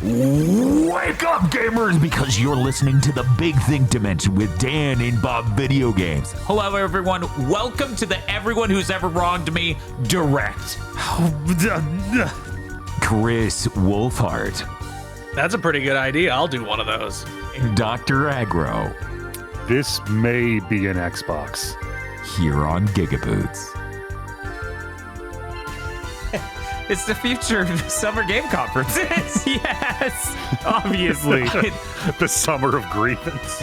Wake up, gamers, because you're listening to the Big Think Dimension with Dan and Bob Video Games. Hello, everyone. Welcome to the Everyone Who's Ever Wronged Me Direct. Chris Wolfhart. That's a pretty good idea. I'll do one of those. Dr. Aggro. This may be an Xbox. Here on GigaBoots. It's the future summer game conferences. Yes, obviously. The summer of grievance.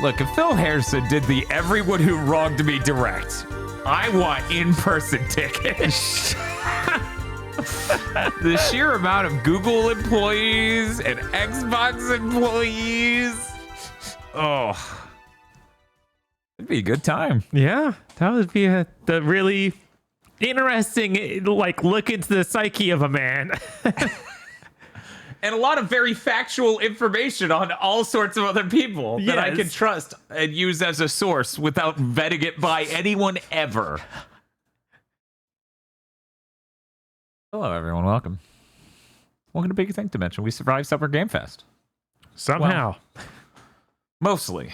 Look, if Phil Harrison did the Everyone Who Wronged Me Direct, I want in-person tickets. The sheer amount of Google employees and Xbox employees. Oh. It'd be a good time. Yeah, that would be a really interesting, look into the psyche of a man. And a lot of very factual information on all sorts of other people that I Yes. can trust and use as a source without vetting it by anyone ever. Hello, everyone. Welcome. Welcome to Big Think Dimension. We survived Summer Game Fest. Somehow. Mostly.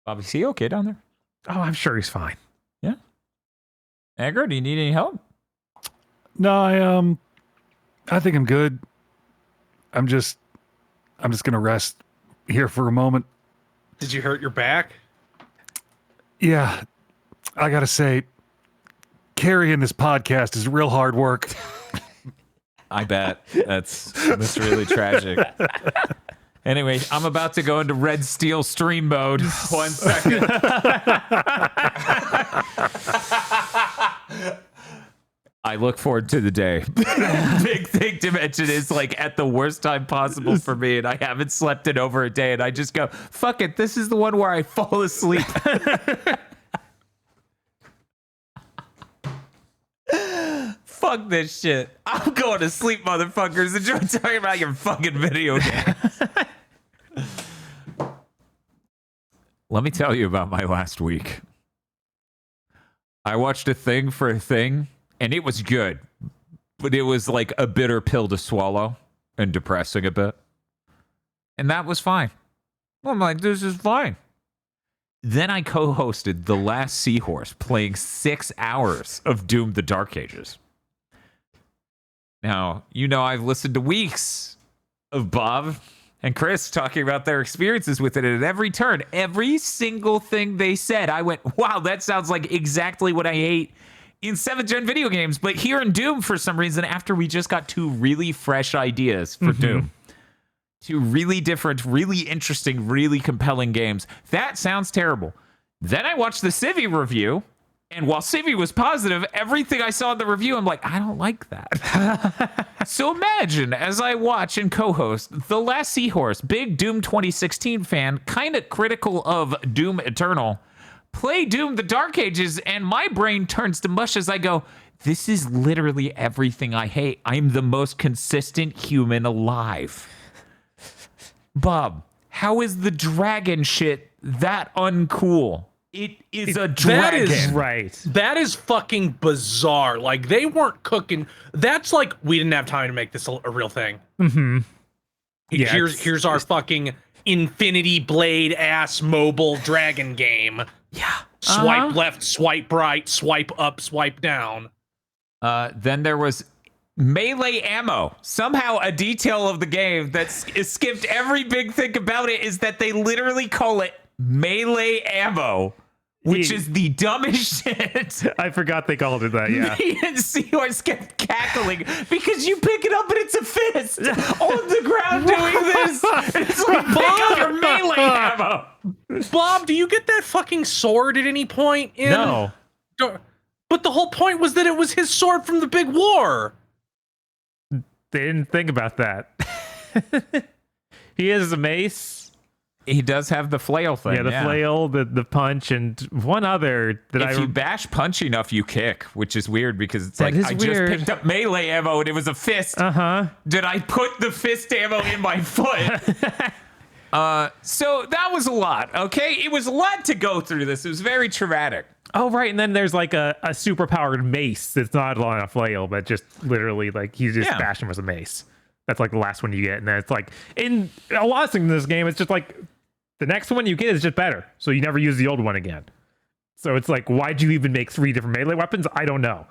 Bobby, is he okay down there? Oh, I'm sure he's fine. Yeah. Aggro, do you need any help? No, I think I'm good. I'm just gonna rest here for a moment. Did you hurt your back? Yeah, I gotta say, carrying this podcast is real hard work. I bet. That's really tragic. Anyway, I'm about to go into Red Steel stream mode. 1 second. I look forward to the day. Big Think Dimension is at the worst time possible for me, and I haven't slept in over a day, and I just go, fuck it, this is the one where I fall asleep. Fuck this shit. I'm going to sleep, motherfuckers. Enjoy talking about your fucking video games. Let me tell you about my last week. I watched A Thing for a Thing, and it was good. But it was like a bitter pill to swallow and depressing a bit. And that was fine. I'm like, this is fine. Then I co-hosted The Last Seahorse, playing 6 hours of Doom the Dark Ages. Now, I've listened to weeks of Bob and Chris talking about their experiences with it, and at every turn, every single thing they said, I went, wow, that sounds like exactly what I hate in 7th gen video games. But here in Doom, for some reason, after we just got 2 really fresh ideas for Doom, 2 really different, really interesting, really compelling games, that sounds terrible. Then I watched the Civi review, and while Civi was positive, everything I saw in the review, I'm like, I don't like that. So imagine, as I watch and co-host The Last Seahorse, big Doom 2016 fan, kind of critical of Doom Eternal, play Doom the Dark Ages, and my brain turns to mush as I go, this is literally everything I hate. I'm the most consistent human alive. Bob, how is the dragon shit that uncool? It is a dragon. That is Right. That is fucking bizarre. Like, they weren't cooking. That's like, we didn't have time to make this a real thing. Mm-hmm. Yeah, Here's our fucking Infinity Blade ass mobile dragon game. Yeah. Swipe left, swipe right, swipe up, swipe down. Then there was melee ammo. Somehow a detail of the game that skipped every big thing about it is that they literally call it melee ammo, which is the dumbest shit. I forgot they called it that, yeah. Me and Seahorse kept cackling because you pick it up and it's a fist on the ground doing this. And it's like, pick up your melee ammo. Bob, do you get that fucking sword at any point? No. But the whole point was that it was his sword from the big war. They didn't think about that. He has a mace. He does have the flail thing. Yeah, the flail, the punch, and one other that if you bash punch enough, you kick, which is weird because it's That like is I weird. just picked up melee ammo and it was a fist. Uh-huh. Did I put the fist ammo in my foot? So that was a lot, okay? It was a lot to go through this. It was very traumatic. Oh, right. And then there's like a super powered mace. It's not on a flail, but just literally like you just bash him with a mace. That's like the last one you get. And then it's like in a lot of things in this game, it's just like the next one you get is just better. So you never use the old one again. So it's like, why'd you even make 3 different melee weapons? I don't know.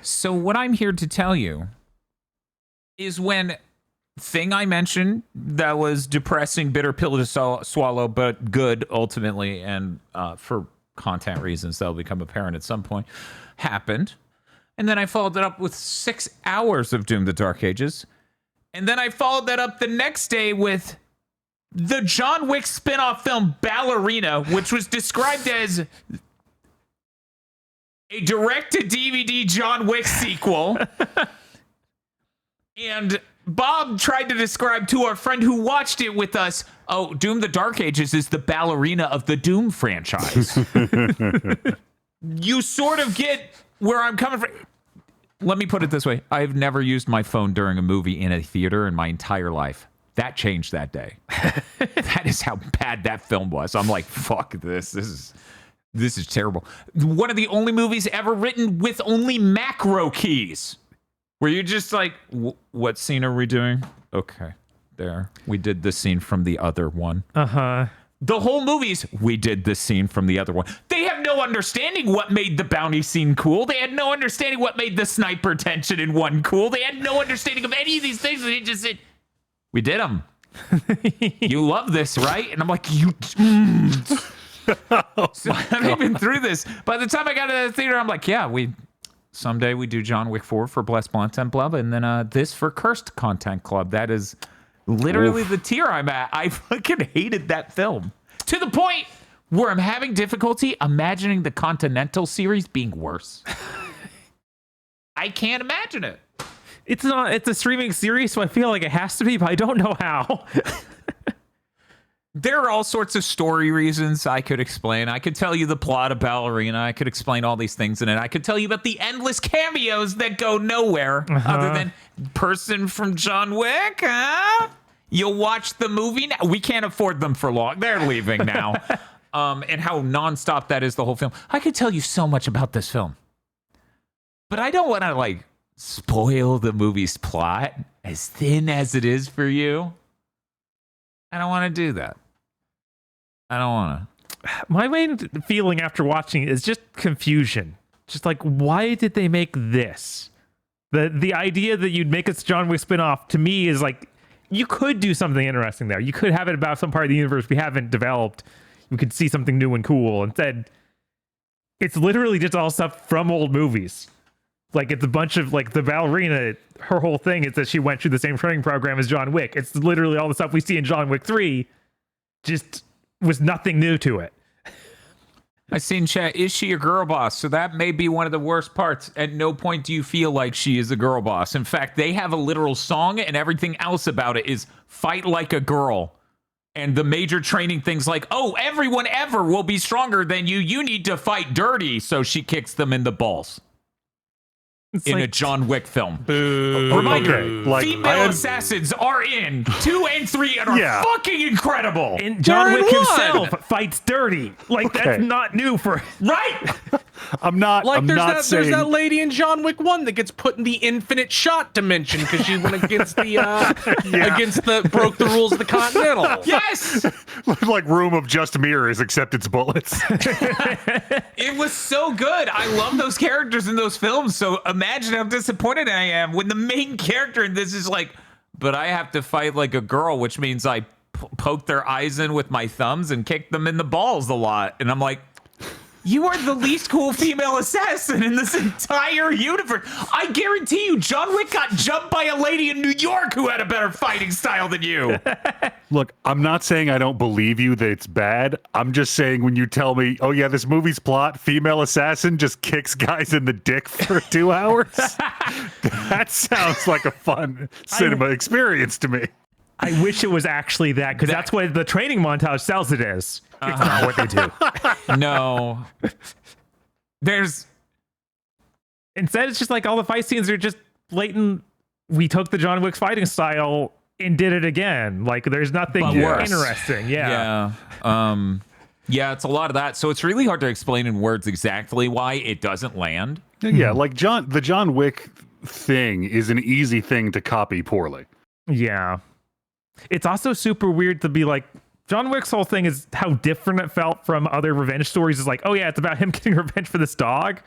So what I'm here to tell you is when thing I mentioned that was depressing, bitter pill to swallow, but good ultimately, and for content reasons that'll become apparent at some point, happened. And then I followed it up with 6 hours of Doom the Dark Ages. And then I followed that up the next day with the John Wick spin-off film Ballerina, which was described as a direct-to-DVD John Wick sequel. And Bob tried to describe to our friend who watched it with us, oh, Doom the Dark Ages is the Ballerina of the Doom franchise. You sort of get where I'm coming from. Let me put it this way. I've never used my phone during a movie in a theater in my entire life. That changed that day. That is how bad that film was. I'm like, fuck this. This is terrible. One of the only movies ever written with only macro keys. Where you're just like, what scene are we doing? Okay, there. We did this scene from the other one. Uh-huh. The whole movie's, we did this scene from the other one. They have no understanding what made the bounty scene cool. They had no understanding what made the sniper tension in one cool. They had no understanding of any of these things. They just said, we did them. You love this, right? And I'm like, you... So I've been through this. By the time I got to the theater, I'm like, yeah, someday we do John Wick 4 for Blessed Content Club, and then this for Cursed Content Club. That is literally the tier I'm at. I fucking hated that film. To the point where I'm having difficulty imagining the Continental series being worse. I can't imagine it. It's a streaming series, so I feel like it has to be, but I don't know how. There are all sorts of story reasons I could explain. I could tell you the plot of Ballerina. I could explain all these things in it. I could tell you about the endless cameos that go nowhere other than person from John Wick. Huh? You'll watch the movie now. We can't afford them for long. They're leaving now. And how nonstop that is the whole film. I could tell you so much about this film. But I don't want to spoil the movie's plot as thin as it is for you. I don't want to do that. I don't want to. My main feeling after watching it is just confusion. Just like, why did they make this? The idea that you'd make a John Wick spinoff to me is like, you could do something interesting there. You could have it about some part of the universe we haven't developed. You could see something new and cool. Instead, it's literally just all stuff from old movies. Like, it's a bunch of, the Ballerina, her whole thing is that she went through the same training program as John Wick. It's literally all the stuff we see in John Wick 3, just was nothing new to it. I seen chat, is she a girl boss? So that may be one of the worst parts. At no point do you feel like she is a girl boss. In fact, they have a literal song, and everything else about it is fight like a girl. And the major training things like, oh, everyone ever will be stronger than you. You need to fight dirty. So she kicks them in the balls. In a John Wick film. Boo. Reminder, Okay, female assassins are in 2 and 3 and are fucking incredible. And John They're in Wick one. himself fights dirty. That's not new for... Right? I'm not There's saying that lady in John Wick 1 that gets put in the infinite shot dimension because she went against the broke the rules of the Continental. Yes! like room of just mirrors except it's bullets. It was so good. I love those characters in those films. So imagine how disappointed I am when the main character in this is like, but I have to fight like a girl, which means I poke their eyes in with my thumbs and kick them in the balls a lot. And I'm like, you are the least cool female assassin in this entire universe. I guarantee you, John Wick got jumped by a lady in New York who had a better fighting style than you. Look, I'm not saying I don't believe you that it's bad. I'm just saying when you tell me, oh yeah, this movie's plot, female assassin just kicks guys in the dick for 2 hours. That sounds like a fun cinema experience to me. I wish it was actually that, because that's what the training montage sells it as. It's not what they do. No. Instead, it's just like all the fight scenes are just blatant. We took the John Wick fighting style and did it again. Like, there's nothing But worse. interesting. Yeah. Yeah, it's a lot of that. So it's really hard to explain in words exactly why it doesn't land. Yeah, like the John Wick thing is an easy thing to copy poorly. Yeah. It's also super weird to be like, John Wick's whole thing is how different it felt from other revenge stories. Is like, oh yeah, it's about him getting revenge for this dog.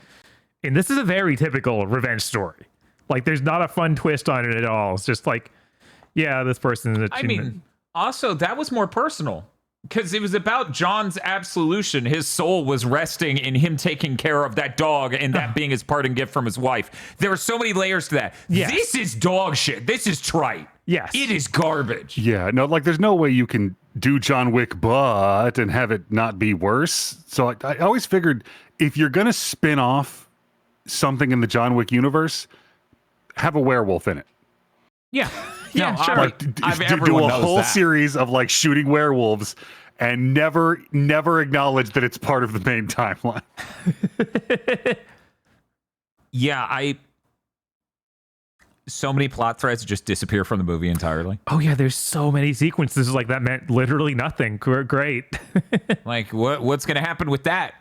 And this is a very typical revenge story. Like, there's not a fun twist on it at all. It's just like, yeah, this person is also, that was more personal. Because it was about John's absolution. His soul was resting in him taking care of that dog and that being his parting gift from his wife. There are so many layers to that. Yes. This is dog shit. This is trite. Yes. It is garbage. Yeah, no, like there's no way you can do John Wick but and have it not be worse. So I always figured if you're going to spin off something in the John Wick universe, have a werewolf in it. Yeah. Yeah, No, sure. Like do a knows whole that. series of like shooting werewolves and never acknowledge that it's part of the main timeline. Yeah, so many plot threads just disappear from the movie entirely. oh yeah, there's so many sequences like that meant literally nothing. Great. Like, what's going to happen with that?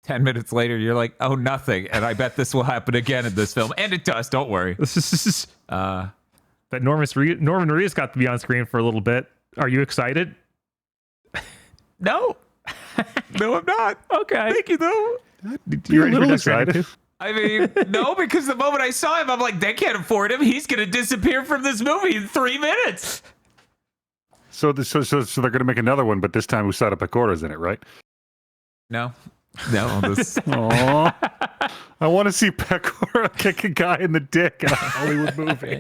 10 minutes later, you're like, oh, nothing. And I bet this will happen again in this film. And it does, don't worry. That Norman Reedus got to be on screen for a little bit. Are you excited? No. No, I'm not. Okay. Thank you, though. You ready for little Death Stranding excited. 2? I mean, no, because the moment I saw him, I'm like, they can't afford him. He's going to disappear from this movie in 3 minutes. So they're going to make another one, but this time Usada Pecora's in it, right? No. This. Aww. I want to see Pecora kick a guy in the dick in a Hollywood movie.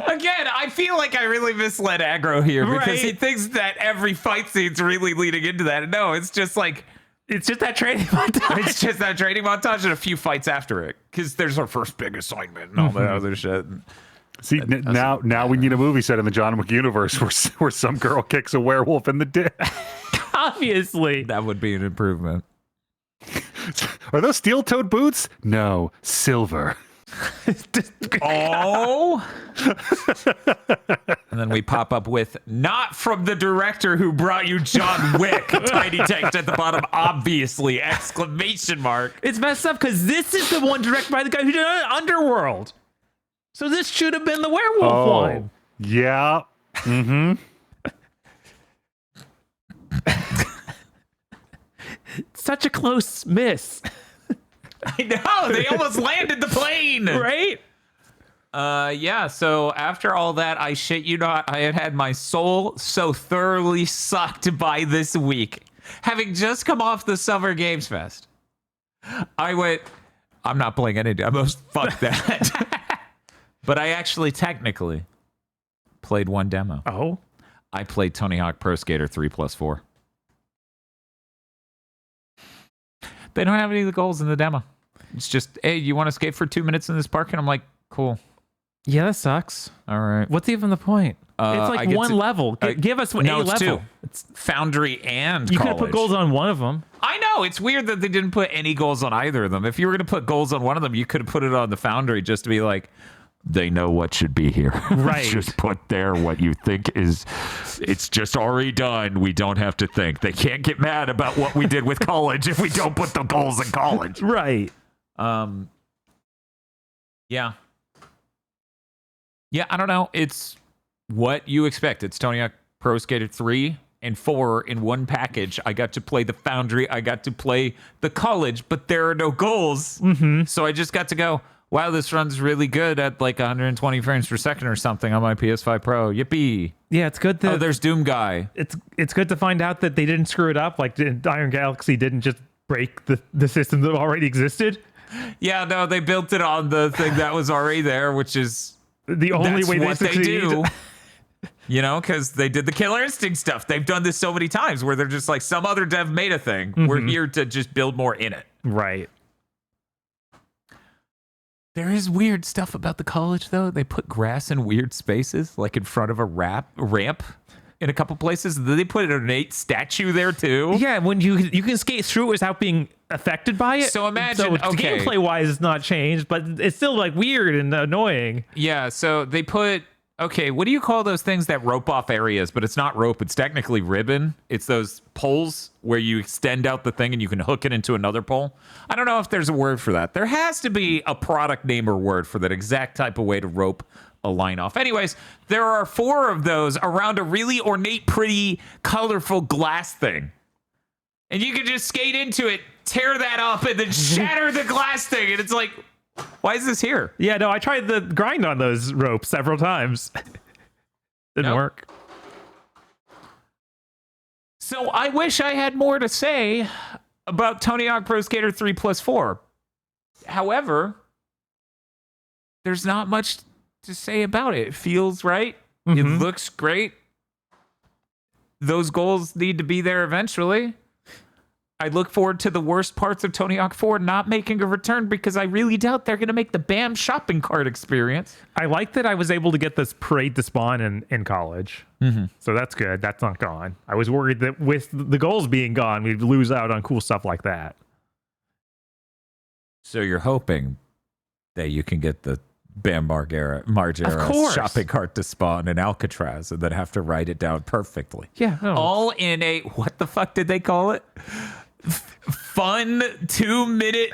Again, I feel like I really misled Aggro here because he Right. thinks that every fight scene's really leading into that. No, it's just like, It's just that training montage. it's just that training montage and a few fights after it because there's our first big assignment and all that other shit. See, now we need a movie set in the John Wick universe where some girl kicks a werewolf in the dick. Obviously. That would be an improvement. Are those steel-toed boots? No, silver. Oh. And then we pop up with, not from the director who brought you John Wick. Tiny text at the bottom, obviously, exclamation mark. It's messed up because this is the one directed by the guy who did Underworld. So this should have been the werewolf one. Yeah. Mm-hmm. Such a close miss, I know, they almost landed the plane. right? Yeah, so after all that, I shit you not, I had my soul so thoroughly sucked by this week. Having just come off the Summer Games Fest, I went, I'm not playing any demos, fuck that. But I actually technically played one demo. Oh, I played Tony Hawk Pro Skater 3+4. They don't have any of the goals in the demo. It's just, hey, you want to skate for 2 minutes in this park? And I'm like, cool. yeah, that sucks. All right. What's even the point? It's I like get one to- level. Give us No, a it's level. two. It's Foundry and You could college. have put goals on one of them. I know. It's weird that they didn't put any goals on either of them. If you were going to put goals on one of them, you could have put it on the Foundry just to be like, They know what should be here. Right. Just put there what you think is, it's just already done. We don't have to think. They can't get mad about what we did with college if we don't put the goals in college. Right. Yeah. Yeah, I don't know. It's what you expect. It's Tony Hawk Pro Skater 3 and 4 in one package. I got to play the Foundry. I got to play the college, but there are no goals. Mm-hmm. So I just got to go, wow, this runs really good at like 120 frames per second or something on my PS5 Pro. Yippee. Yeah, it's good that Oh, there's Doom Guy. it's good to find out that they didn't screw it up. Like Iron Galaxy didn't just break the system that already existed. Yeah, no, they built it on the thing that was already there, which is The only that's way they what they succeed. do. You know, because they did the Killer Instinct stuff. They've done this so many times where they're just like, some other dev made a thing. We're here to just build more in it. Right. There is weird stuff about the college, though. They put grass in weird spaces, like in front of a ramp in a couple places. They put an ornate statue there, too. Yeah, when you can skate through it without being affected by it. So imagine, so okay. gameplay wise, it's not changed, but it's still like weird and annoying. Yeah, so they put Okay, what do you call those things that rope off areas? But it's not rope, it's technically ribbon. It's those poles where you extend out the thing and you can hook it into another pole. I don't know if there's a word for that. There has to be a product name or word for that exact type of way to rope a line off. Anyways, there are 4 of those around a really ornate, pretty, colorful glass thing. And you can just skate into it, tear that up, and then shatter the glass thing. And it's like, why is this here? Yeah, no, I tried the grind on those ropes several times. Didn't work. So I wish I had more to say about Tony Hawk Pro Skater 3+4. However, there's not much to say about it. It feels right. It looks great. Those goals need to be there eventually. I look forward to the worst parts of Tony Hawk 4 not making a return because I really doubt they're going to make the BAM shopping cart experience. I like that I was able to get this parade to spawn in college. So that's good. That's not gone. I was worried that with the goals being gone, we'd lose out on cool stuff like that. So you're hoping that you can get the Bam Margera shopping cart to spawn in Alcatraz and then have to write it down perfectly. Yeah. No. All in a, what the fuck did they call it? Fun 2-minute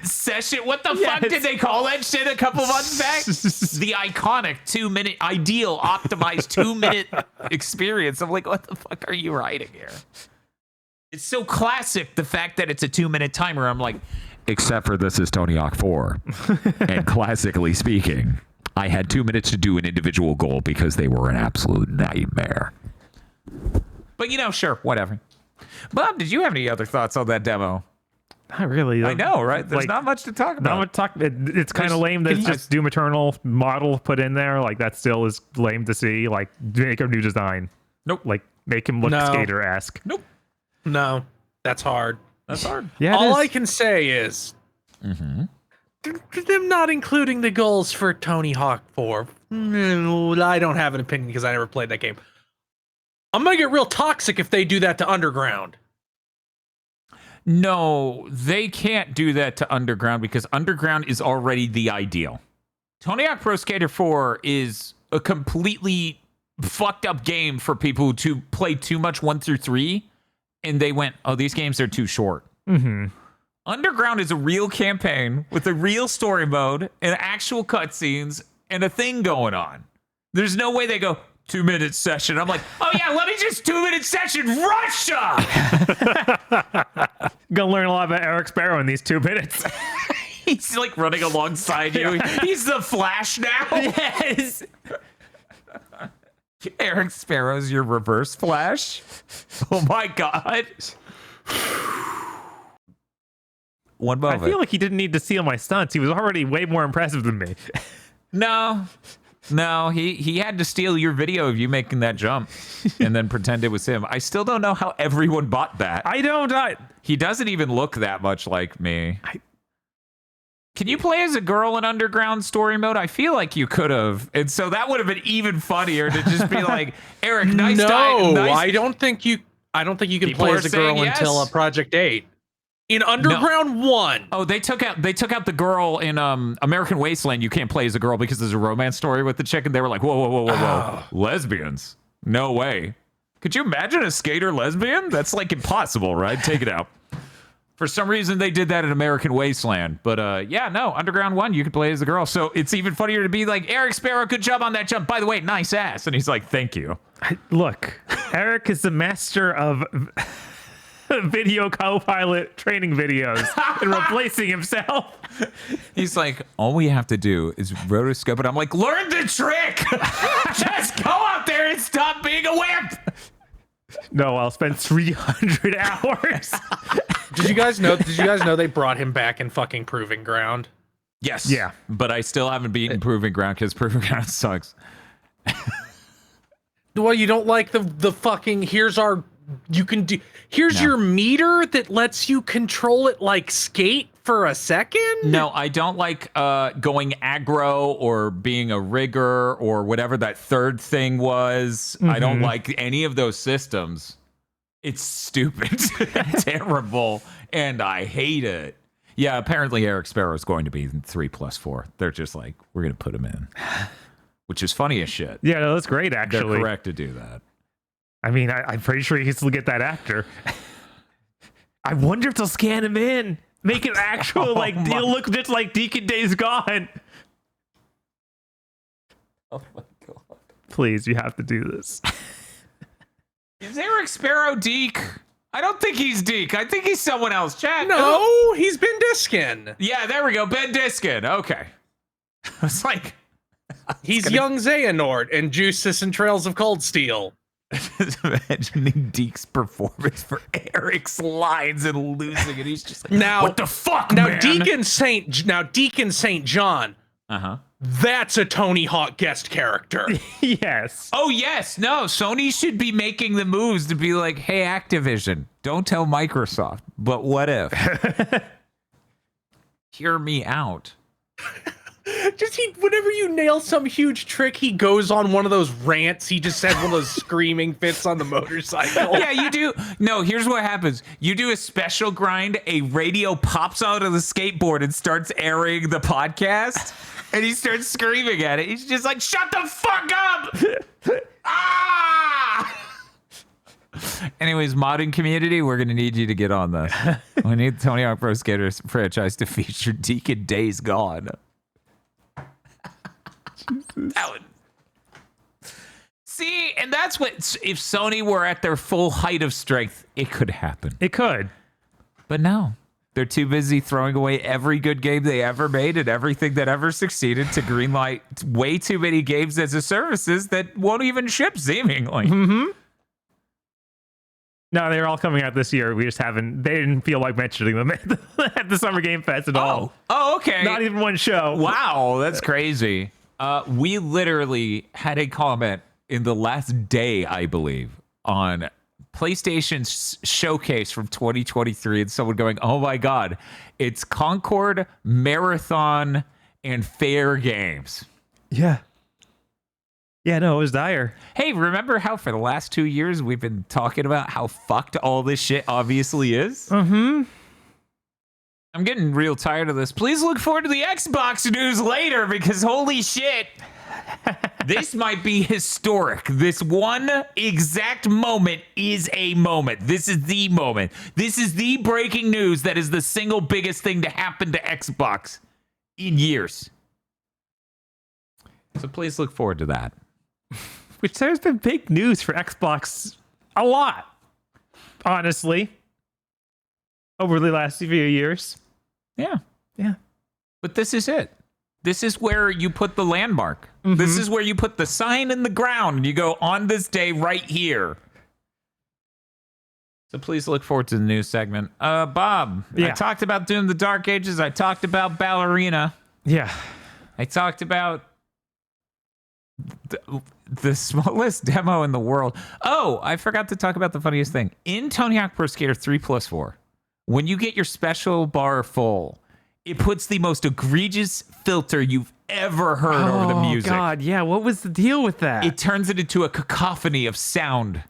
session. What the fuck did they call that shit a couple months back? The iconic 2-minute, ideal, optimized 2-minute experience. I'm like, what the fuck are you writing here? It's so classic, the fact that it's a 2-minute timer. I'm like, except for this is Tony Hawk 4. And classically speaking, I had 2 minutes to do an individual goal because they were an absolute nightmare. But, sure, whatever. Bob, did you have any other thoughts on that demo? Not really. I know, right? There's not much to talk about. Not much talk. It's kind of lame that it's just Doom Eternal model put in there. Like, that still is lame to see. Like, make a new design. Nope. Like, make him look skater-esque. Nope. No, that's hard. That's hard. Yeah, All I can say is them not including the goals for Tony Hawk 4. I don't have an opinion because I never played that game. I'm going to get real toxic if they do that to Underground. No, they can't do that to Underground because Underground is already the ideal. Tony Hawk Pro Skater 4 is a completely fucked up game for people who play too much 1 through 3, and they went, oh, these games are too short. Underground is a real campaign with a real story mode and actual cutscenes and a thing going on. There's no way they go, 2-minute session. I'm like, oh yeah, let me just 2-minute session Russia. Gonna learn a lot about Eric Sparrow in these 2 minutes. He's like running alongside you. He's the Flash now. Yes. Eric Sparrow's your reverse Flash. Oh my god. One moment. I feel like he didn't need to steal my stunts. He was already way more impressive than me. No, he had to steal your video of you making that jump and then pretend it was him. I still don't know how everyone bought that. He doesn't even look that much like me. Can you play as a girl in Underground story mode? I feel like you could have. And so that would have been even funnier to just be like, Eric, nice time. No, I don't think you can People play are as a girl saying yes. until Project 8. In Underground 1. Oh, they took out the girl in American Wasteland. You can't play as a girl because there's a romance story with the chick, and they were like, whoa. Lesbians? No way. Could you imagine a skater lesbian? That's like impossible, right? Take it out. For some reason, they did that in American Wasteland. But Underground 1, you could play as a girl. So it's even funnier to be like, Eric Sparrow, good job on that jump. By the way, nice ass. And he's like, thank you. Look, Eric is the master of video co-pilot training videos and replacing himself. He's like, all we have to do is rotoscope it. I'm like, learn the trick. Just go out there and stop being a wimp. No, I'll spend 300 hours. Did you guys know they brought him back in fucking Proving Ground? Yes. Yeah. But I still haven't beaten Proving Ground because Proving Ground sucks. Well, you don't like the fucking here's your meter that lets you control it like skate for a second? No, I don't like going aggro or being a rigger or whatever that third thing was. I don't like any of those systems. It's stupid, terrible, and I hate it. Yeah, apparently Eric Sparrow is going to be in 3+4. They're just like, we're going to put him in. which is funny as shit. Yeah, no, that's great, They're actually. correct to do that. I mean, I'm pretty sure he can still get that actor. I wonder if they'll scan him in. Make it actual, he'll look just like Deacon Days Gone. Oh my god. Please, you have to do this. Is Eric Sparrow Deke? I don't think he's Deke. I think he's someone else. Chat. No, he's Ben Diskin. Yeah, there we go. Ben Diskin. Okay. It's like He's young Xehanort in Justice and Trails of Cold Steel. imagining Deke's performance for Eric's lines and losing it. He's just like, Now, what the fuck, now man? Deacon Saint John. Uh-huh. That's a Tony Hawk guest character. Yes. Oh, yes. No, Sony should be making the moves to be like, hey, Activision, don't tell Microsoft, but what if? Hear me out. Whenever you nail some huge trick, he goes on one of those rants. He just has one of those screaming fits on the motorcycle. Yeah, you do. No, here's what happens. You do a special grind, a radio pops out of the skateboard and starts airing the podcast, and he starts screaming at it. He's just like, shut the fuck up! Ah! Anyways, modding community, we're going to need you to get on this. We need the Tony Hawk Pro Skater franchise to feature Deacon Days Gone. That would... See, and that's what, if Sony were at their full height of strength, it could happen. It could. But no, they're too busy throwing away every good game they ever made and everything that ever succeeded to greenlight way too many games as a services that won't even ship, seemingly. Mm-hmm. No, they're all coming out this year. We just haven't. They didn't feel like mentioning them at the Summer Game Fest at all. Oh, okay. Not even one show. Wow, that's crazy. We literally had a comment in the last day, I believe, on PlayStation's showcase from 2023, and someone going, oh my god, it's Concord, Marathon, and Fair Games. Yeah. Yeah, no, it was dire. Hey, remember how for the last 2 years we've been talking about how fucked all this shit obviously is? Mm-hmm. I'm getting real tired of this. Please look forward to the Xbox news later because holy shit. This might be historic. This one exact moment is a moment. This is the moment. This is the breaking news that is the single biggest thing to happen to Xbox in years. So please look forward to that. Which there's been big news for Xbox a lot, honestly, over the last few years. Yeah. Yeah. But this is it. This is where you put the landmark. Mm-hmm. This is where you put the sign in the ground and you go on this day right here. So please look forward to the news segment. Bob, yeah. I talked about Doom the Dark Ages. I talked about Ballerina. Yeah. I talked about the smallest demo in the world. Oh, I forgot to talk about the funniest thing. In Tony Hawk Pro Skater 3+4, when you get your special bar full, it puts the most egregious filter you've ever heard over the music. Oh, God, yeah. What was the deal with that? It turns it into a cacophony of sound.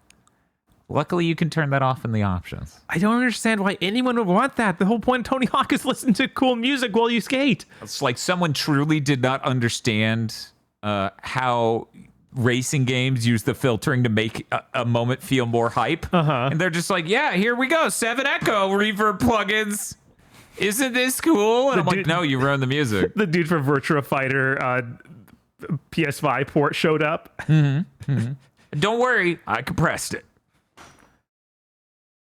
Luckily, you can turn that off in the options. I don't understand why anyone would want that. The whole point of Tony Hawk is listen to cool music while you skate. It's like someone truly did not understand how racing games use the filtering to make a moment feel more hype. Uh-huh. And they're just like, yeah, here we go. 7 Echo reverb plugins. Isn't this cool? And I'm like, no, you ruined the music. The dude from Virtua Fighter PS5 port showed up. Mm-hmm. Mm-hmm. Don't worry, I compressed it.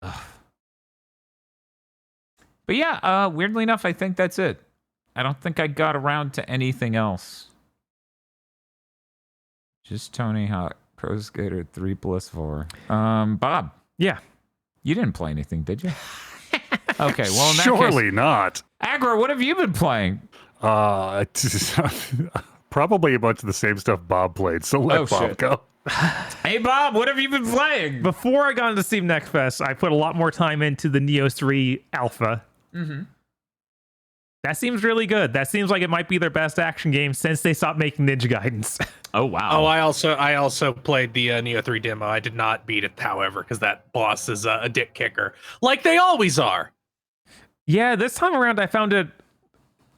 Ugh. But yeah, weirdly enough, I think that's it. I don't think I got around to anything else. Just Tony Hawk Pro Skater 3+4. Bob. Yeah. You didn't play anything, did you? Okay, well, in that Surely case, not. Aggro, what have you been playing? Probably a bunch of the same stuff Bob played, so let Bob shit. go. Hey, Bob, what have you been playing? Before I got into Steam Next Fest, I put a lot more time into the Nioh 3 alpha. Mm-hmm. That seems really good. That seems like it might be their best action game since they stopped making Ninja Gaidens. Oh, wow. Oh, I also played the Nioh 3 demo. I did not beat it, however, because that boss is a dick kicker, like they always are. Yeah, this time around I found it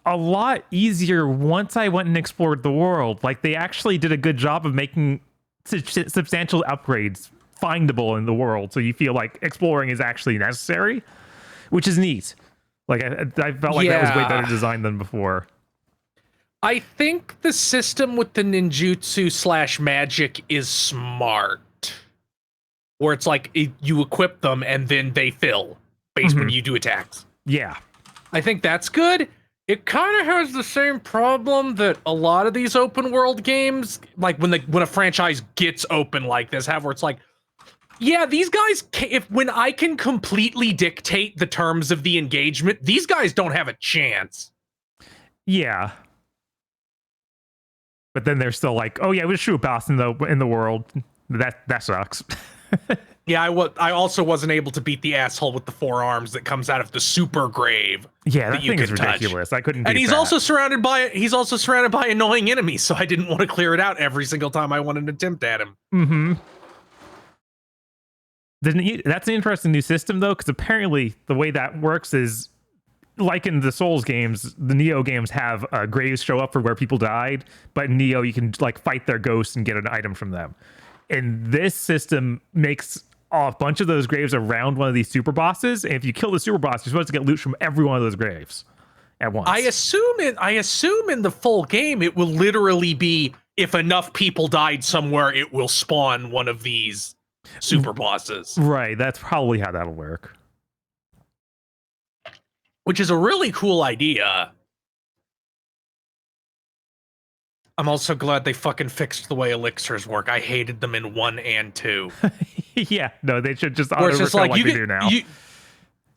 a lot easier once I went and explored the world. Like, they actually did a good job of making substantial upgrades findable in the world, so you feel like exploring is actually necessary, which is neat. Like, I felt like that was way better designed than before. I think the system with the ninjutsu / magic is smart, where it's like you equip them and then they fill based when you do attacks. Yeah. I think that's good. It kind of has the same problem that a lot of these open world games, like when a franchise gets open like this, have, where it's like, yeah, these guys, when I can completely dictate the terms of the engagement, these guys don't have a chance. Yeah. But then they're still like, oh yeah, we shoot a boss in the world. That sucks. Yeah, I also wasn't able to beat the asshole with the 4 arms that comes out of the super grave. Yeah, that thing is ridiculous. I couldn't. And beat he's that. also surrounded by annoying enemies, so I didn't want to clear it out every single time I wanted to attempt at him. Mm-hmm. That's an interesting new system though, because apparently the way that works is, like in the Souls games, the Nioh games have graves show up for where people died, but in Nioh you can like fight their ghosts and get an item from them. And this system makes a bunch of those graves around one of these super bosses, and if you kill the super boss, you're supposed to get loot from every one of those graves at once. I assume in the full game it will literally be, if enough people died somewhere, it will spawn one of these super bosses. Right, that's probably how that'll work. Which is a really cool idea. I'm also glad they fucking fixed the way elixirs work. I hated them in 1 and 2. Yeah, no, they should just Where it's just like like they do now.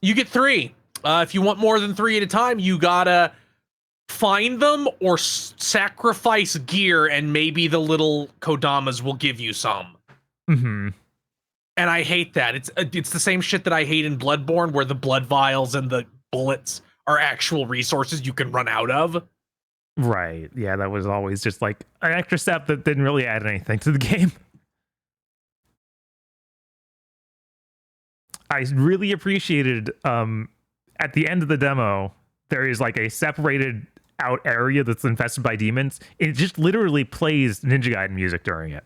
You get 3. If you want more than 3 at a time, you gotta find them or sacrifice gear, and maybe the little kodamas will give you some. Mm-hmm. And I hate that. It's the same shit that I hate in Bloodborne, where the blood vials and the bullets are actual resources you can run out of. Right. Yeah, that was always just like an extra step that didn't really add anything to the game. I really appreciated at the end of the demo, there is like a separated out area that's infested by demons. It just literally plays Ninja Gaiden music during it.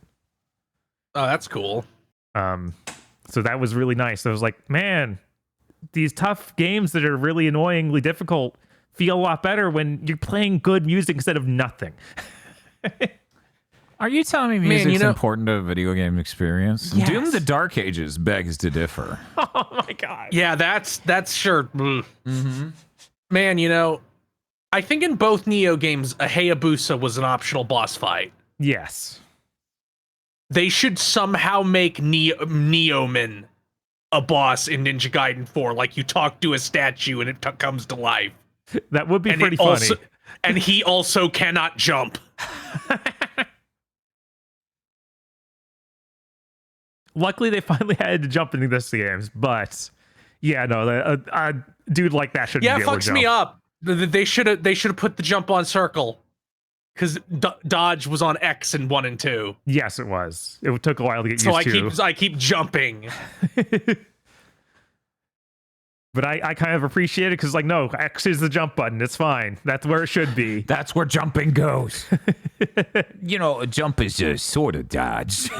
Oh, that's cool. So that was really nice. I was like, man, these tough games that are really annoyingly difficult feel a lot better when you're playing good music instead of nothing. Are you telling me Man, music's important to a video game experience? Yes. Doom the Dark Ages begs to differ. Oh my god. Yeah, that's sure. Mm-hmm. Man, I think in both Nioh games, a Hayabusa was an optional boss fight. Yes. They should somehow make Neoman a boss in Ninja Gaiden 4. Like, you talk to a statue and it comes to life. That would be And pretty it funny. also, and he also cannot jump. Luckily, they finally had to jump into this games, but yeah, no, a dude like that shouldn't Yeah, be it able to fucks jump. me up. They should have put the jump on circle, because dodge was on X in 1 and 2. Yes, it was. It took a while to get So used to. I keep jumping. But I kind of appreciate it because, like, no, X is the jump button. It's fine. That's where it should be. That's where jumping goes. A jump is just sort of dodge.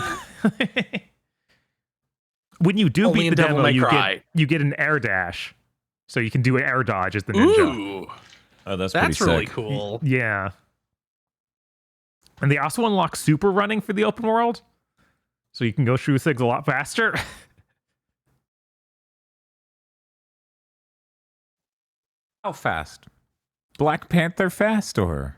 When you do Only beat in the Devil demo, May you Cry. get an air dash, so you can do an air dodge as the ninja. Ooh, Oh, that's really cool. Yeah. And they also unlock super running for the open world, so you can go through things a lot faster. How fast? Black Panther fast, or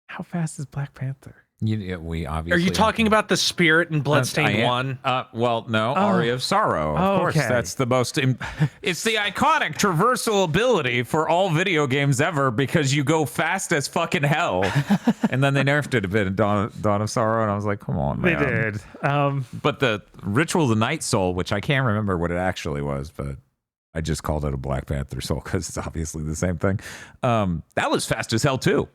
How fast is Black Panther? we obviously. Are you talking about the spirit in Bloodstained 1? Well, no, Oh. Aria of Sorrow. Of course, Okay. that's the most. It's the iconic traversal ability for all video games ever, because you go fast as fucking hell. And then they nerfed it a bit in Dawn of Sorrow, and I was like, come on, They man. did. But the Ritual of the Night Soul, which I can't remember what it actually was, but I just called it a Black Panther Soul because it's obviously the same thing. That was fast as hell too.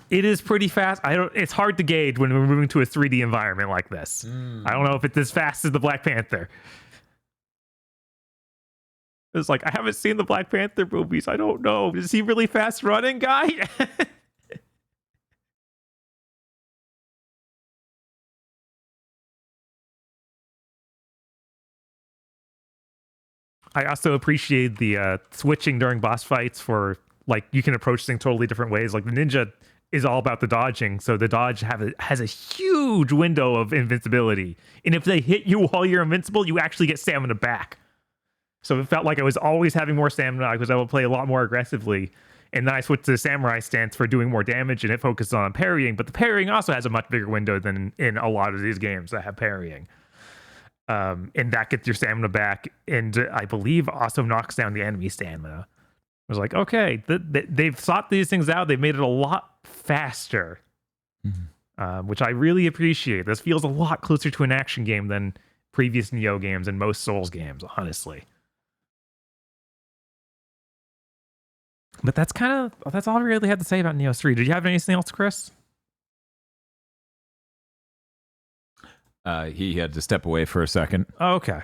It is pretty fast. It's hard to gauge when we're moving to a 3D environment like this. I don't know if it's as fast as the Black Panther. It's like, I haven't seen the Black Panther movies. I don't know. Is he really fast running, guy? I also appreciate the switching during boss fights for, like, you can approach things totally different ways. Like, the ninja is all about the dodging, so the dodge has a huge window of invincibility. And if they hit you while you're invincible, you actually get stamina back. So it felt like I was always having more stamina because I would play a lot more aggressively. And then I switched to the samurai stance for doing more damage, and it focuses on parrying. But the parrying also has a much bigger window than in a lot of these games that have parrying. And that gets your stamina back, and I believe also knocks down the enemy stamina. I was like, okay, they've thought these things out. They've made it a lot faster, which I really appreciate. This feels a lot closer to an action game than previous Nioh games and most Souls games, honestly. But that's all I really had to say about Nioh 3. Did you have anything else, Chris? He had to step away for a second. Oh, okay. I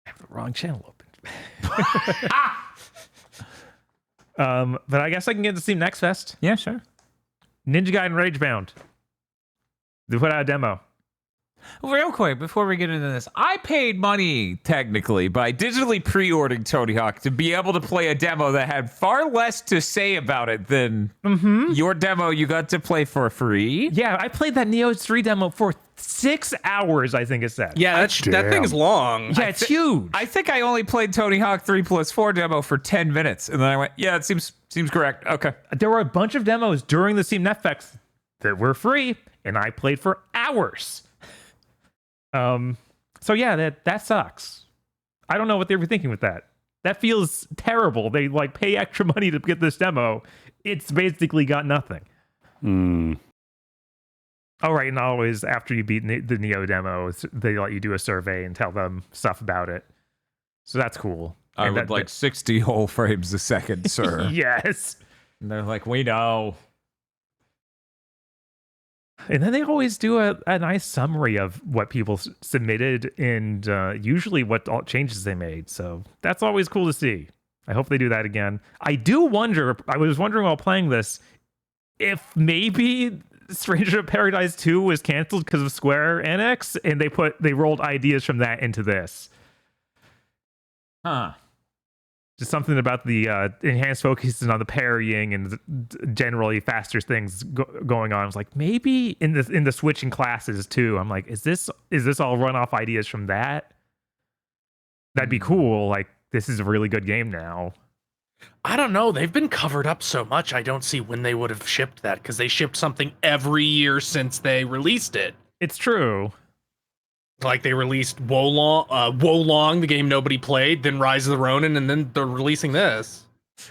have the wrong channel open. But I guess I can get to Steam Next Fest. Yeah, sure. Ninja Gaiden Ragebound. They put out a demo. Real quick, before we get into this, I paid money, technically, by digitally pre-ordering Tony Hawk to be able to play a demo that had far less to say about it than your demo you got to play for free. Yeah, I played that Nioh 3 demo for 6 hours, I think it said. Yeah, that thing's long. Yeah, it's huge. I think I only played Tony Hawk 3+4 demo for 10 minutes, and then I went, yeah, it seems correct. Okay. There were a bunch of demos during the Steam Next Fest that were free, and I played for hours. So yeah, that sucks. I don't know what they were thinking with that. That feels terrible. They like pay extra money to get this demo. It's basically got nothing. Oh, right, and always after you beat the Nioh demo, they let you do a survey and tell them stuff about it. So that's cool. I would like 60 whole frames a second, sir. Yes. And they're like, we know. And then they always do a nice summary of what people submitted and usually what all changes they made. So that's always cool to see. I hope they do that again. I was wondering while playing this, if maybe Stranger of Paradise 2 was canceled because of Square Enix and they rolled ideas from that into this. Huh. Just something about the enhanced focus on the parrying and generally faster things going on. I was like, maybe in the switching classes too. I'm like, is this all run off ideas from that? That'd be cool. Like, this is a really good game now. I don't know. They've been covered up so much. I don't see when they would have shipped that, because they shipped something every year since they released it. It's true. Like, they released Wolong, the game nobody played, then Rise of the Ronin, and then they're releasing this.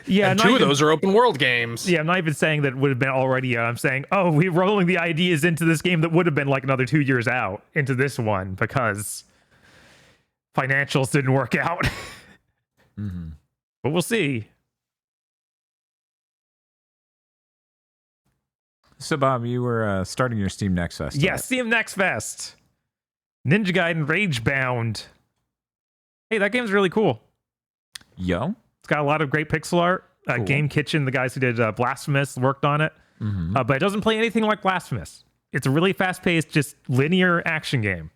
Yeah, and two of those are open world games. Yeah, I'm not even saying that would have been already. I'm saying, oh, we're rolling the ideas into this game that would have been like another 2 years out into this one because financials didn't work out. But we'll see. So, Bob, you were starting your Steam Next Fest. Yeah, Steam Next Fest. Ninja Gaiden Ragebound. Hey, that game's really cool. Yo. It's got a lot of great pixel art. Cool. Game Kitchen, the guys who did Blasphemous, worked on it. But it doesn't play anything like Blasphemous. It's a really fast-paced, just linear action game.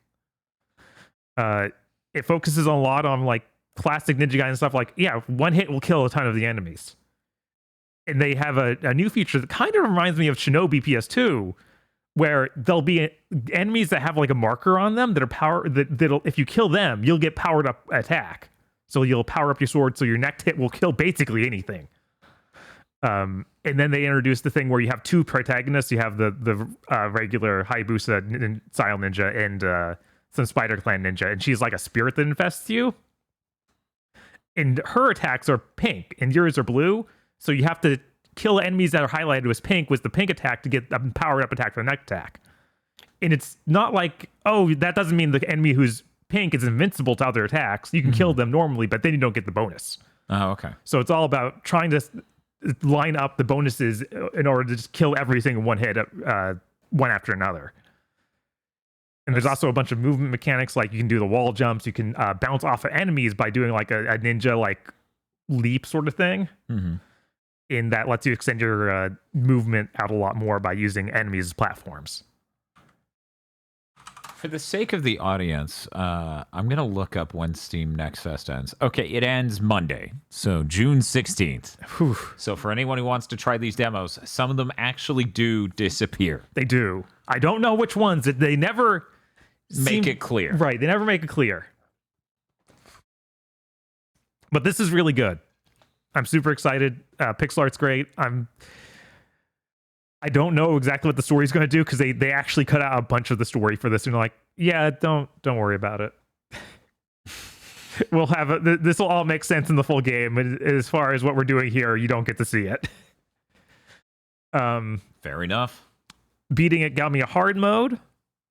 It focuses a lot on like classic Ninja Gaiden stuff. Like, yeah, one hit will kill a ton of the enemies. And they have a new feature that kind of reminds me of Shinobi PS2, where there'll be enemies that have like a marker on them that are that'll, if you kill them, you'll get powered up attack. So you'll power up your sword, so your next hit will kill basically anything. And then they introduced the thing where you have two protagonists. You have the regular Hayabusa style ninja and some Spider Clan ninja, and she's like a spirit that infests you. And her attacks are pink, and yours are blue. So you have to kill enemies that are highlighted as pink with the pink attack to get a powered up attack for the next attack. And it's not like, oh, that doesn't mean the enemy who's pink is invincible to other attacks. You can kill them normally, but then you don't get the bonus. Oh, okay. So it's all about trying to line up the bonuses in order to just kill everything in one hit, one after another. And there's also a bunch of movement mechanics, like you can do the wall jumps, you can bounce off of enemies by doing like a ninja like leap sort of thing. Mm-hmm. And that lets you extend your movement out a lot more by using enemies as platforms. For the sake of the audience, I'm going to look up when Steam Next Fest ends. Okay, it ends Monday, so June 16th. Whew. So for anyone who wants to try these demos, some of them actually do disappear. They do. I don't know which ones. They never Make it clear. Right, they never make it clear. But this is really good. I'm super excited. Pixel art's great. I don't know exactly what the story's going to do because they actually cut out a bunch of the story for this, and they're like, yeah, don't worry about it. We'll have this will all make sense in the full game. And as far as what we're doing here, you don't get to see it. Fair enough. Beating it got me a hard mode.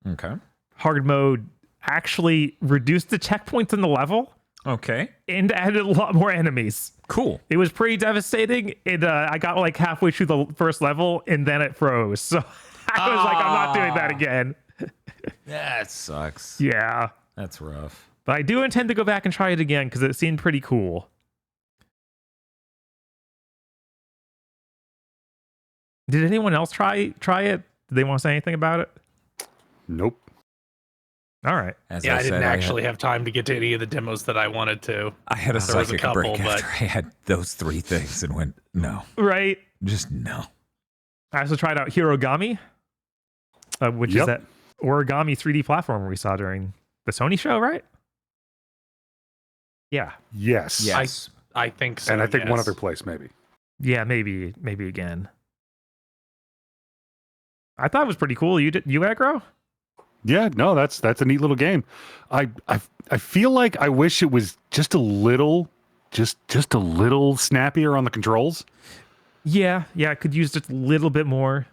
Okay. Hard mode actually reduced the checkpoints in the level. Okay. And added a lot more enemies. Cool. It was pretty devastating. And I got like halfway through the first level and then it froze. So I was like, I'm not doing that again. That sucks. Yeah. That's rough. But I do intend to go back and try it again because it seemed pretty cool. Did anyone else try it? Did they want to say anything about it? Nope. All right. As Yeah, I said, didn't actually have time to get to any of the demos that I wanted to. I had a There was a psychic couple, break but- after I had those 3 things and went, no. Right. Just no. I also tried out Hirogami, which is Yep. that origami 3D platformer we saw during the Sony show, right? Yeah. Yes. Yes. I think so. And I think one yes. other place, maybe. Yeah, maybe again. I thought it was pretty cool. You Aggro? Yeah, no, that's a neat little game. I feel like I wish it was just a little snappier on the controls. Yeah, I could use just a little bit more.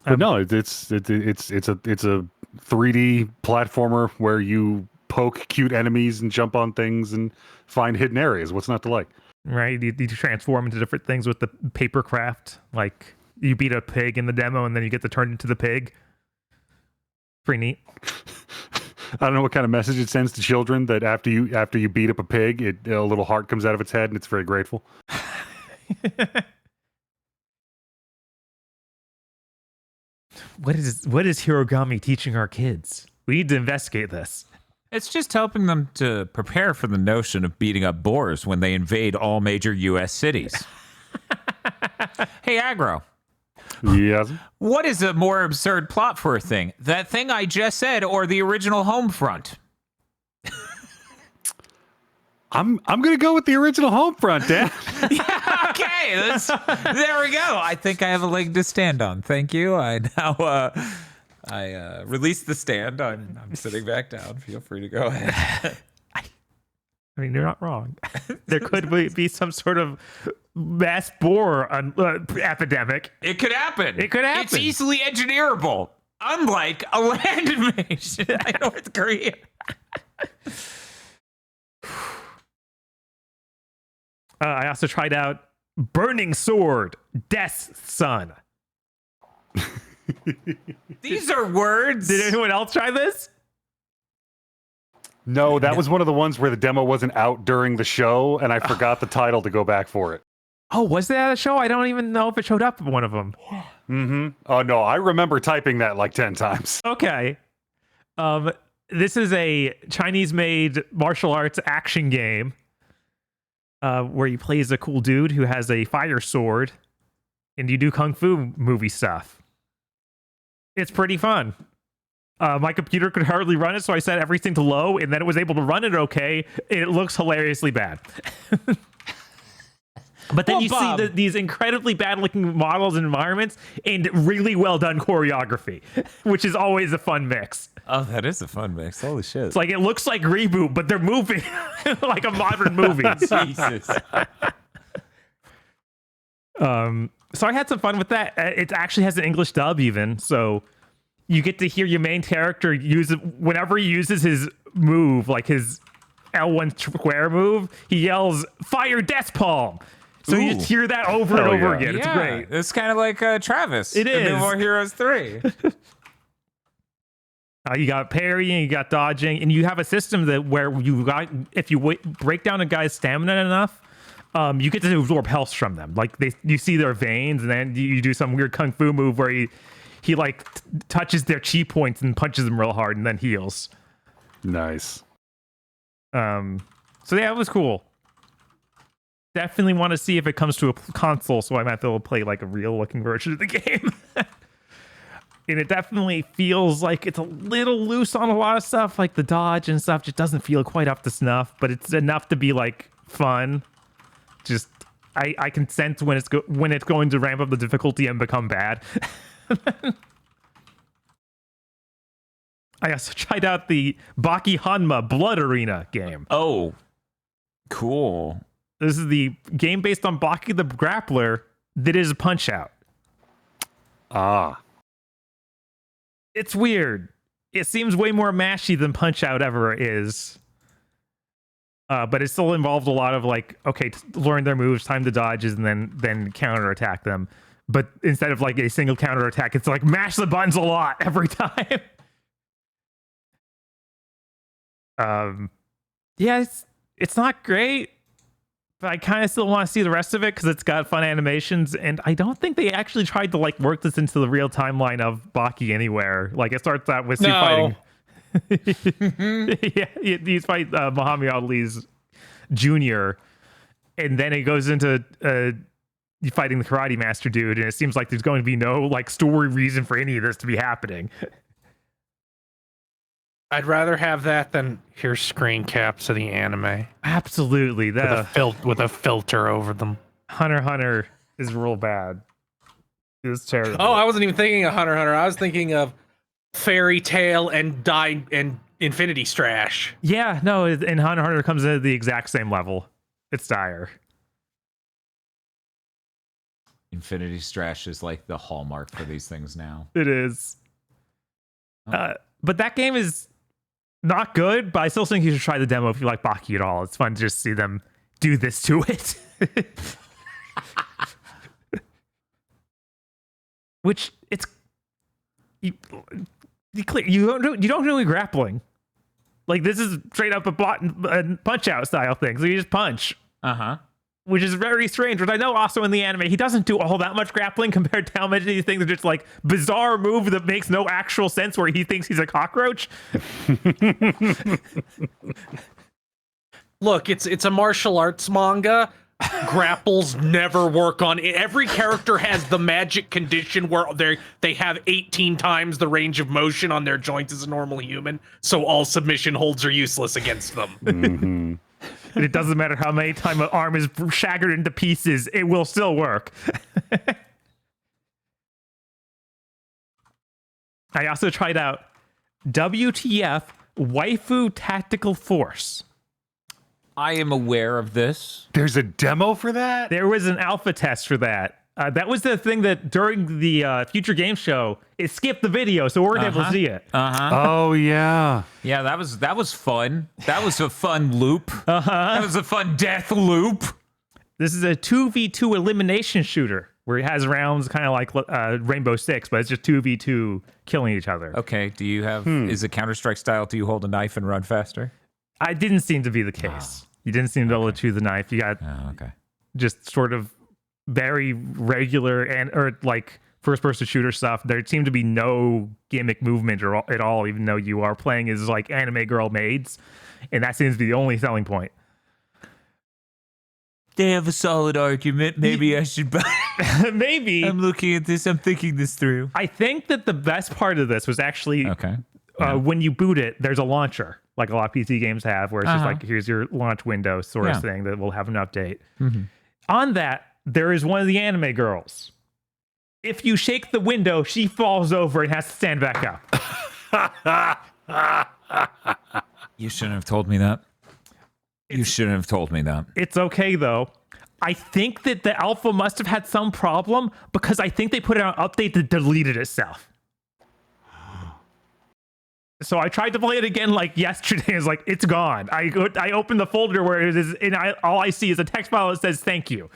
But no, it's a 3D platformer where you poke cute enemies and jump on things and find hidden areas. What's not to like? Right? You transform into different things with the paper craft. Like you beat a pig in the demo and then you get to turn into the pig. Pretty neat. I don't know what kind of message it sends to children that after you beat up a pig, a little heart comes out of its head and it's very grateful. What is Hirogami teaching our kids? We need to investigate this. It's just helping them to prepare for the notion of beating up boars when they invade all major U.S. cities. Hey, Aggro. Yes. What is a more absurd plot for a thing? That thing I just said or the original Homefront? I'm gonna go with the original Homefront, Dad. Okay, there we go. I think I have a leg to stand on. Thank you. I now release the stand. I'm sitting back down. Feel free to go ahead. I mean, you're not wrong. There could be some sort of mass boar epidemic. It could happen. It could happen. It's easily engineerable, unlike a land invasion by North Korea. I also tried out Burning Sword, Death's Son. These are words. Did anyone else try this? No, that was one of the ones where the demo wasn't out during the show, and I forgot the title to go back for it. Oh, was that a show? I don't even know if it showed up in one of them. Mm-hmm. Oh no, I remember typing that like 10 times. Okay. This is a Chinese-made martial arts action game where you play as a cool dude who has a fire sword, and you do kung fu movie stuff. It's pretty fun. My computer could hardly run it, so I set everything to low, and then it was able to run it okay. It looks hilariously bad. But then Well, you Bob, see these incredibly bad-looking models and environments and really well-done choreography, which is always a fun mix. Oh, that is a fun mix. Holy shit. It's like it looks like Reboot, but they're moving like a modern movie. Jesus. So I had some fun with that. It actually has an English dub even, so you get to hear your main character use it whenever he uses his move, like his L1 square move, he yells, "Fire Death Palm!" So you Ooh. just hear that over and Hell over yeah. again. It's great. It's kind of like Travis. It in is. No More Heroes 3. You got parrying, you got dodging, and you have a system that where if you break down a guy's stamina enough, you get to absorb health from them. Like you see their veins, and then you do some weird kung fu move where he like touches their chi points and punches them real hard, and then heals. Nice. So yeah, it was cool. Definitely want to see if it comes to a console, so I might be able to play like a real looking version of the game. And it definitely feels like it's a little loose on a lot of stuff, like the dodge and stuff just doesn't feel quite up to snuff, but it's enough to be like fun. Just I can sense when it's going to ramp up the difficulty and become bad. I also tried out the Baki Hanma Blood Arena game. Oh, cool. This is the game based on Baki the Grappler that is Punch Out. Ah. It's weird. It seems way more mashy than Punch Out ever is. But it still involved a lot of like, okay, learn their moves, time the dodges, and then counterattack them. But instead of like a single counterattack, it's like mash the buttons a lot every time. Yeah, it's not great, but I kind of still want to see the rest of it because it's got fun animations, and I don't think they actually tried to like work this into the real timeline of Baki anywhere. Like it starts out with fighting. Yeah, you fight Muhammad Ali's junior, and then it goes into you fighting the karate master dude, and it seems like there's going to be no like story reason for any of this to be happening. I'd rather have that than here's screen caps of the anime Absolutely, with a filter over them. Hunter x Hunter is real bad. It's terrible. Oh, I wasn't even thinking of Hunter x Hunter. I was thinking of Fairy Tail and Infinity Strash. Yeah, no, and Hunter x Hunter comes in at the exact same level. It's dire. Infinity Strash is like the hallmark for these things now. It is. Oh. But that game is not good, but I still think you should try the demo if you like Baki at all. It's fun to just see them do this to it. Which it's you don't do any grappling. Like this is straight up a punch out style thing. So you just punch. Uh-huh. Which is very strange. Which I know also in the anime, he doesn't do all that much grappling compared to how many of these things are just like bizarre move that makes no actual sense where he thinks he's a cockroach. Look, it's a martial arts manga. Grapples never work on it. Every character has the magic condition where they have 18 times the range of motion on their joints as a normal human, so all submission holds are useless against them. Mm-hmm. And it doesn't matter how many times an arm is shattered into pieces, it will still work. I also tried out WTF Waifu Tactical Force. I am aware of this. There's a demo for that? There was an alpha test for that. That was the thing that during the Future Game Show, it skipped the video, so we weren't able to see it. Oh, yeah. Yeah, that was fun. That was a fun loop. That was a fun death loop. This is a 2v2 elimination shooter where it has rounds kind of like Rainbow Six, but it's just 2v2 killing each other. Okay, do you have, is it Counter-Strike style? Do you hold a knife and run faster? I didn't seem to be the case. You didn't seem to be able to choose the knife. You got just sort of very regular or like first-person shooter stuff. There seemed to be no gimmick movement at all, even though you are playing as like anime girl maids, and that seems to be the only selling point. They have a solid argument. Maybe I should buy. Maybe. I'm looking at this. I'm thinking this through. I think that the best part of this was actually when you boot it, there's a launcher, like a lot of PC games have, where it's just like, here's your launch window sort of thing that will have an update. Mm-hmm. On that, there is one of the anime girls. If you shake the window, she falls over and has to stand back up. You shouldn't have told me that. You shouldn't have told me that. It's okay, though. I think that the alpha must have had some problem because I think they put out an update that deleted itself. So I tried to play it again like yesterday. It's like, it's gone. I opened the folder where it is, and all I see is a text file that says thank you.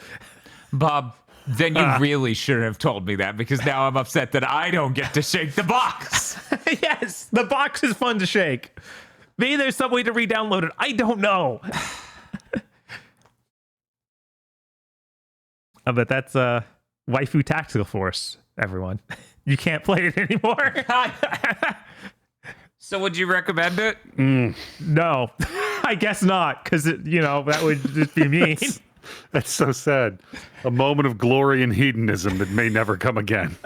Bob, Then you really shouldn't have told me that, because now I'm upset that I don't get to shake the box. Yes, the box is fun to shake. Maybe there's some way to re-download it. I don't know. But that's Waifu Tactical Force, everyone. You can't play it anymore. So would you recommend it? No, I guess not, because that would just be mean. That's so sad. A moment of glory and hedonism that may never come again.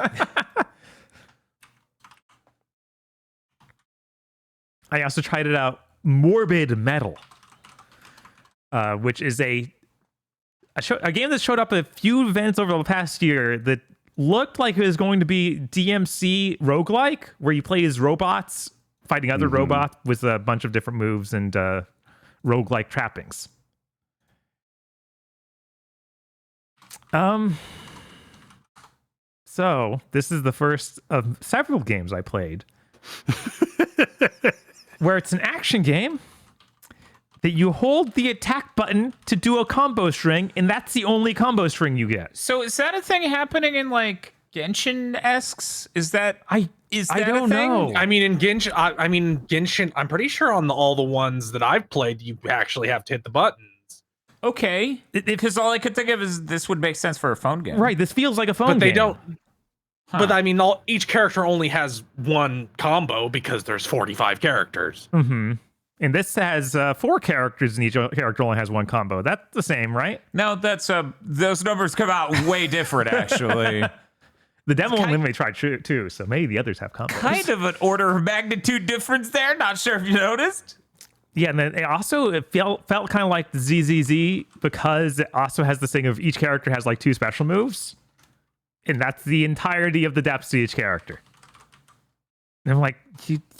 I also tried it out. Morbid Metal, which is a game that showed up at a few events over the past year that looked like it was going to be DMC roguelike, where you play as robots fighting other robots with a bunch of different moves and roguelike trappings. So this is the first of several games I played where it's an action game that you hold the attack button to do a combo string, and that's the only combo string you get. So is that a thing happening in like Genshin-esques? Is that I don't a thing? know. I mean, in Genshin, I'm pretty sure on all the ones that I've played, you actually have to hit the buttons. Okay, because all I could think of is this would make sense for a phone game. Right, this feels like a phone game. But they don't. But I mean, each character only has one combo because there's 45 characters. Mm-hmm. And this has 4 characters, and each character only has one combo. That's the same, right? No, that's those numbers come out way different, actually. The demo only may try too, so maybe the others have combos. Kind of an order of magnitude difference there. Not sure if you noticed. Yeah, and then it felt kind of like the ZZZ, because it also has this thing of each character has like 2 special moves, and that's the entirety of the depths to each character. And I'm like,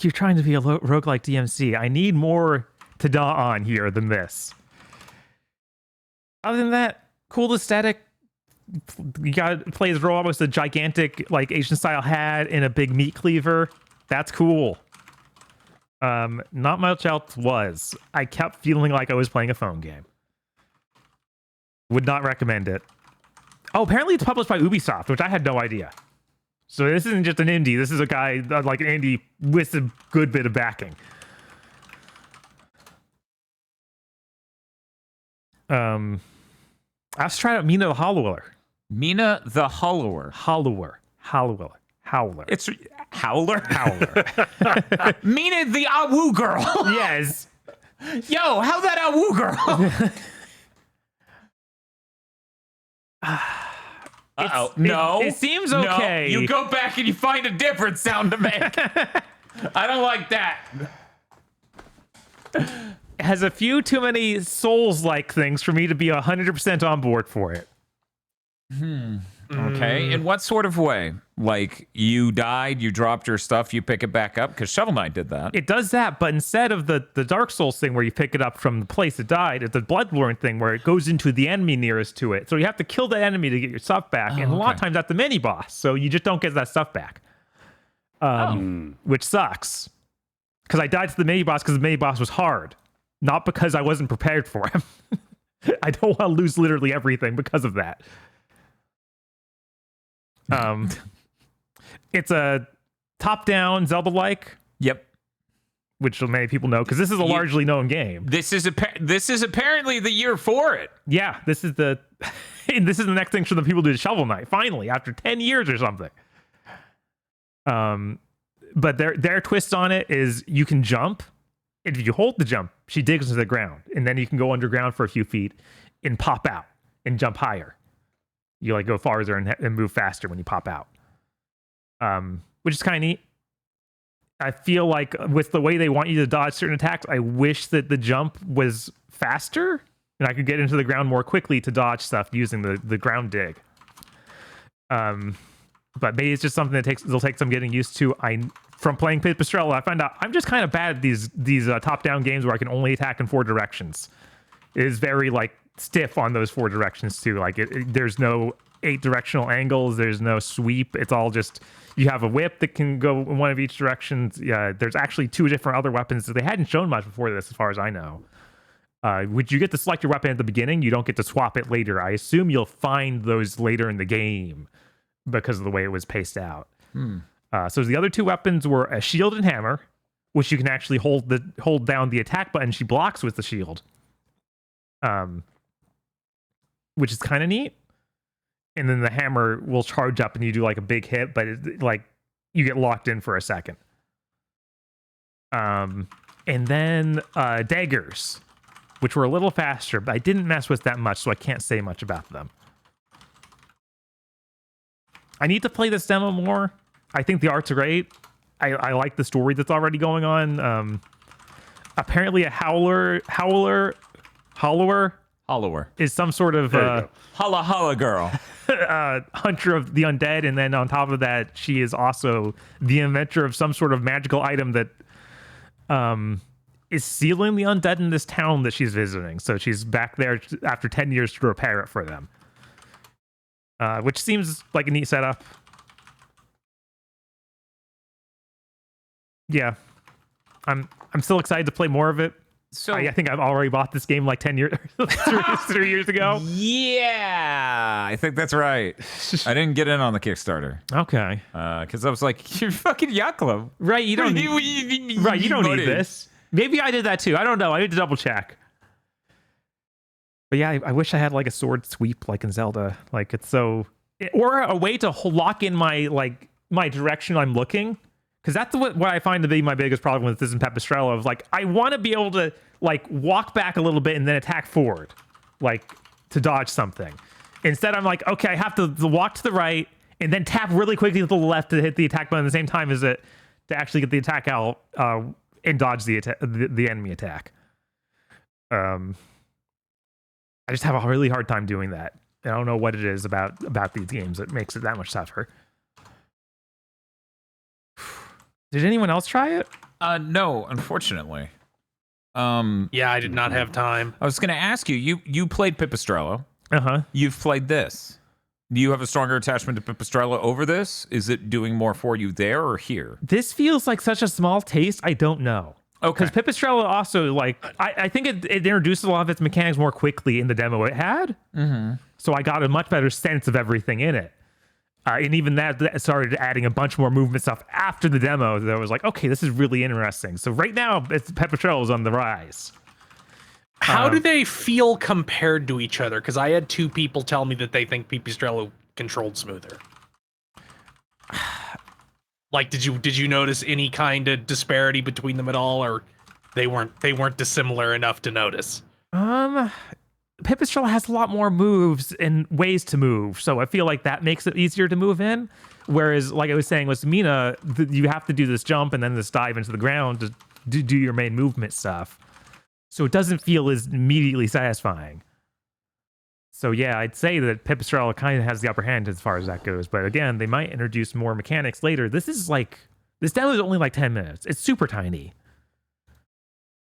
you're trying to be a roguelike DMC. I need more to draw on here than this. Other than that, cool aesthetic. You got to play as robot with a gigantic like Asian style hat and a big meat cleaver. That's cool. Not much else was. I kept feeling like I was playing a phone game. Would not recommend it. Oh, apparently it's published by Ubisoft, which I had no idea. So this isn't just an indie. This is a guy like an indie with a good bit of backing. I was trying out Mina the Howler. Mina the Hollower. Howler. It's Howler? Howler. Mina the Awu girl. Yes. Yo, how that Awu girl? Uh-oh. No. It seems okay. No. You go back and you find a different sound to make. I don't like that. It has a few too many Souls-like things for me to be 100% on board for it. Okay. In what sort of way? Like, you died, you dropped your stuff, you pick it back up? Because Shovel Knight did that. It does that, but instead of the Dark Souls thing where you pick it up from the place it died, it's the Bloodborne thing where it goes into the enemy nearest to it. So you have to kill the enemy to get your stuff back. And a lot of times that's the mini-boss, so you just don't get that stuff back. Which sucks. Because I died to the mini-boss because the mini-boss was hard. Not because I wasn't prepared for him. I don't want to lose literally everything because of that. It's a top-down Zelda-like. Yep. Which many people know because this is a largely known game. This is apparently the year for it. Yeah, this is the next thing for the people to do Shovel Knight. Finally, after 10 years or something. But their twist on it is you can jump. And if you hold the jump, she digs into the ground, and then you can go underground for a few feet and pop out and jump higher. You like go farther and move faster when you pop out, which is kind of neat. I feel like with the way they want you to dodge certain attacks, I wish that the jump was faster and I could get into the ground more quickly to dodge stuff using the ground dig. But maybe it's just something that it'll take some getting used to. From playing Pit Pastrella, I found out I'm just kind of bad at these top-down games where I can only attack in 4 directions. It is very like stiff on those 4 directions too. Like there's no 8 directional angles. There's no sweep. It's all just you have a whip that can go in one of each directions. Yeah, there's actually 2 different other weapons that they hadn't shown much before this, as far as I know. Which you get to select your weapon at the beginning. You don't get to swap it later. I assume you'll find those later in the game because of the way it was paced out. So the other two weapons were a shield and hammer, which you can actually hold down the attack button. She blocks with the shield, which is kind of neat. And then the hammer will charge up and you do like a big hit, but like you get locked in for a second. And then daggers, which were a little faster, but I didn't mess with that much, so I can't say much about them. I need to play this demo more. I think the art's great. I like the story that's already going on. Apparently a hollower is some sort of Holla holla girl. hunter of the undead, and then on top of that, she is also the inventor of some sort of magical item that is sealing the undead in this town that she's visiting. So she's back there after 10 years to repair it for them, which seems like a neat setup. Yeah, I'm still excited to play more of it. So I think I've already bought this game like 10 years, 3 years ago. Yeah, I think that's right. I didn't get in on the Kickstarter Okay. because I was like, "You're fucking Yacht Club, Right, you don't need, right, you don't need this. Maybe I did that too. I don't know. I need to double check. But yeah, I wish I had like a sword sweep like in Zelda. Like it's so, or a way to lock in my direction I'm looking. Because that's what I find to be my biggest problem with this in Pipistrello. Is like I want to be able to like walk back a little bit and then attack forward, like to dodge something. Instead, I'm like, okay, I have to walk to the right and then tap really quickly to the left to hit the attack button at the same time as it to actually get the attack out and dodge the enemy attack. I just have a really hard time doing that. I don't know what it is about these games that makes it that much tougher. Did anyone else try it? No, unfortunately. Yeah, I did not have time. I was going to ask you. You played Pipistrello. Uh-huh. You've played this. Do you have a stronger attachment to Pipistrello over this? Is it doing more for you there or here? This feels like such a small taste. I don't know. Okay. Because Pipistrello also, like, I think it introduces a lot of its mechanics more quickly in the demo it had. Mm-hmm. So I got a much better sense of everything in it. And even that started adding a bunch more movement stuff after the demo that was like, okay, this is really interesting. So right now, Pipistrello is on the rise. How do they feel compared to each other? Because I had two people tell me that they think Pipistrello controlled smoother. Like, did you notice any kind of disparity between them at all, or they weren't dissimilar enough to notice? Pipistrello has a lot more moves and ways to move, so I feel like that makes it easier to move in. Whereas, like I was saying with Mina, you have to do this jump and then this dive into the ground to do your main movement stuff. So it doesn't feel as immediately satisfying. So yeah, I'd say that Pipistrello kind of has the upper hand as far as that goes. But again, they might introduce more mechanics later. This demo is only like 10 minutes. It's super tiny.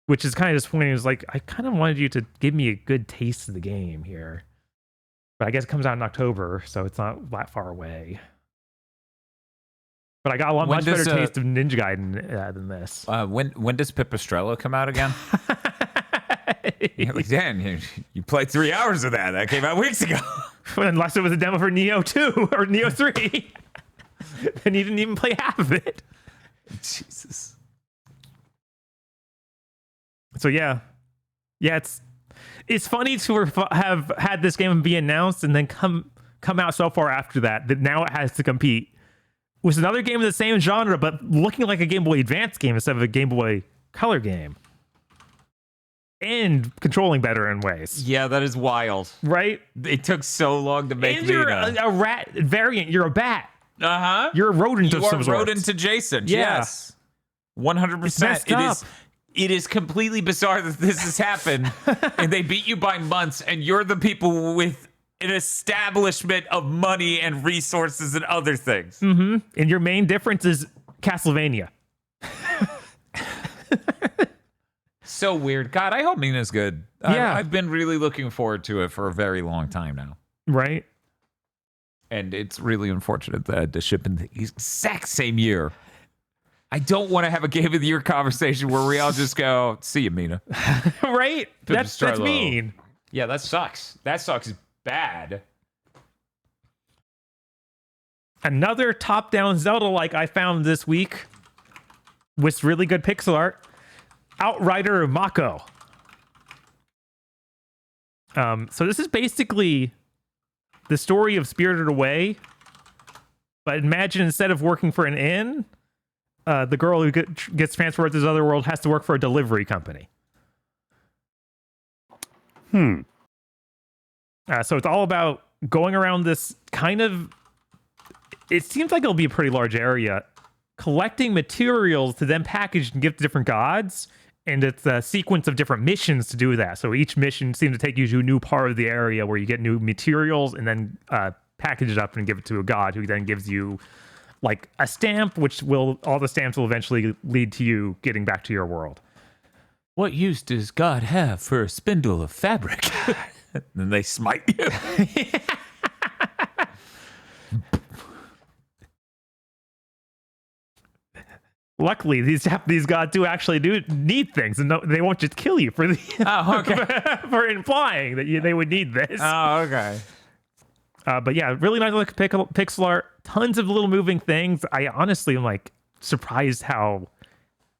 Which is kind of disappointing. It's like, I kind of wanted you to give me a good taste of the game here. But I guess it comes out in October, so it's not that far away. But I got a much better taste of Ninja Gaiden than this. When does Pipistrello come out again? Like, Dan, you played 3 hours of that. That came out weeks ago. Unless it was a demo for Nioh 2 or Nioh 3. Then you didn't even play half of it. Jesus. So yeah, it's funny to have had this game be announced and then come out so far after that now it has to compete with another game in the same genre, but looking like a Game Boy Advance game instead of a Game Boy Color game, and controlling better in ways. Yeah, that is wild. Right? It took so long to make and you're Mina. a rat variant. You're a bat. Uh-huh. You're a rodent of some You sort. are rodent adjacent. Yeah. Yes. 100%. It's messed up. It is completely bizarre that this has happened, and they beat you by months, and you're the people with an establishment of money and resources and other things. Mm-hmm. And your main difference is Castlevania. So weird. God, I hope Mina's good. Yeah. I've been really looking forward to it for a very long time now. Right? And it's really unfortunate that I had to ship in the exact same year. I don't want to have a game of the year conversation where we all just go, see you, Mina. Right? That's mean. Yeah, that sucks. That sucks bad. Another top-down Zelda-like I found this week with really good pixel art, Outrider Mako. So this is basically the story of Spirited Away, but imagine instead of working for an inn, the girl who gets transferred to this other world has to work for a delivery company. So it's all about going around this kind of, it seems like it'll be a pretty large area, collecting materials to then package and give to different gods. And it's a sequence of different missions to do that. So each mission seems to take you to a new part of the area where you get new materials and then package it up and give it to a god who then gives you like a stamp, all the stamps will eventually lead to you getting back to your world. What use does God have for a spindle of fabric? Then they smite you. Luckily, these Japanese gods do need things, and they won't just kill you for for implying that they would need this. Oh, okay. But yeah, really nice like pixel art, tons of little moving things. I honestly am like surprised how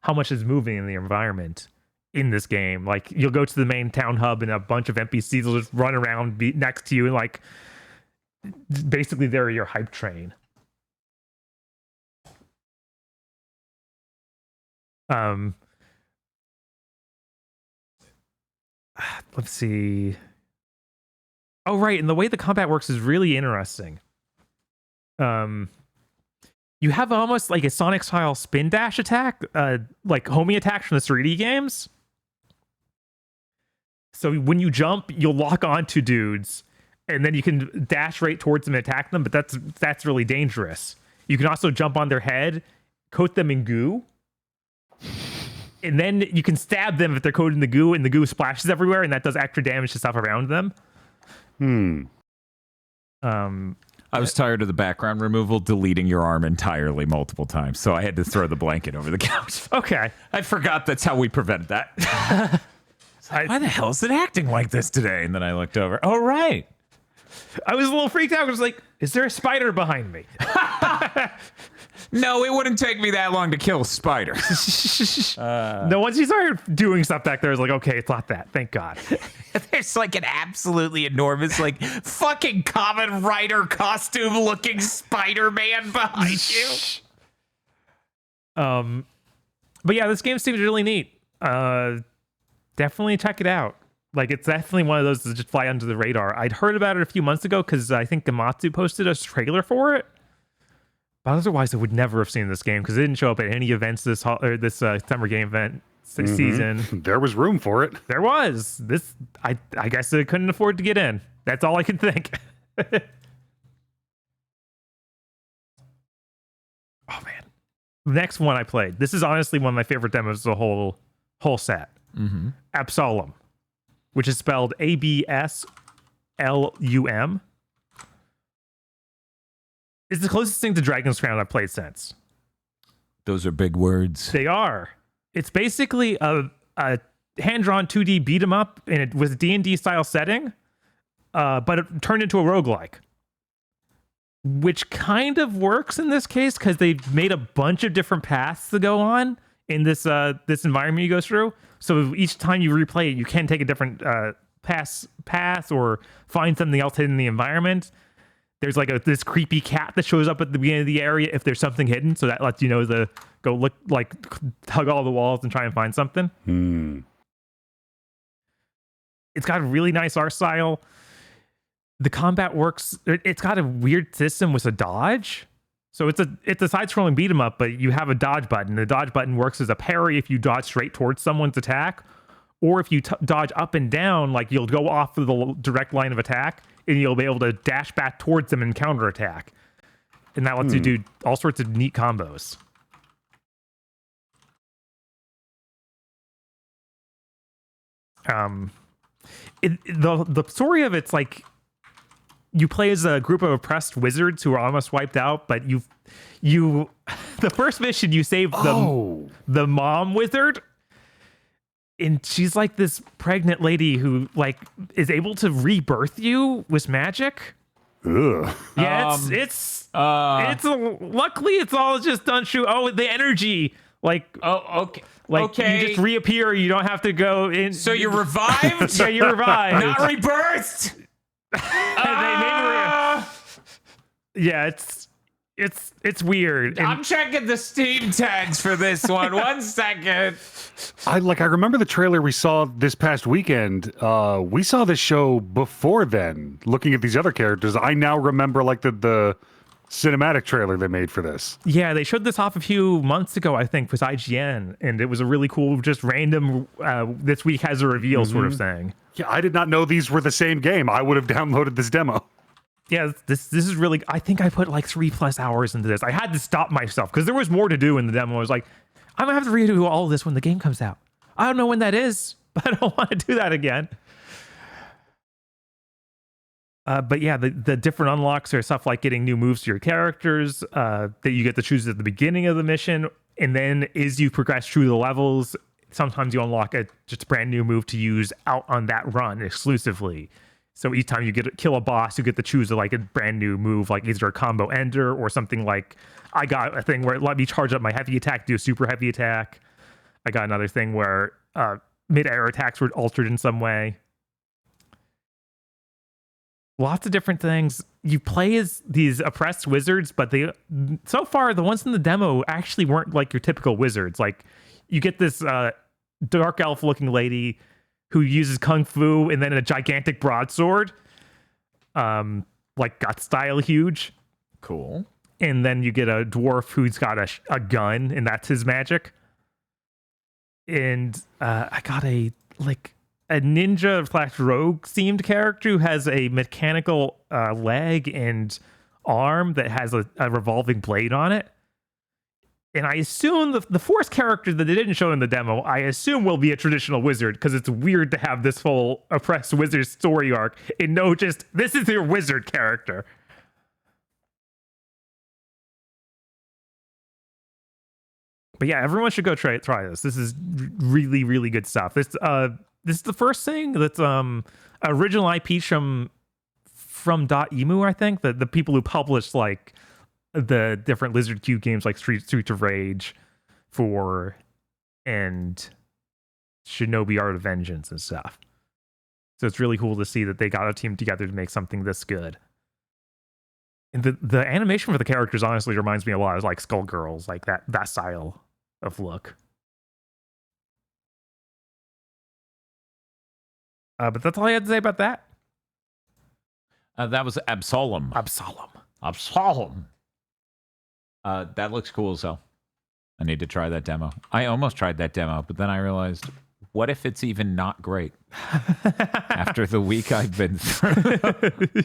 much is moving in the environment in this game. Like you'll go to the main town hub and a bunch of NPCs will just run around next to you and like basically they're your hype train. Let's see. Oh, right. And the way the combat works is really interesting. You have almost like a Sonic style spin dash attack, like homing attacks from the 3D games. So when you jump, you'll lock onto dudes and then you can dash right towards them and attack them. But that's really dangerous. You can also jump on their head, coat them in goo. And then you can stab them if they're coated in the goo, and the goo splashes everywhere, and that does extra damage to stuff around them. I was tired of the background removal, deleting your arm entirely multiple times, so I had to throw the blanket over the couch. Okay. I forgot that's how we prevented that. Why the hell is it acting like this today? And then I looked over. Oh, right. I was a little freaked out. I was like, is there a spider behind me? No, it wouldn't take me that long to kill a spider. No, once you started doing stuff back there, I was like, okay, it's not that. Thank God. There's like an absolutely enormous, like, fucking Kamen Rider costume looking Spider-Man behind you. But yeah, this game seems really neat. Definitely check it out. Like, it's definitely one of those that just fly under the radar. I'd heard about it a few months ago because I think Gamatsu posted a trailer for it. But otherwise, I would never have seen this game because it didn't show up at any events this summer game event season. There was room for it. There was. I guess I couldn't afford to get in. That's all I can think. Oh, man. The next one I played. This is honestly one of my favorite demos of the whole set. Absolum, which is spelled ABSLUM. It's the closest thing to Dragon's Crown I've played since. Those are big words. They are. It's basically a hand-drawn 2D beat 'em up with D&D style setting, but it turned into a roguelike. Which kind of works in this case because they've made a bunch of different paths to go on in this environment you go through. So each time you replay it, you can take a different path or find something else hidden in the environment. There's like this creepy cat that shows up at the beginning of the area if there's something hidden, so that lets you know to go look, like hug all the walls and try and find something. It's got a really nice art style. The combat works. It's got a weird system with a dodge. So it's a side-scrolling beat 'em up, but you have a dodge button. The dodge button works as a parry if you dodge straight towards someone's attack, or if you dodge up and down, like you'll go off of the direct line of attack, and you'll be able to dash back towards them and counterattack. And that lets you do all sorts of neat combos. The story of it's like you play as a group of oppressed wizards who are almost wiped out, but you the first mission you save the mom wizard, and she's like this pregnant lady who like is able to rebirth you with magic. Ugh. Yeah, it's luckily it's all just done through the energy. Like okay. like you just reappear. You don't have to go in. So you're revived? Yeah, you're revived. Not rebirthed. Yeah, it's weird. And I'm checking the Steam tags for this one. 1 second. I remember the trailer we saw this past weekend. We saw this show before then. Looking at these other characters, I now remember like the cinematic trailer they made for this. yeah, they showed this off a few months ago, I think, with IGN, and it was a really cool, just random. This week has a reveal sort of thing. Yeah, I did not know these were the same game. I would have downloaded this demo. Yeah, this is really. I think I put like 3+ hours into this. I had to stop myself because there was more to do in the demo. I was like, I'm gonna have to redo all of this when the game comes out. I don't know when that is, but I don't want to do that again. But yeah, the different unlocks are stuff like getting new moves to your characters that you get to choose at the beginning of the mission, and then as you progress through the levels, sometimes you unlock just a brand new move to use out on that run exclusively. So each time you kill a boss, you get to choose like a brand new move, like either a combo ender or something like I got a thing where it let me charge up my heavy attack, do a super heavy attack. I got another thing where mid-air attacks were altered in some way. Lots of different things. You play as these oppressed wizards, but so far the ones in the demo actually weren't like your typical wizards. Like you get this dark elf looking lady who uses kung fu and then a gigantic broadsword, like gut style huge. Cool. And then you get a dwarf who's got a gun, and that's his magic. And I got a ninja / rogue themed character who has a mechanical leg and arm that has a revolving blade on it. And I assume the fourth character that they didn't show in the demo, I assume will be a traditional wizard, because it's weird to have this whole oppressed wizard story arc and no, just this is your wizard character. But yeah, everyone should go try this. This is really, really good stuff. This is the first thing that's original IP from .emu, I think, the people who published like the different Lizard Cube games like Streets of Rage 4 and Shinobi Art of Vengeance and stuff. So it's really cool to see that they got a team together to make something this good. And the animation for the characters honestly reminds me a lot of like Skullgirls, like that style of look. But that's all I had to say about that. That was Absolem. That looks cool as hell. I need to try that demo. I almost tried that demo, but then I realized, what if it's even not great? After the week I've been through.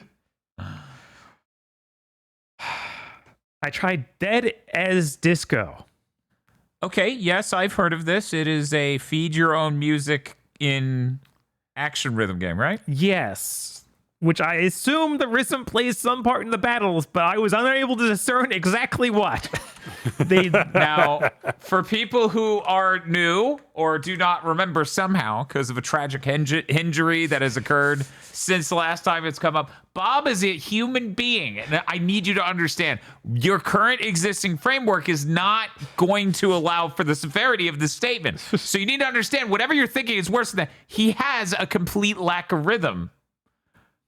I tried Dead as Disco. Okay, yes, I've heard of this. It is a feed your own music in action rhythm game, right? Yes. Which I assume the rhythm plays some part in the battles, but I was unable to discern exactly what. Now, for people who are new or do not remember somehow because of a tragic injury that has occurred since the last time it's come up, Bob is a human being. And I need you to understand, your current existing framework is not going to allow for the severity of this statement. So you need to understand, whatever you're thinking is worse than that. He has a complete lack of rhythm.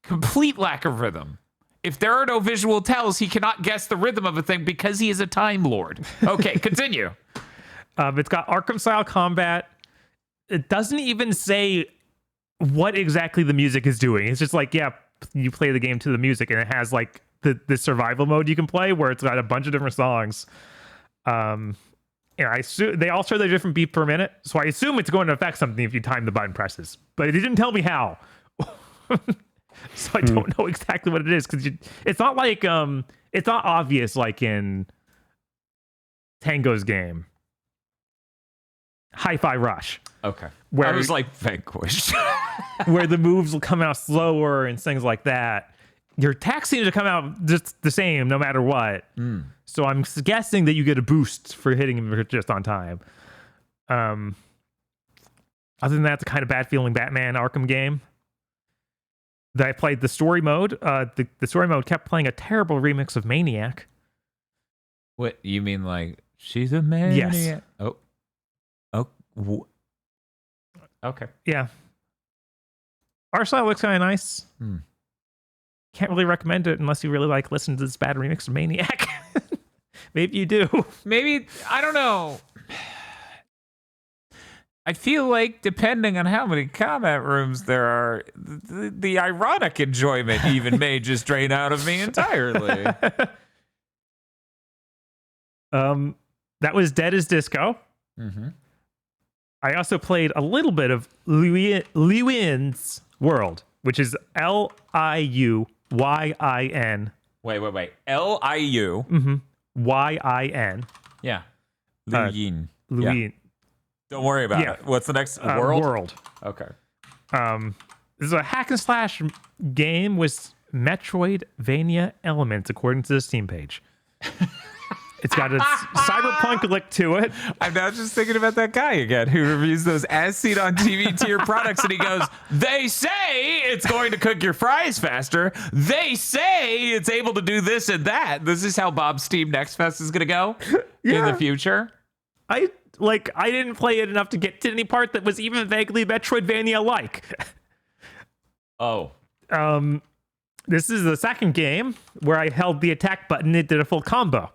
Complete lack of rhythm. If there are no visual tells, he cannot guess the rhythm of a thing because he is a Time Lord. Okay, continue. It's got Arkham-style combat. It doesn't even say what exactly the music is doing. It's just like, yeah, you play the game to the music, and it has like the survival mode you can play where it's got a bunch of different songs. And I assume they all show their different beat per minute, so I assume it's going to affect something if you time the button presses. But it didn't tell me how. So I don't know exactly what it is, because it's not like it's not obvious like in Tango's game, Hi-Fi Rush. Okay. Where I was like Vanquish. where the moves will come out slower and things like that. your attacks seem to come out just the same no matter what. So I'm guessing that you get a boost for hitting him just on time. Other than that, it's a kind of bad feeling Batman Arkham game. That I played the story mode. The story mode kept playing a terrible remix of Maniac. What you mean, like she's a maniac? Yes. Okay. Yeah. Our style looks kind of nice. Can't really recommend it unless you really like listen to this bad remix of Maniac. Maybe you do. Maybe, I don't know. I feel like depending on how many combat rooms there are, the ironic enjoyment even may just drain out of me entirely. That was Dead as Disco. I also played a little bit of Liuin's World, which is Liuyin. Wait. Liu. Yin. Yeah. Liuyin. Liuyin. Don't worry about it. What's the next world? World. Okay. This is a hack and slash game with Metroidvania elements, according to the Steam page. It's got a cyberpunk look to it. I'm now just thinking about that guy again who reviews those as seen on TV tier products, and he goes, "They say it's going to cook your fries faster. They say it's able to do this and that." This is how Bob's Steam Next Fest is going to go in the future. I didn't play it enough to get to any part that was even vaguely Metroidvania-like. Oh. This is the second game where I held the attack button and it did a full combo.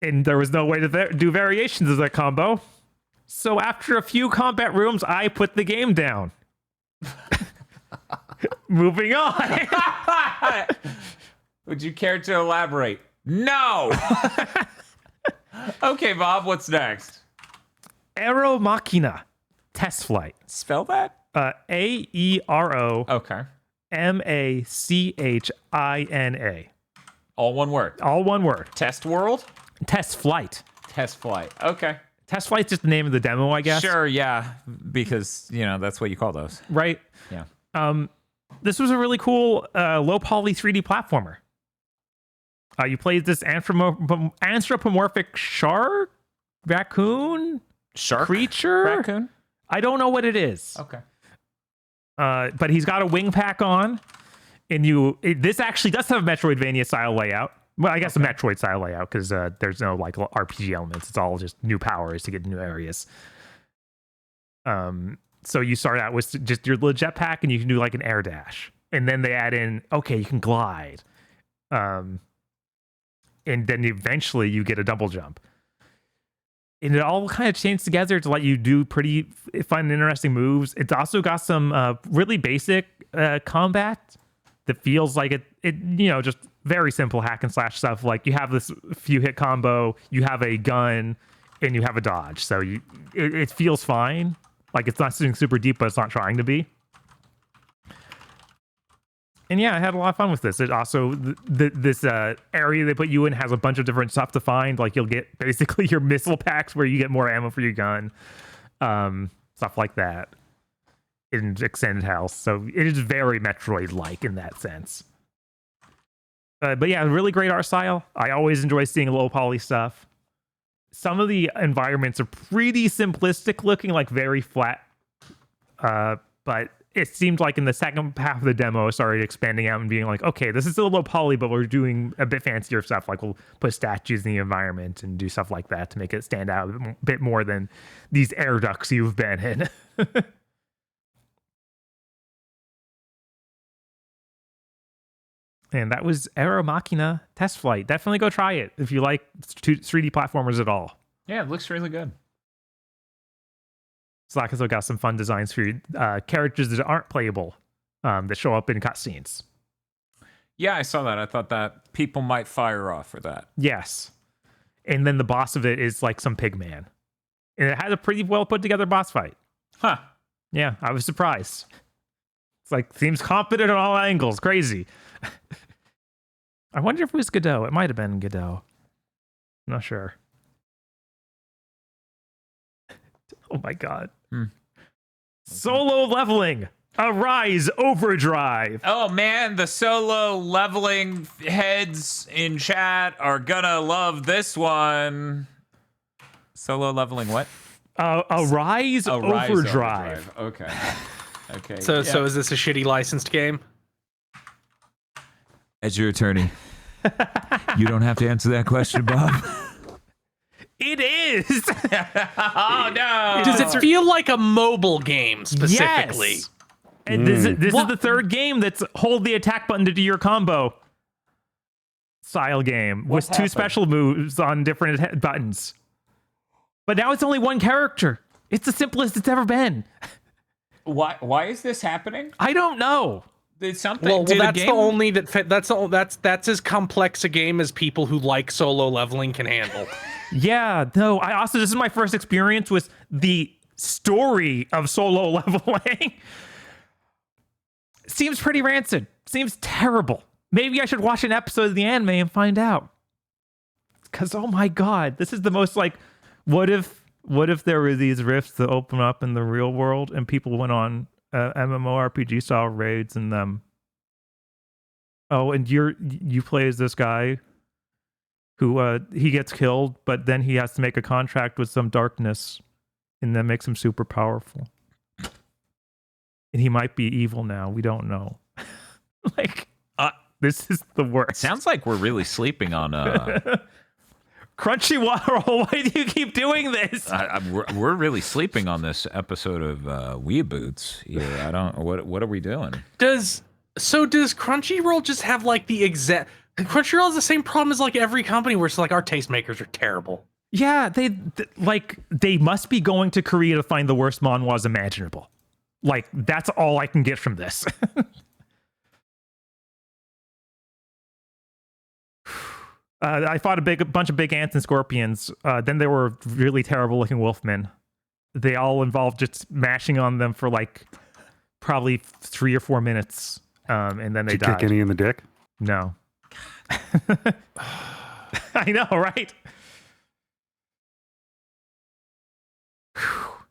And there was no way to do variations of that combo. So after a few combat rooms, I put the game down. Moving on. Would you care to elaborate? No. Okay, Bob, what's next? Aero Machina Test Flight. Spell that? Aero Okay. Machina. All one word. All one word. Test world? Test Flight. Test flight. Okay. Test Flight's just the name of the demo, I guess. Sure, yeah. Because, that's what you call those. Right? Yeah. This was a really cool low poly 3D platformer. You played this anthropomorphic shark raccoon creature. Raccoon? I don't know what it is. Okay. But he's got a wing pack on, and this actually does have a Metroidvania style layout. Well, I guess a Metroid style layout because there's no like RPG elements. It's all just new powers to get new areas. So you start out with just your little jetpack, and you can do like an air dash, and then they add in you can glide, and then eventually you get a double jump. And it all kind of chains together to let you do pretty fun and interesting moves. It's also got some really basic combat that feels like it just very simple hack and slash stuff. Like you have this few hit combo, you have a gun, and you have a dodge. So it feels fine. Like it's not sitting super deep, but it's not trying to be. And yeah, I had a lot of fun with this. It also, this area they put you in has a bunch of different stuff to find. Like you'll get basically your missile packs where you get more ammo for your gun. Stuff like that. In extended health. So it is very Metroid-like in that sense. But yeah, really great art style. I always enjoy seeing low poly stuff. Some of the environments are pretty simplistic looking, like very flat. But it seemed like in the second half of the demo, it started expanding out and being like, okay, this is still low poly, but we're doing a bit fancier stuff. Like we'll put statues in the environment and do stuff like that to make it stand out a bit more than these air ducts you've been in. And that was Aero Machina Test Flight. Definitely go try it if you like 3D platformers at all. Yeah, it looks really good. Slack has also got some fun designs for characters that aren't playable that show up in cutscenes. Yeah, I saw that. I thought that people might fire off for that. Yes. And then the boss of it is like some pig man. And it has a pretty well put together boss fight. Huh. Yeah, I was surprised. It's like, seems confident on all angles. Crazy. I wonder if it was Godot. It might have been Godot. I'm not sure. Oh my god. Solo leveling. Arise Overdrive. Oh man, the solo leveling heads in chat are gonna love this one. Solo leveling what? Arise Overdrive. Okay. Okay. So is this a shitty licensed game? As your attorney, you don't have to answer that question, Bob. It is. Oh no! Does it feel like a mobile game specifically? Yes. And this is the third game that's hold the attack button to do your combo style game with two special moves on different buttons. But now it's only one character. It's the simplest it's ever been. Why is this happening? I don't know. Did something? Well, did that's the the game? only that fit. That's as complex a game as people who like solo leveling can handle. Yeah, no. This is my first experience with the story of solo leveling. Seems pretty rancid. Seems terrible. Maybe I should watch an episode of the anime and find out. Because, oh my god, this is the most like, what if there were these rifts that open up in the real world and people went on MMORPG style raids and them. Oh, and you play as this guy who he gets killed, but then he has to make a contract with some darkness, and that makes him super powerful. And he might be evil now. We don't know. Like, this is the worst. Sounds like we're really sleeping on. Crunchyroll, why do you keep doing this? We're really sleeping on this episode of GigaBoots here. I don't. What are we doing? Does Crunchyroll just have like the exact? Crunchyroll has the same problem as like every company where it's like our tastemakers are terrible. Yeah, they must be going to Korea to find the worst manhwas imaginable. Like, that's all I can get from this. I fought a bunch of big ants and scorpions. Then there were really terrible looking wolfmen. They all involved just mashing on them for like probably 3 or 4 minutes. And then they died. Kick any in the dick? No. I know, right?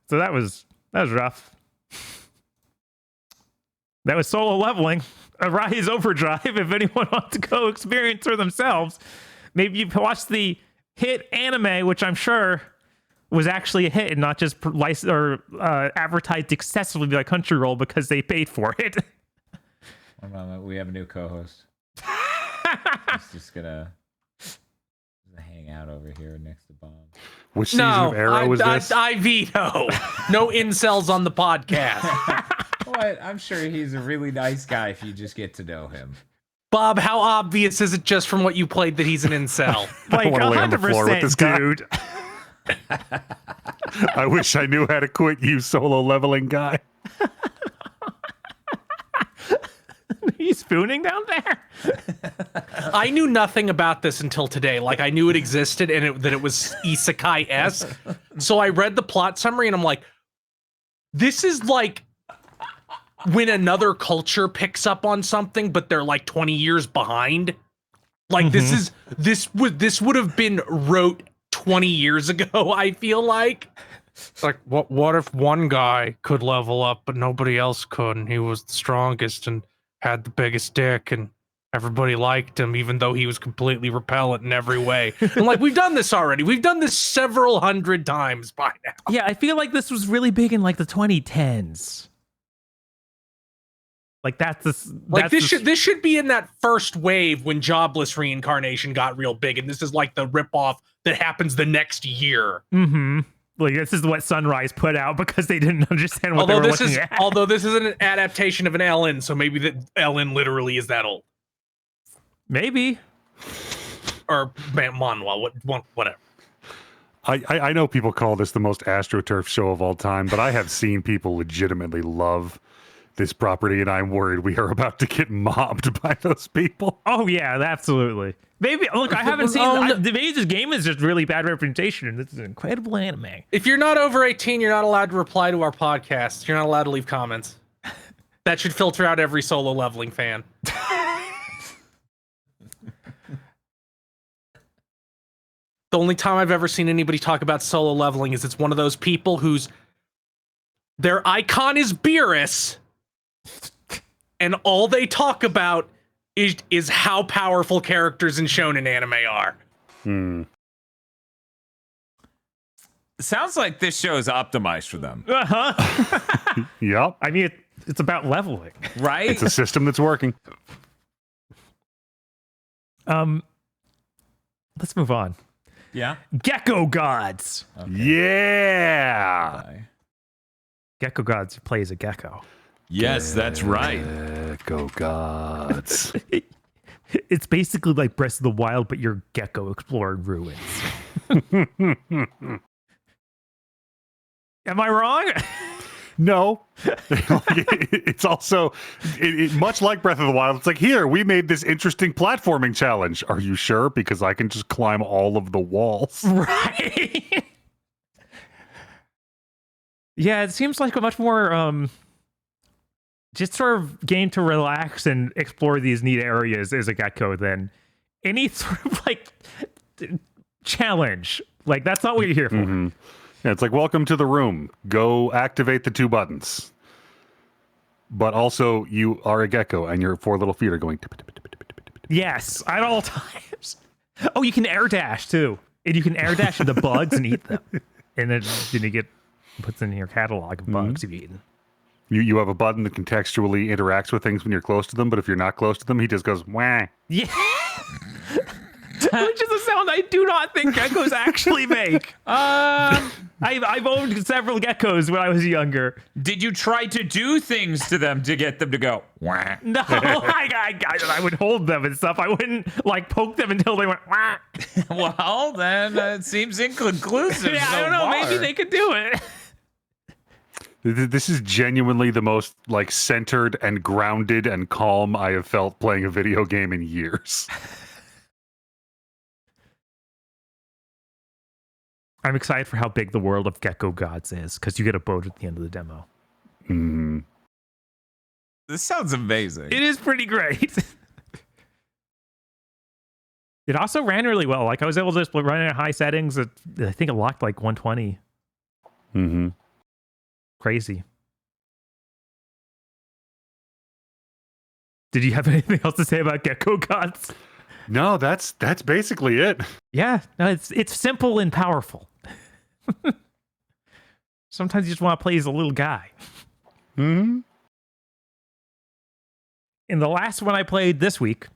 So that was rough. That was solo leveling. Arise Overdrive. If anyone wants to go experience for themselves, maybe you've watched the hit anime, which I'm sure was actually a hit and not just advertised excessively by Crunchyroll because they paid for it. One moment, we have a new co-host. He's just gonna hang out over here next to Bob. Which season of Arrow was this? I veto. No incels on the podcast. What? I'm sure he's a really nice guy if you just get to know him. Bob, how obvious is it just from what you played that he's an incel? Like, wanna lay on the floor with 100%, this guy. dude. I wish I knew how to quit, you solo leveling guy. Are you spooning down there? I knew nothing about this until today. Like, I knew it existed and that it was isekai-esque. So I read the plot summary and I'm like, this is like when another culture picks up on something, but they're like 20 years behind. Like, this would have been wrote 20 years ago, I feel like. It's like, what if one guy could level up, but nobody else could, and he was the strongest and had the biggest dick, and everybody liked him, even though he was completely repellent in every way. And like, we've done this already. We've done this several hundred times by now. Yeah, I feel like this was really big in like the 2010s. Like This should be in that first wave when jobless reincarnation got real big, and this is like the ripoff that happens the next year. Mm-hmm. Like, this is what Sunrise put out because they didn't understand what they were looking at. Although this is an adaptation of an LN, so maybe that LN literally is that old. Maybe. Or manhwa, whatever. I know people call this the most AstroTurf show of all time, but I have seen people legitimately love this property, and I'm worried we are about to get mobbed by those people. Oh yeah, absolutely. Maybe look, I haven't seen. Maybe this game is just really bad representation, and this is an incredible anime. If you're not over 18, you're not allowed to reply to our podcast. You're not allowed to leave comments. That should filter out every solo leveling fan. The only time I've ever seen anybody talk about solo leveling is it's one of those people whose their icon is Beerus, And all they talk about is how powerful characters in shonen anime are. Sounds like this show is optimized for them, Uh-huh. Yep. I mean, it's about leveling. right? It's a system that's working. Let's move on. yeah. Gecko Gods. Yeah. Gecko Gods plays a gecko. Yes, that's right. Go gods. It's basically like Breath of the Wild, but you're gecko exploring ruins. Am I wrong? No. It's also much like Breath of the Wild. It's like, here, we made this interesting platforming challenge. Are you sure? Because I can just climb all of the walls. Right. Yeah, it seems like a much more just sort of game to relax and explore these neat areas as a gecko than any sort of like challenge. Like, that's not what you're here for. Mm-hmm. Yeah, it's like, welcome to the room. Go activate the 2 buttons. But also, you are a gecko, and your 4 little feet are going. Yes, at all times. Oh, you can air dash too, and you can air dash into bugs and eat them, and then you get puts in your catalog of bugs you've eaten. You have a button that contextually interacts with things when you're close to them, but if you're not close to them, he just goes, wah. Yeah. Which is a sound I do not think geckos actually make. I've owned several geckos when I was younger. Did you try to do things to them to get them to go? Wah? No, I would hold them and stuff. I wouldn't like poke them until they went. Wah. Well, then it seems inconclusive. Yeah, so I don't know. far. Maybe they could do it. This is genuinely the most like centered and grounded and calm I have felt playing a video game in years. I'm excited for how big the world of Gecko Gods is because you get a boat at the end of the demo. Mm. This sounds amazing. It is pretty great. It also ran really well. Like, I was able to just run it at high settings. I think it locked like 120. Mm-hmm. Crazy. Did you have anything else to say about Gecko Gods? No, that's basically it. Yeah, no, it's simple and powerful. Sometimes you just want to play as a little guy. Mm-hmm. In the last one I played this week,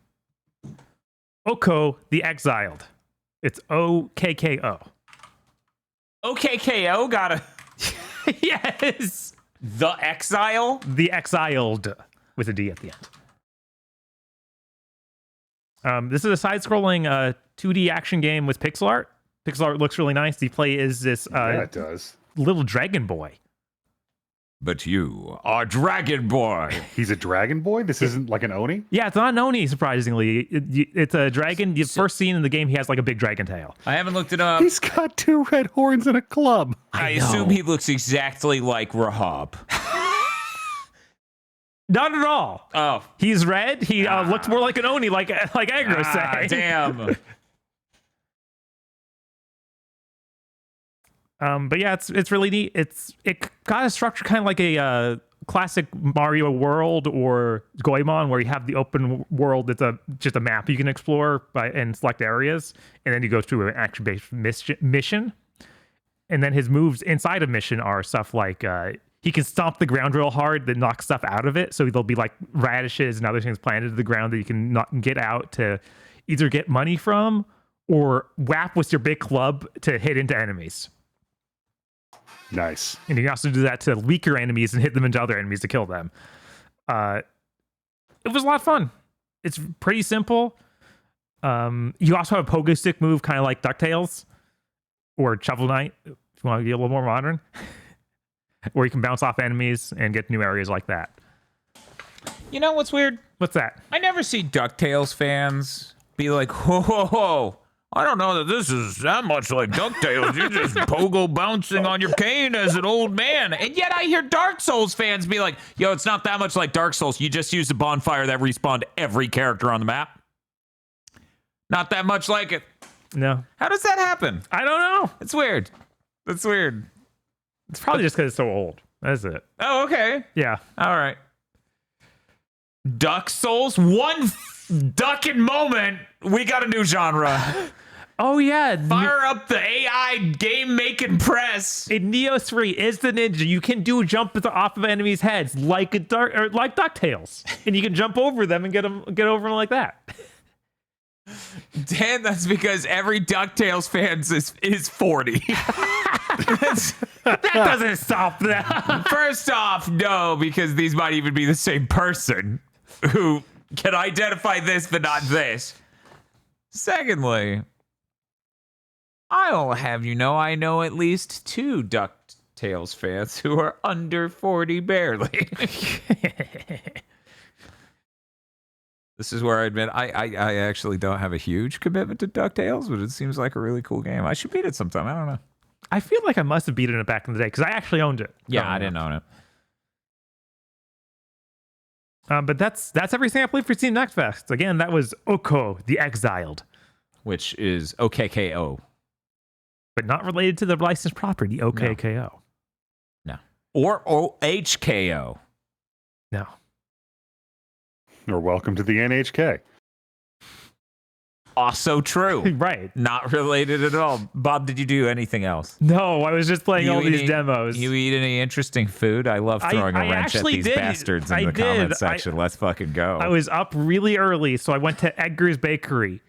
Oko the Exiled. It's OKKO. OKKO got a Yes. The Exile. The Exiled with a D at the end. This is a side-scrolling 2D action game with pixel art. Pixel art looks really nice. You play as this Yeah, it does. little dragon boy. But you are Dragon Boy. He's a dragon boy? This isn't like an Oni? Yeah, it's not an Oni, surprisingly. It's a dragon. You first seen in the game, he has like a big dragon tail. I haven't looked it up. He's got 2 red horns and a club. I know. assume he looks exactly like Rahab. Not at all. Oh, He's red. He looks more like an Oni, like Aggro say. damn. But yeah, it's really neat. It got a structure kind of like a classic Mario world or Goemon, where you have the open world. It's just a map you can explore and select areas, and then you go through an action-based mission. And then his moves inside a mission are stuff like he can stomp the ground real hard that knocks stuff out of it. So there'll be like radishes and other things planted to the ground that you can not get out to either get money from or whap with your big club to hit into enemies. Nice. And you can also do that to weaker enemies and hit them into other enemies to kill them. It was a lot of fun. It's pretty simple. You also have a pogo stick move, kind of like DuckTales or Shovel Knight, if you want to get a little more modern, where you can bounce off enemies and get new areas like that. You know what's weird? What's that? I never see DuckTales fans be like, whoa, whoa, whoa. I don't know that this is that much like DuckTales. You're just pogo bouncing on your cane as an old man. And yet I hear Dark Souls fans be like, yo, it's not that much like Dark Souls. You just use a bonfire that respawned every character on the map. Not that much like it. No, How does that happen? I don't know. It's weird. It's weird. It's probably just because it's so old. That's it. Oh, okay. Yeah. All right. Duck Souls, one ducking moment. We got a new genre. Oh yeah, Fire up the AI game making press. in Nioh 3 is the ninja. You can do jump off of enemies' heads like like DuckTales, and you can jump over them and get over them like that. Dan, that's because every DuckTales fan is 40. That doesn't stop that. First off, no, because these might even be the same person who can identify this but not this. Secondly, I'll have you know I know at least 2 DuckTales fans who are under 40 barely. This is where I admit I actually don't have a huge commitment to DuckTales, but it seems like a really cool game. I should beat it sometime. I don't know. I feel like I must have beaten it back in the day because I actually owned it. Yeah, I didn't own it. But that's everything I played for Steam Next Fest. Again, that was Oko, the Exiled, Which is OKKO. but not related to the licensed property OKKO. No. Or OHKO. No. Or welcome to the NHK. Also true. Right. Not related at all. Bob, did you do anything else? No, I was just playing You all these eating- demos. You eat any interesting food? I love throwing a I wrench at actually these did. bastards in I the did. comment section. Let's fucking go. I was up really early, so I went to Edgar's Bakery.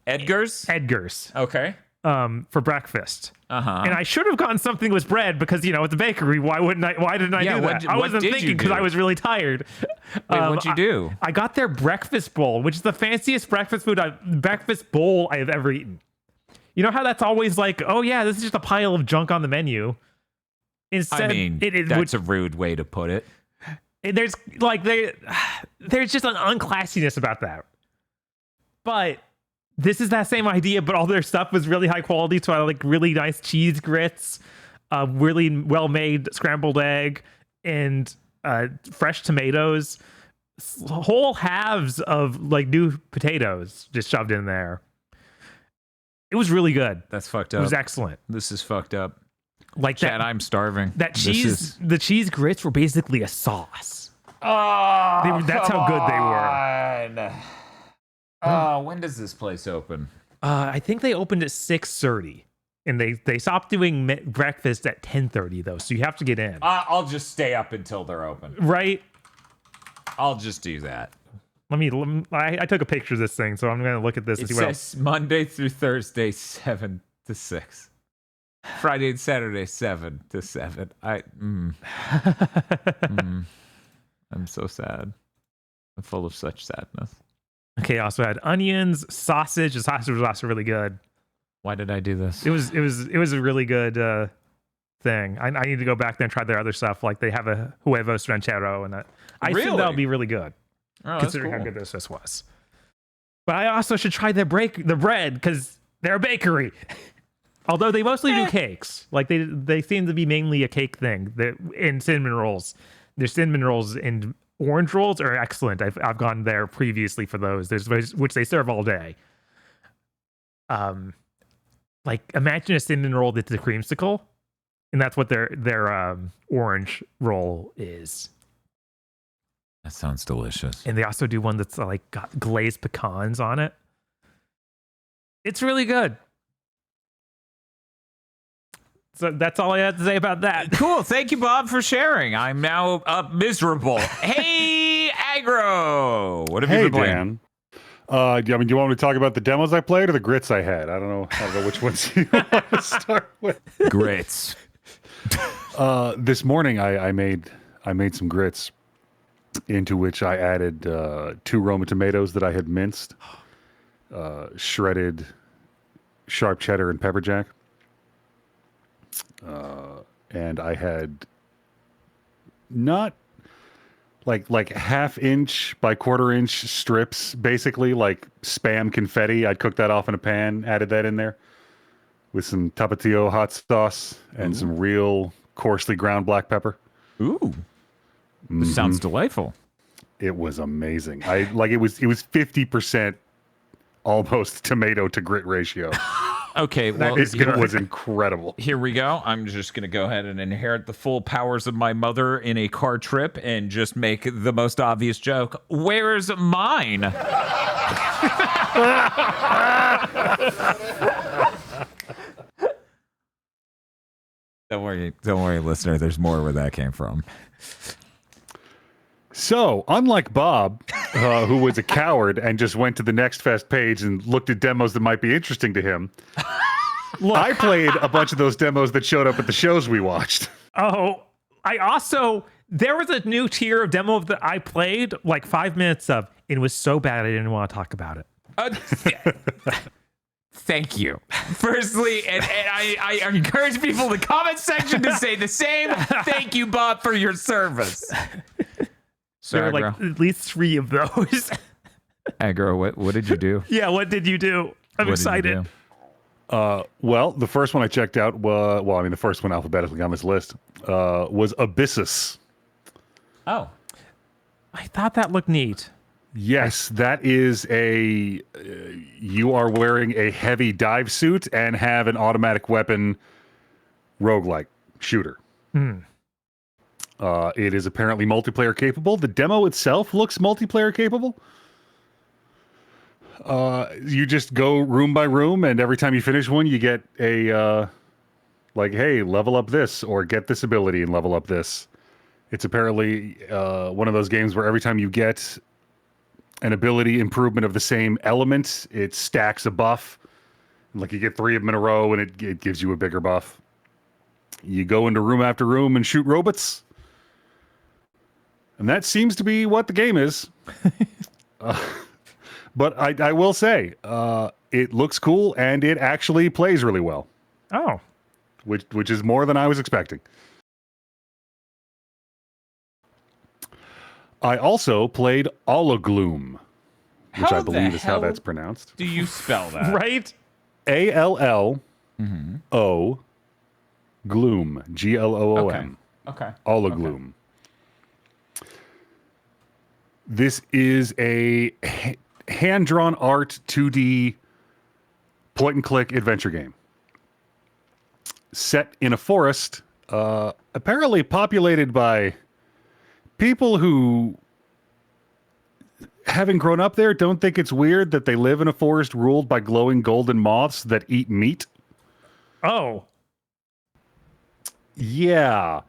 Edgar's? Edgar's. Okay. For breakfast. Uh-huh. And I should have gotten something with bread because, it's a bakery. Why didn't I do that? I wasn't did thinking you because do? I was really tired. Wait, what'd you do? I got their breakfast bowl, which is the fanciest breakfast bowl I have ever eaten. You know how that's always like, oh yeah, this is just a pile of junk on the menu. Instead, that's a rude way to put it. there's just an unclassiness about that. But this is that same idea, but all their stuff was really high quality. So I like really nice cheese grits, really well-made scrambled egg, and fresh tomatoes, whole halves of like new potatoes just shoved in there. It was really good. That's fucked It up. was excellent. This is fucked up. Like Chad, that, I'm starving. that This cheese, is- the cheese grits were basically a sauce. Oh, That's how good they were. were. Oh, when does this place open? I think they opened at 6:30, and they stopped doing breakfast at 10:30 though, so you have to get in. I'll just stay up until they're open. Right? I'll just do that. I took a picture of this thing, so I'm gonna look at this and It see what else. says Monday through Thursday, 7 to 6. Friday and Saturday, 7 to 7. I'm so sad. I'm full of such sadness. Okay, also had onions, sausage. The sausage was also really good. Why did I do this? It was a really good thing. I need to go back there and try their other stuff. Like they have a huevos ranchero, and I think that'll be really good Oh, that's considering how cool. good this was. But I also should try the bread because they're a bakery. Although they mostly do cakes, like they seem to be mainly a cake thing. In cinnamon rolls, their cinnamon rolls and orange rolls are excellent. I've gone there previously for those. Which they serve all day. Like imagine a cinnamon roll that's a creamsicle, and that's what their orange roll is. That sounds delicious. And they also do one that's like got glazed pecans on it. It's really good. So that's all I have to say about that. Cool. Thank you, Bob, for sharing. I'm now miserable. Hey, Aggro. What have you Hey, been playing? Dan. Do you want me to talk about the demos I played or the grits I had? I don't know which ones you want to start with. Grits. This morning I made some grits, into which I added 2 Roma tomatoes that I had minced, shredded sharp cheddar and pepper jack, and I had not like half-inch by quarter-inch strips, basically like Spam confetti. I'd cooked that off in a pan, added that in there with some Tapatio hot sauce and some real coarsely ground black pepper. Ooh. This sounds delightful. It was amazing. It was 50% almost tomato to grit ratio. Okay, well, It was incredible. here we go. I'm just going to go ahead and inherit the full powers of my mother in a car trip and just make the most obvious joke. Where's mine? Don't worry, listener. There's more where that came from. So, unlike Bob, who was a coward and just went to the Next Fest page and looked at demos that might be interesting to him, I played a bunch of those demos that showed up at the shows we watched. Oh, there was a new tier of demo that I played like 5 minutes of. It was so bad I didn't want to talk about it. Thank you. Firstly, and I encourage people in the comment section to say the same. Thank you, Bob, for your service. So, There were like at least 3 of those. Aggro, what did you do? Yeah, what did you do? I'm What did you excited. do? Well, the first one I checked out was, the first one alphabetically on this list was Abyssus. Oh. I thought that looked neat. Yes, that is you are wearing a heavy dive suit and have an automatic weapon roguelike shooter. It is apparently multiplayer capable. The demo itself looks multiplayer capable. You just go room by room, and every time you finish one, you get a hey, level up this, or get this ability and level up this. It's apparently one of those games where every time you get an ability improvement of the same element, it stacks a buff. Like you get 3 of them in a row, and it gives you a bigger buff. You go into room after room and shoot robots. And that seems to be what the game is. But I will say, it looks cool, and it actually plays really well. Oh. Which is more than I was expecting. I also played Allogloom, which How I believe the is how hell that's pronounced. Do you spell that? Right? ALLO Gloom. GLOOM. Okay. Allogloom. This is a hand-drawn art 2D point-and-click adventure game. Set in a forest, apparently populated by people who, having grown up there, don't think it's weird that they live in a forest ruled by glowing golden moths that eat meat. Oh. Yeah.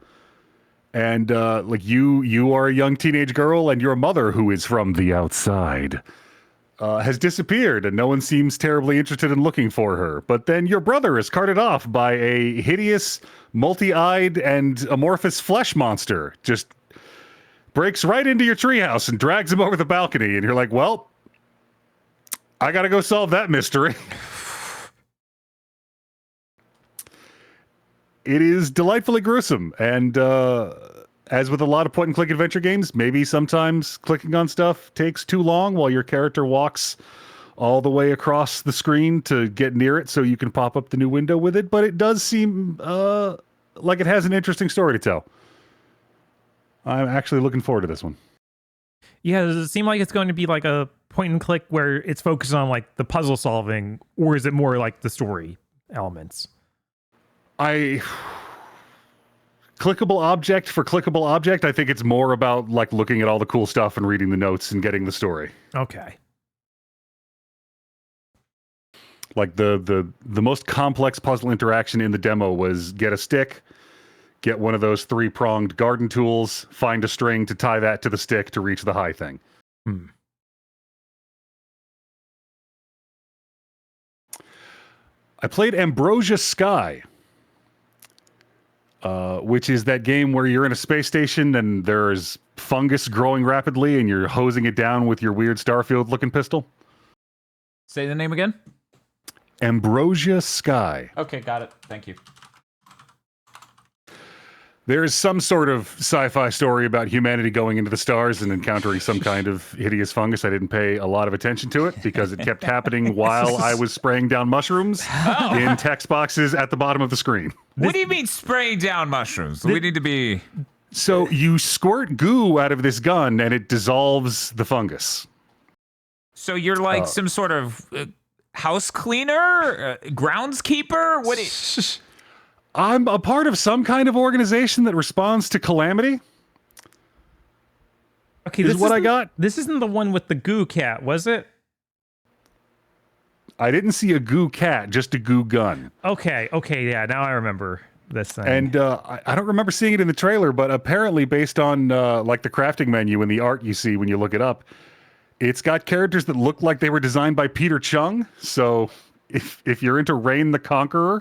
And you are a young teenage girl, and your mother, who is from the outside, has disappeared, and no one seems terribly interested in looking for her. But then your brother is carted off by a hideous, multi-eyed, and amorphous flesh monster. Just breaks right into your treehouse and drags him over the balcony, and you're like, well, I gotta go solve that mystery. It is delightfully gruesome, and as with a lot of point-and-click adventure games, maybe sometimes clicking on stuff takes too long while your character walks all the way across the screen to get near it so you can pop up the new window with it, but it does seem like it has an interesting story to tell. I'm actually looking forward to this one. Yeah, does it seem like it's going to be like a point and click where it's focused on like the puzzle solving, or is it more like the story elements? Clickable object for clickable object, I think it's more about like looking at all the cool stuff and reading the notes and getting the story. Okay. Like the most complex puzzle interaction in the demo was get a stick, get one of those 3-pronged garden tools, find a string to tie that to the stick to reach the high thing. I played Ambrosia Sky, which is that game where you're in a space station and there's fungus growing rapidly and you're hosing it down with your weird Starfield-looking pistol. Say the name again. Ambrosia Sky. Okay, got it. Thank you. There's some sort of sci-fi story about humanity going into the stars and encountering some kind of hideous fungus. I didn't pay a lot of attention to it because it kept happening while I was spraying down mushrooms in text boxes at the bottom of the screen. What do you mean spraying down mushrooms? We need to be... So you squirt goo out of this gun and it dissolves the fungus. So you're like some sort of house cleaner, groundskeeper? What? I'm a part of some kind of organization that responds to calamity. Okay, This is what I got. This isn't the one with the goo cat, was it? I didn't see a goo cat, just a goo gun. Okay, yeah, now I remember this thing. And I don't remember seeing it in the trailer, but apparently based on like the crafting menu and the art you see when you look it up, it's got characters that look like they were designed by Peter Chung. So if you're into Rain the Conqueror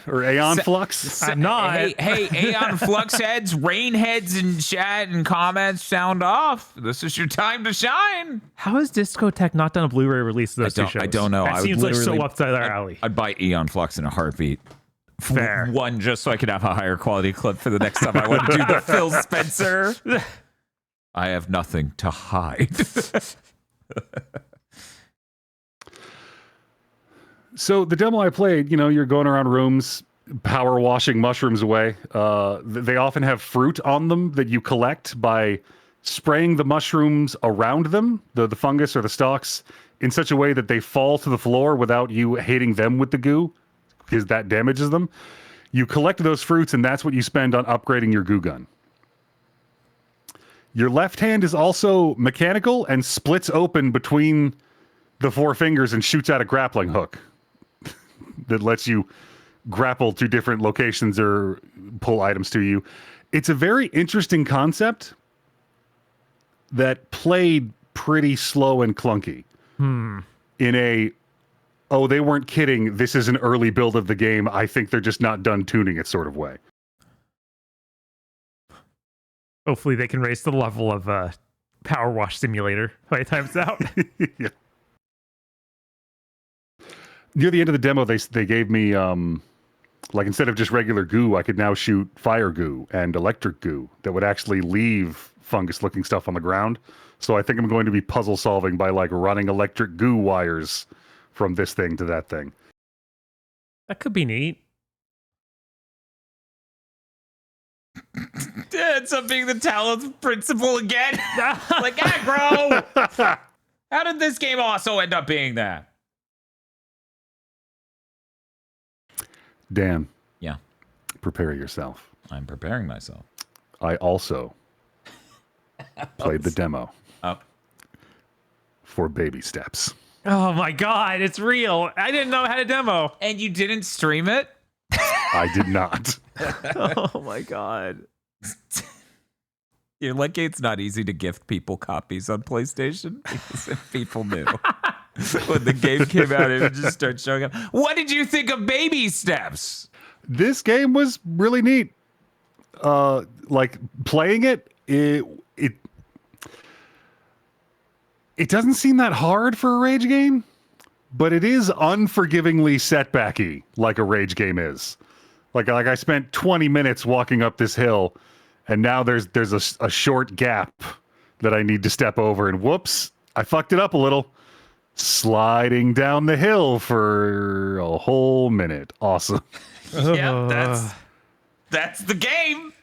or Aeon Flux, I'm not. Hey, Aeon Flux heads, rain heads in chat and comments sound off. This is your time to shine. How has Discotech not done a Blu-ray release of those two shows? I don't know. That I would seems like so literally- up their alley. I'd buy Aeon Flux in a heartbeat. Fair. One, just so I could have a higher quality clip for the next time I want to do the Phil Spencer. I have nothing to hide. So the demo I played, you know, you're going around rooms, power washing mushrooms away. They often have fruit on them that you collect by spraying the mushrooms around them, the fungus or the stalks, in such a way that they fall to the floor without you hitting them with the goo, because that damages them. You collect those fruits, and that's what you spend on upgrading your goo gun. Your left hand is also mechanical and splits open between the four fingers and shoots out a grappling hook that lets you grapple to different locations or pull items to you. It's a very interesting concept that played pretty slow and clunky. In a, oh, they weren't kidding, this is an early build of the game, I think they're just not done tuning it sort of way. Hopefully they can raise the level of Power Wash Simulator by the time it's out. Yeah. Near the end of the demo, they gave me, like, instead of just regular goo, I could now shoot fire goo and electric goo that would actually leave fungus-looking stuff on the ground. So I think I'm going to be puzzle solving by, like, running electric goo wires from this thing to that thing. That could be neat. It's up being the talent principal again. Like, Aggro! How did this game also end up being that? Dan. Yeah. Prepare yourself. I'm preparing myself. I also played the demo Oh. for Baby Steps. Oh my god, it's real. I didn't know how to demo. And you didn't stream it? I did not. Oh my god. You're lucky it's not easy to gift people copies on PlayStation because if people knew when the game came out, it would just start showing up. What did you think of Baby Steps? This game was really neat. Like playing it doesn't seem that hard for a Rage game, but it is unforgivingly setbacky like a Rage game is. Like I spent 20 minutes walking up this hill, and now there's a short gap that I need to step over, and whoops, I fucked it up a little. Sliding down the hill for a whole minute. Awesome. Yeah, that's the game.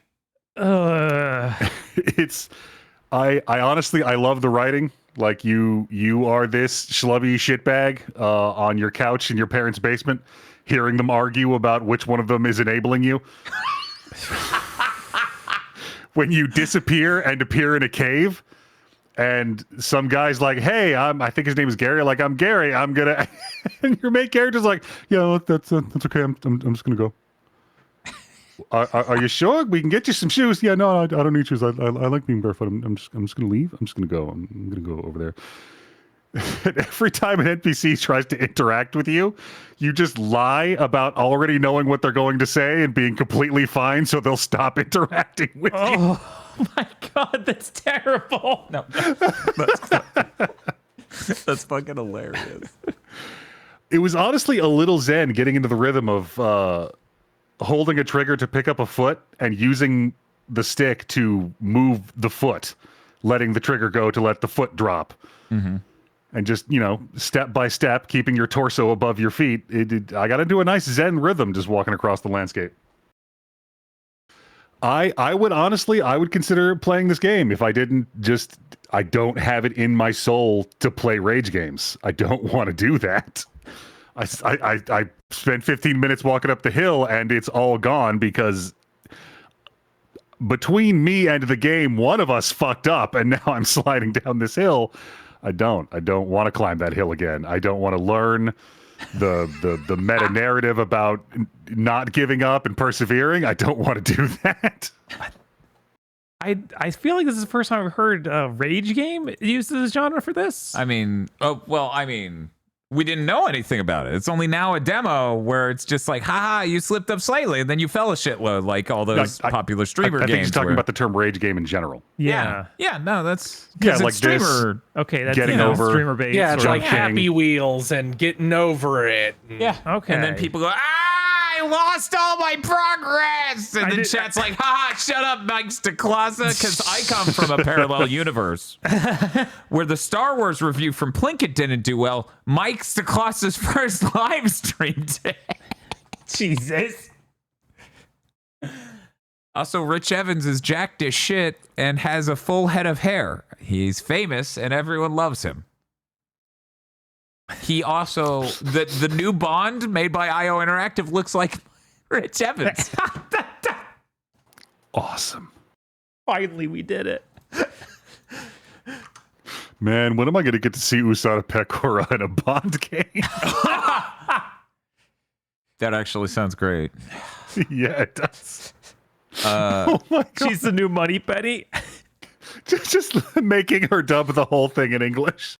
It's I honestly I love the writing. Like you are this schlubby shitbag on your couch in your parents' basement, hearing them argue about which one of them is enabling you. When you disappear and appear in a cave, and some guy's like, "Hey, I think his name is Gary." Like, "I'm Gary. I'm gonna," and your main character's like, "Yeah, that's okay. I'm just gonna go." Are you sure? We can get you some shoes. Yeah, no, I don't need shoes. I like being barefoot. I'm just gonna leave. I'm just gonna go. I'm gonna go over there. And every time an NPC tries to interact with you, you just lie about already knowing what they're going to say and being completely fine, so they'll stop interacting with you. Oh my god, that's terrible. No, that's fucking hilarious. It was honestly a little zen getting into the rhythm of holding a trigger to pick up a foot and using the stick to move the foot, letting the trigger go to let the foot drop. Mm-hmm. And just, step by step, keeping your torso above your feet. I got into a nice zen rhythm just walking across the landscape. I would consider playing this game if I didn't just, I don't have it in my soul to play rage games. I don't want to do that. I spent 15 minutes walking up the hill and it's all gone because between me and the game, one of us fucked up and now I'm sliding down this hill. I don't want to climb that hill again. I don't want to learn the meta narrative about not giving up and persevering. I don't want to do that. I feel like this is the first time I've heard a rage game used as a genre for this. I mean, we didn't know anything about it. It's only now a demo where it's just like, haha, you slipped up slightly and then you fell a shitload like all those popular streamer games. I think he's talking about the term rage game in general. Yeah, no, that's like streamer. this. Okay, that's Getting over streamer bait. Yeah, it's sort like of. Happy Wheels and getting over it. Yeah, Okay. And then people go, I lost all my progress. And then chat's like, haha, shut up, Mike Stacklasa, because I come from a parallel universe where the Star Wars review from Plinkett didn't do well. Mike Stacklasa's first live stream did. Jesus. Also, Rich Evans is jacked as shit and has a full head of hair. He's famous and everyone loves him. He also, the new Bond made by IO Interactive looks like Rich Evans. Awesome. Finally, we did it. Man, when am I going to get to see Usada Pecora in a Bond game? That actually sounds great. Yeah, it does. Oh my God. She's the new Money Penny. Just making her dub the whole thing in English.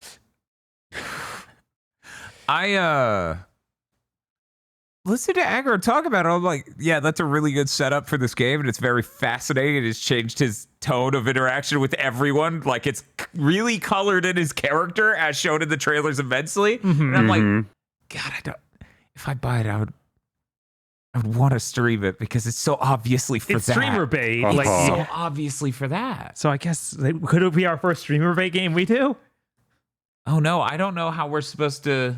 I listened to Aggro talk about it. I'm like, yeah, that's a really good setup for this game, and it's very fascinating. It has changed his tone of interaction with everyone. Like, it's really colored in his character, as shown in the trailers immensely. And I'm like, God, if I buy it, I would want to stream it because it's so obviously for It's that. streamer bait. Uh-huh. Like, So obviously for that. so I guess could it be our first streamer bait game we do? Oh no, I don't know how we're supposed to.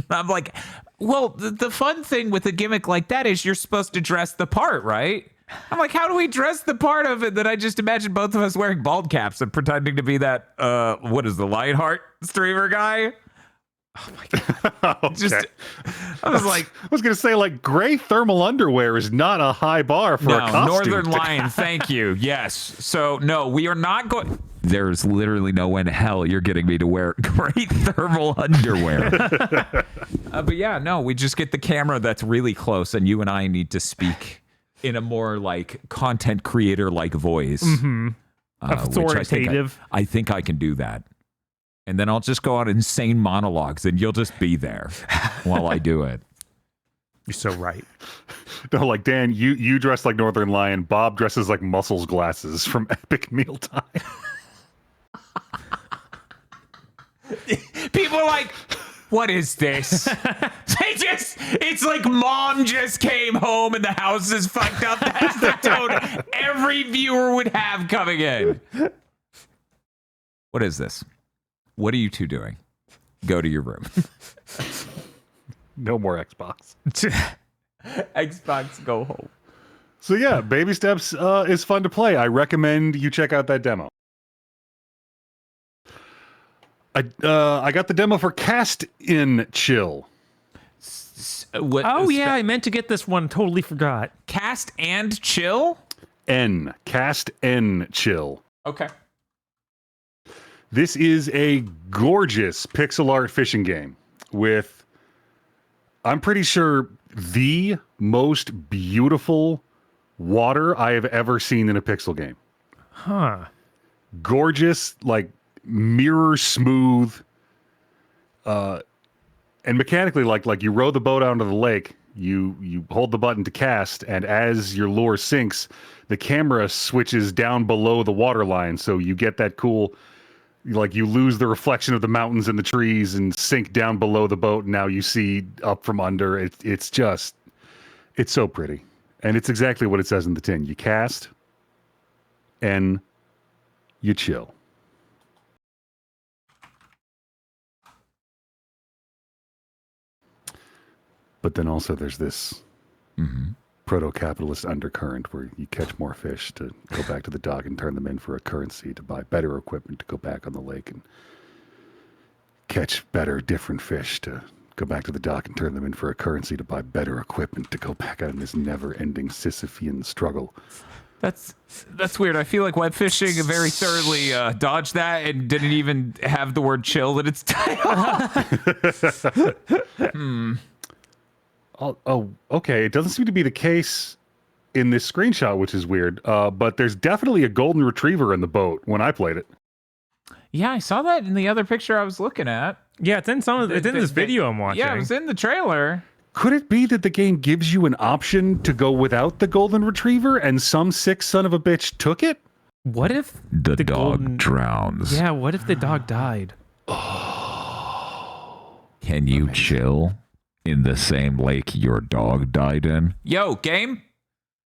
I'm like, well, the fun thing with a gimmick like that is you're supposed to dress the part, right? I'm like, how do we dress the part of it that I just imagine both of us wearing bald caps and pretending to be that, what is the Lionheart streamer guy? Oh my God. Okay. Just, I was like, I was going to say, like, gray thermal underwear is not a high bar for a costume. Northern Lion, thank you. Yes. So, no, we are not going. There's literally no way in hell you're getting me to wear great thermal underwear. But yeah, no, we just get the camera that's really close, and you and I need to speak in a more like content creator like voice. Authoritative. I think I can do that. And then I'll just go on insane monologues, and you'll just be there while I do it. You're so right. No, like, Dan, you dress like Northern Lion. Bob dresses like Muscles Glasses from Epic Mealtime. People are like, what is this? It's like mom just came home and the house is fucked up. That's the tone every viewer would have coming in. What is this? What are you two doing? Go to your room. No more Xbox. Xbox, go home. So yeah, Baby Steps is fun to play. I recommend you check out that demo. I got the demo for Cast in Chill. Oh yeah, I meant to get this one. Totally forgot. Cast and Chill? Cast N Chill. Okay. This is a gorgeous pixel art fishing game with, I'm pretty sure, the most beautiful water I have ever seen in a pixel game. Huh. Gorgeous, like mirror smooth, and mechanically, like you row the boat out into the lake, you hold the button to cast, and as your lure sinks, the camera switches down below the water line, so you get that cool, like you lose the reflection of the mountains and the trees and sink down below the boat, and now you see up from under. It's so pretty, and it's exactly what it says in the tin. You cast, and you chill. But then also there's this proto-capitalist undercurrent where you catch more fish to go back to the dock and turn them in for a currency to buy better equipment to go back on the lake and catch better, different fish to go back to the dock and turn them in for a currency to buy better equipment to go back on this never-ending Sisyphean struggle. That's weird. I feel like web fishing very thoroughly dodged that and didn't even have the word chill in its title. Oh, okay. It doesn't seem to be the case in this screenshot, which is weird. But there's definitely a golden retriever in the boat when I played it. Yeah, I saw that in the other picture I was looking at. Yeah, it's in it's in this video I'm watching. Yeah, it was in the trailer. Could it be that the game gives you an option to go without the golden retriever and some sick son of a bitch took it? What if The dog drowns. Yeah, what if the dog died? Can you chill in the same lake your dog died in? Yo, game,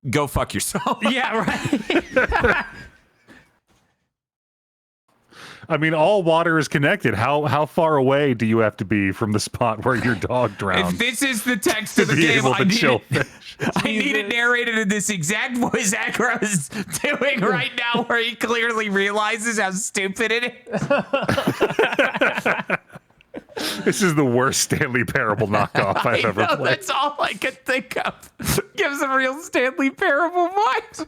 go fuck yourself. Yeah, right. I mean, all water is connected. How far away do you have to be from the spot where your dog drowned? If this is the text of to the be game, able to chill fish? I need it narrated in this exact voice Aggro is doing right now, where he clearly realizes how stupid it is. This is the worst Stanley Parable knockoff I've ever played. That's all I could think of. Gives a real Stanley Parable vibe.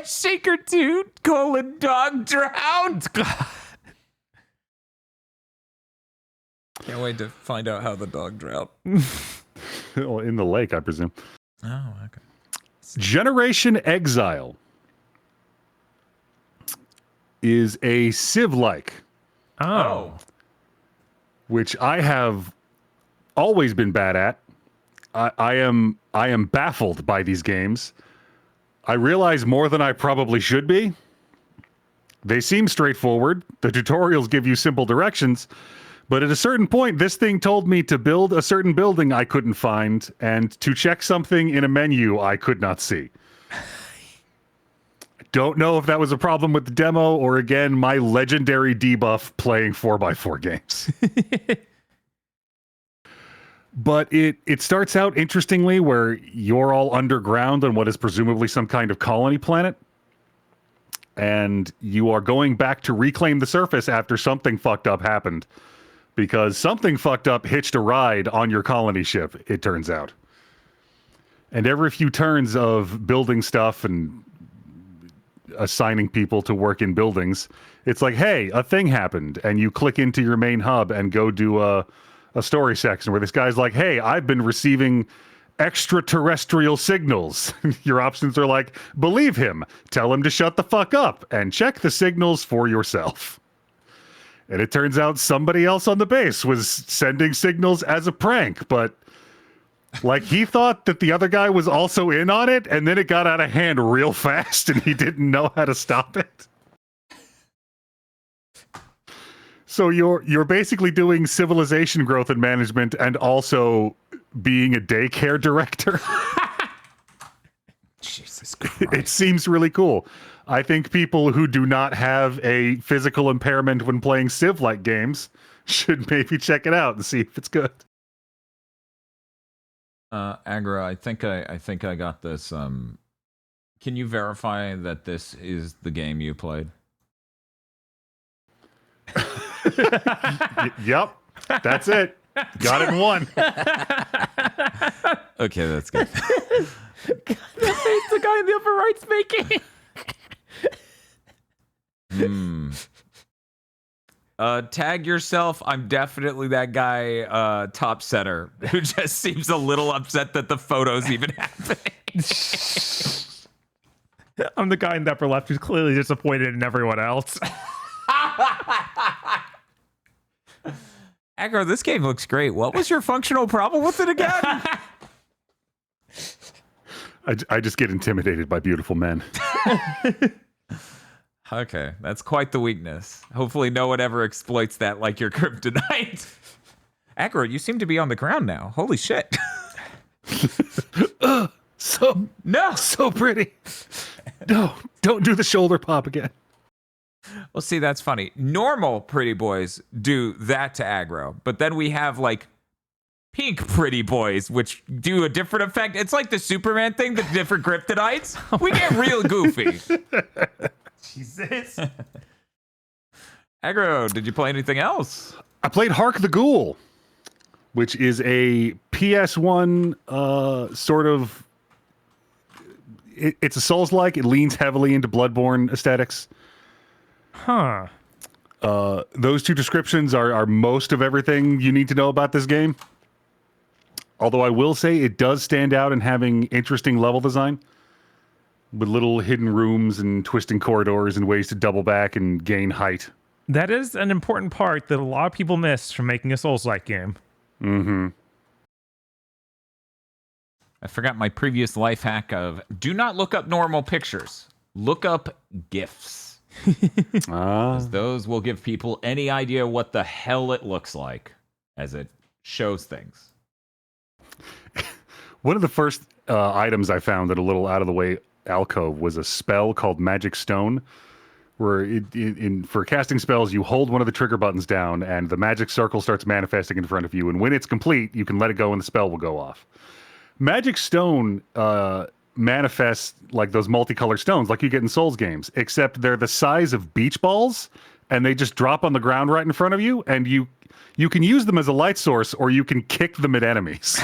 Shaker 2, dog drowned. Can't wait to find out how the dog drowned. Well, in the lake, I presume. Oh, okay. Generation Exile is a Civ-like, Oh. which I have always been bad at. I am baffled by these games. I realize more than I probably should be. They seem straightforward. The tutorials give you simple directions. But at a certain point, this thing told me to build a certain building I couldn't find and to check something in a menu I could not see. I don't know if that was a problem with the demo or, again, my legendary debuff playing 4x4 games. But it starts out interestingly where you're all underground on what is presumably some kind of colony planet. And you are going back to reclaim the surface after something fucked up happened. Because something fucked up hitched a ride on your colony ship, it turns out. And every few turns of building stuff and assigning people to work in buildings, it's like, hey, a thing happened. And you click into your main hub and go do a story section where this guy's like, hey, I've been receiving extraterrestrial signals. Your options are like, believe him, tell him to shut the fuck up, and check the signals for yourself. And it turns out somebody else on the base was sending signals as a prank, but like he thought that the other guy was also in on it, and then it got out of hand real fast and he didn't know how to stop it. So you're basically doing civilization growth and management and also being a daycare director. Jesus Christ. It seems really cool. I think people who do not have a physical impairment when playing Civ-like games should maybe check it out and see if it's good. Aggro, I think I got this. Can you verify that this is the game you played? Yep, that's it. Got it in one. Okay, that's good. It's the guy in the upper right's making. Tag yourself. I'm definitely that guy, top center, who just seems a little upset that the photo's even happening. I'm the guy in the upper left who's clearly disappointed in everyone else. Aggro, this game looks great. What was your functional problem with it again? I just get intimidated by beautiful men. Okay, that's quite the weakness. Hopefully no one ever exploits that like your kryptonite. Aggro, you seem to be on the ground now. Holy shit. So pretty. No, don't do the shoulder pop again. Well, see, that's funny. Normal pretty boys do that to Aggro, but then we have like pink pretty boys, which do a different effect. It's like the Superman thing, the different kryptonites. We get real goofy. Jesus. Aggro, did you play anything else? I played Hark the Ghoul, which is a PS1 sort of. It's a Souls-like. It leans heavily into Bloodborne aesthetics. Huh. Those two descriptions are most of everything you need to know about this game. Although I will say it does stand out in having interesting level design with little hidden rooms and twisting corridors and ways to double back and gain height. That is an important part that a lot of people miss from making a Souls-like game. Mm-hmm. I forgot my previous life hack of do not look up normal pictures. Look up GIFs. Those will give people any idea what the hell it looks like as it shows things. One of the first items I found at a little out of the way alcove was a spell called Magic Stone, where for casting spells, you hold one of the trigger buttons down and the magic circle starts manifesting in front of you. And when it's complete, you can let it go and the spell will go off. Magic Stone manifests like those multicolored stones like you get in Souls games, except they're the size of beach balls and they just drop on the ground right in front of you. And you can use them as a light source or you can kick them at enemies.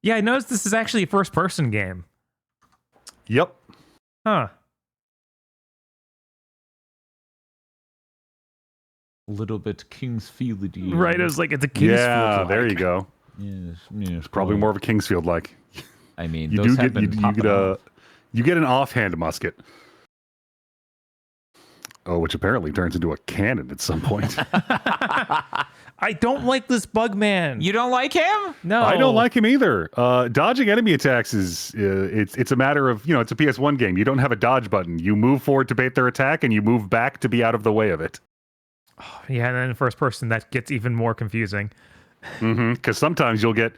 Yeah, I noticed this is actually a first-person game. Yep. Huh. A little bit Kingsfield-y. Right, it was like, it's a Kingsfield. Yeah, there you go. Yes, Probably more of a Kingsfield like. I mean, You those do have get been you get an offhand musket. Oh, which apparently turns into a cannon at some point. I don't like this bug man. You don't like him? No. I don't like him either. Dodging enemy attacks is it's a matter of, it's a PS1 game. You don't have a dodge button. You move forward to bait their attack and you move back to be out of the way of it. Yeah, and then in first person, that gets even more confusing. Because sometimes you'll get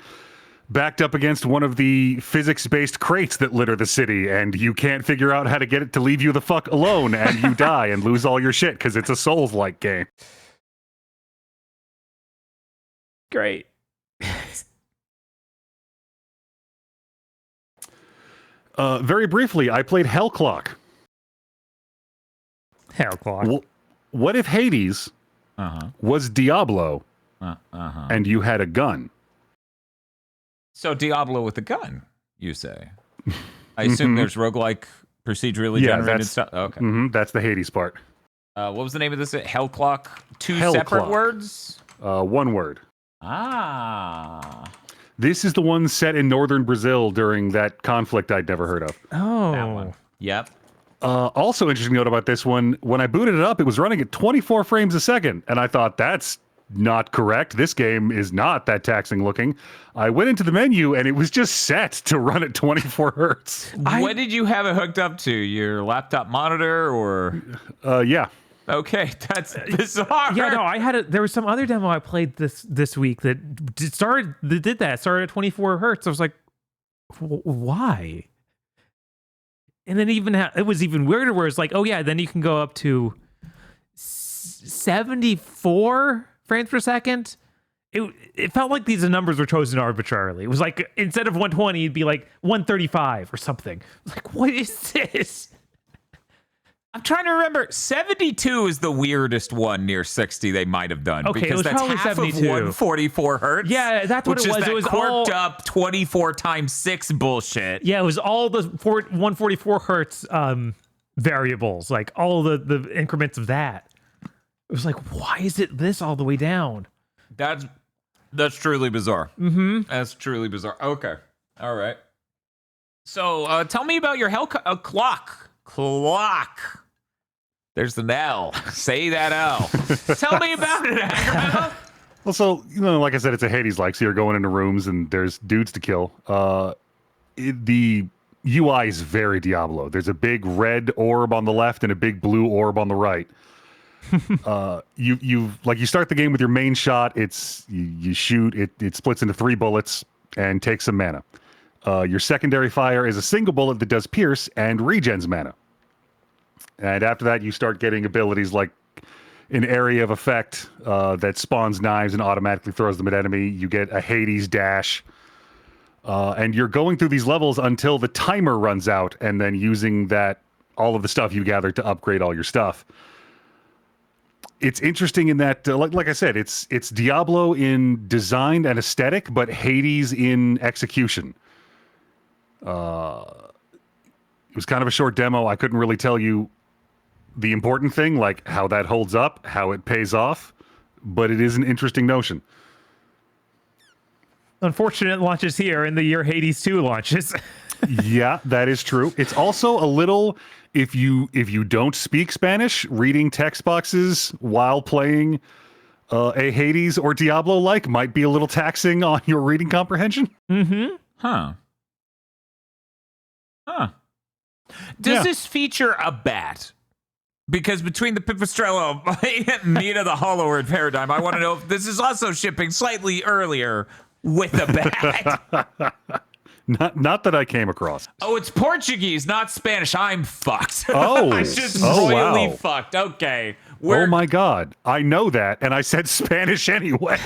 backed up against one of the physics-based crates that litter the city, and you can't figure out how to get it to leave you the fuck alone, and you die and lose all your shit because it's a Souls-like game. Great. Very briefly, I played Hell Clock. Hell Clock. What if Hades was Diablo and you had a gun? So Diablo with a gun, you say? I assume there's roguelike procedurally generated stuff. Okay. That's the Hades part. What was the name of this? Hell Clock? Two Hell separate Clock. words? One word. Ah. This is the one set in northern Brazil during that conflict I'd never heard of. Oh. That one. Yep. Also interesting note about this one, when I booted it up, it was running at 24 frames a second, and I thought, that's not correct. This game is not that taxing looking. I went into the menu, and it was just set to run at 24 hertz. What did you have it hooked up to? Your laptop monitor or? Yeah. Okay, that's bizarre. Yeah, no, I had there was some other demo I played this week that did that. It started at 24 hertz. I was like, why? And then it was even weirder where it's like, oh yeah, then you can go up to 74 frames per second. It felt like these numbers were chosen arbitrarily. It was like, instead of 120, it'd be like 135 or something. I was like, what is this? I'm trying to remember. 72 is the weirdest one near 60 they might have done. Okay, because it was that's probably half 72. of 144 hertz. Yeah, that's what which it was. Is that It was quirked up 24 times 6 bullshit. Yeah, it was all the 144 hertz variables, like all the increments of that. It was like, why is it this all the way down? That's truly bizarre. That's truly bizarre. Okay. All right. So tell me about your clock. Clock. There's an L. Say that L. Tell me about it, Aggro. Well, so, like I said, it's a Hades-like, so you're going into rooms and there's dudes to kill. The UI is very Diablo. There's a big red orb on the left and a big blue orb on the right. You start the game with your main shot. You shoot, it splits into 3 bullets and takes some mana. Your secondary fire is a single bullet that does pierce and regens mana. And after that, you start getting abilities like an area of effect that spawns knives and automatically throws them at enemy. You get a Hades dash. And you're going through these levels until the timer runs out, and then using all of the stuff you gathered to upgrade all your stuff. It's interesting in that, like I said, it's Diablo in design and aesthetic, but Hades in execution. It was kind of a short demo. I couldn't really tell you the important thing, like how that holds up, how it pays off, but it is an interesting notion. Unfortunate launches here in the year Hades 2 launches. Yeah, that is true. It's also a little, if you don't speak Spanish, reading text boxes while playing a Hades or Diablo like might be a little taxing on your reading comprehension. Mm-hmm. Huh. Does this feature a bat? Because between the Pipistrello and Nina the Hollow Earth Paradigm, I want to know if this is also shipping slightly earlier with a bat. Not that I came across. Oh, it's Portuguese, not Spanish. I'm fucked. Oh. I'm just Oh, royally wow. fucked. Okay. Oh my God. I know that, and I said Spanish anyway.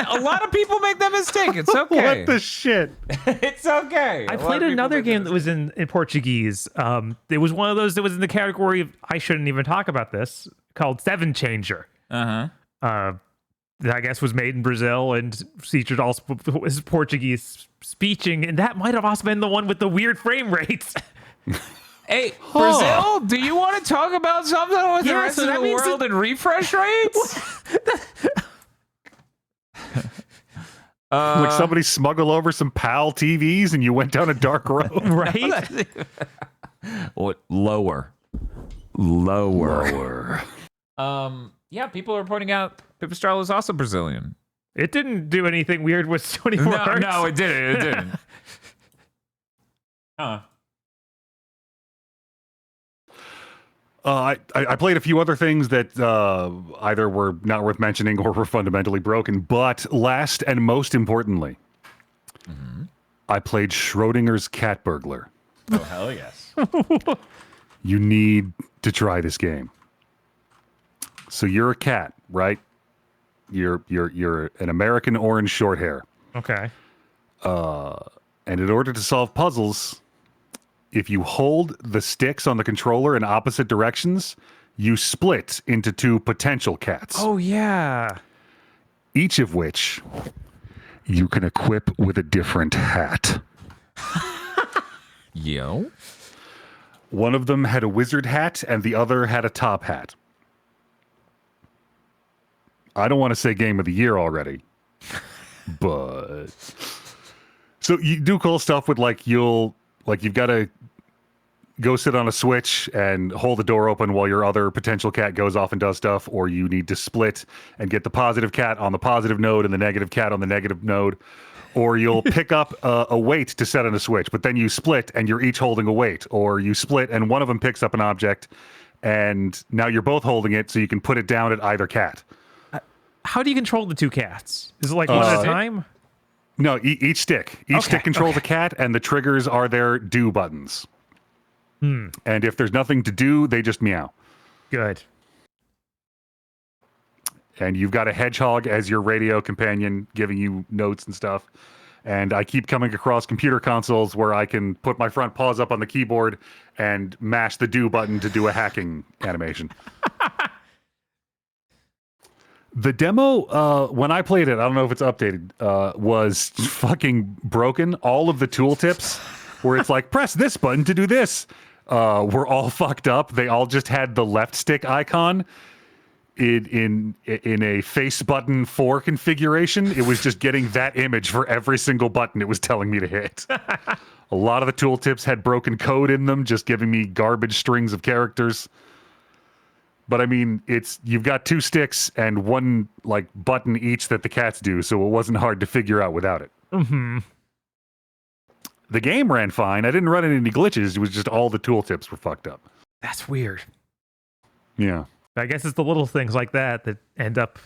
A lot of people make that mistake. It's okay. What the shit? It's okay. I played another game that was in Portuguese. It was one of those that was in the category of I shouldn't even talk about this, called Seven Changer. Uh-huh. That I guess was made in Brazil and featured also was Portuguese speaking, and that might have also been the one with the weird frame rates. Hey, Brazil, do you want to talk about something with the rest of the world and refresh rates? Like somebody smuggled over some PAL TVs and you went down a dark road. Right? What? Lower. Yeah, people are pointing out Pipistrello is also Brazilian. It didn't do anything weird with 24 hertz. No, it didn't. It didn't. Huh. I played a few other things that either were not worth mentioning or were fundamentally broken, but last and most importantly, I played Schrodinger's Cat Burglar. Oh, hell yes. You need to try this game. So you're a cat, right? You're an American orange short hair. Okay. And in order to solve puzzles, if you hold the sticks on the controller in opposite directions, you split into two potential cats. Oh, yeah. Each of which you can equip with a different hat. Yo. One of them had a wizard hat and the other had a top hat. I don't want to say game of the year already, but so you do cool stuff with you've got to go sit on a switch and hold the door open while your other potential cat goes off and does stuff, or you need to split and get the positive cat on the positive node and the negative cat on the negative node, or you'll pick up a weight to set on a switch, but then you split and you're each holding a weight, or you split and one of them picks up an object and now you're both holding it so you can put it down at either cat. How do you control the two cats? Is it like one at a time? No, each stick. Each stick controls a cat, and the triggers are their do buttons. And if there's nothing to do, they just meow. Good. And you've got a hedgehog as your radio companion giving you notes and stuff. And I keep coming across computer consoles where I can put my front paws up on the keyboard and mash the do button to do a hacking animation. The demo, when I played it, I don't know if it's updated, was fucking broken. All of the tooltips where it's like, press this button to do this, were all fucked up. They all just had the left stick icon in a face button 4 configuration. It was just getting that image for every single button it was telling me to hit. A lot of the tooltips had broken code in them, just giving me garbage strings of characters. But I mean, you've got 2 sticks and 1 button each that the cats do, so it wasn't hard to figure out without it. Mm-hmm. The game ran fine. I didn't run into any glitches. It was just all the tooltips were fucked up. That's weird. Yeah. I guess it's the little things like that end up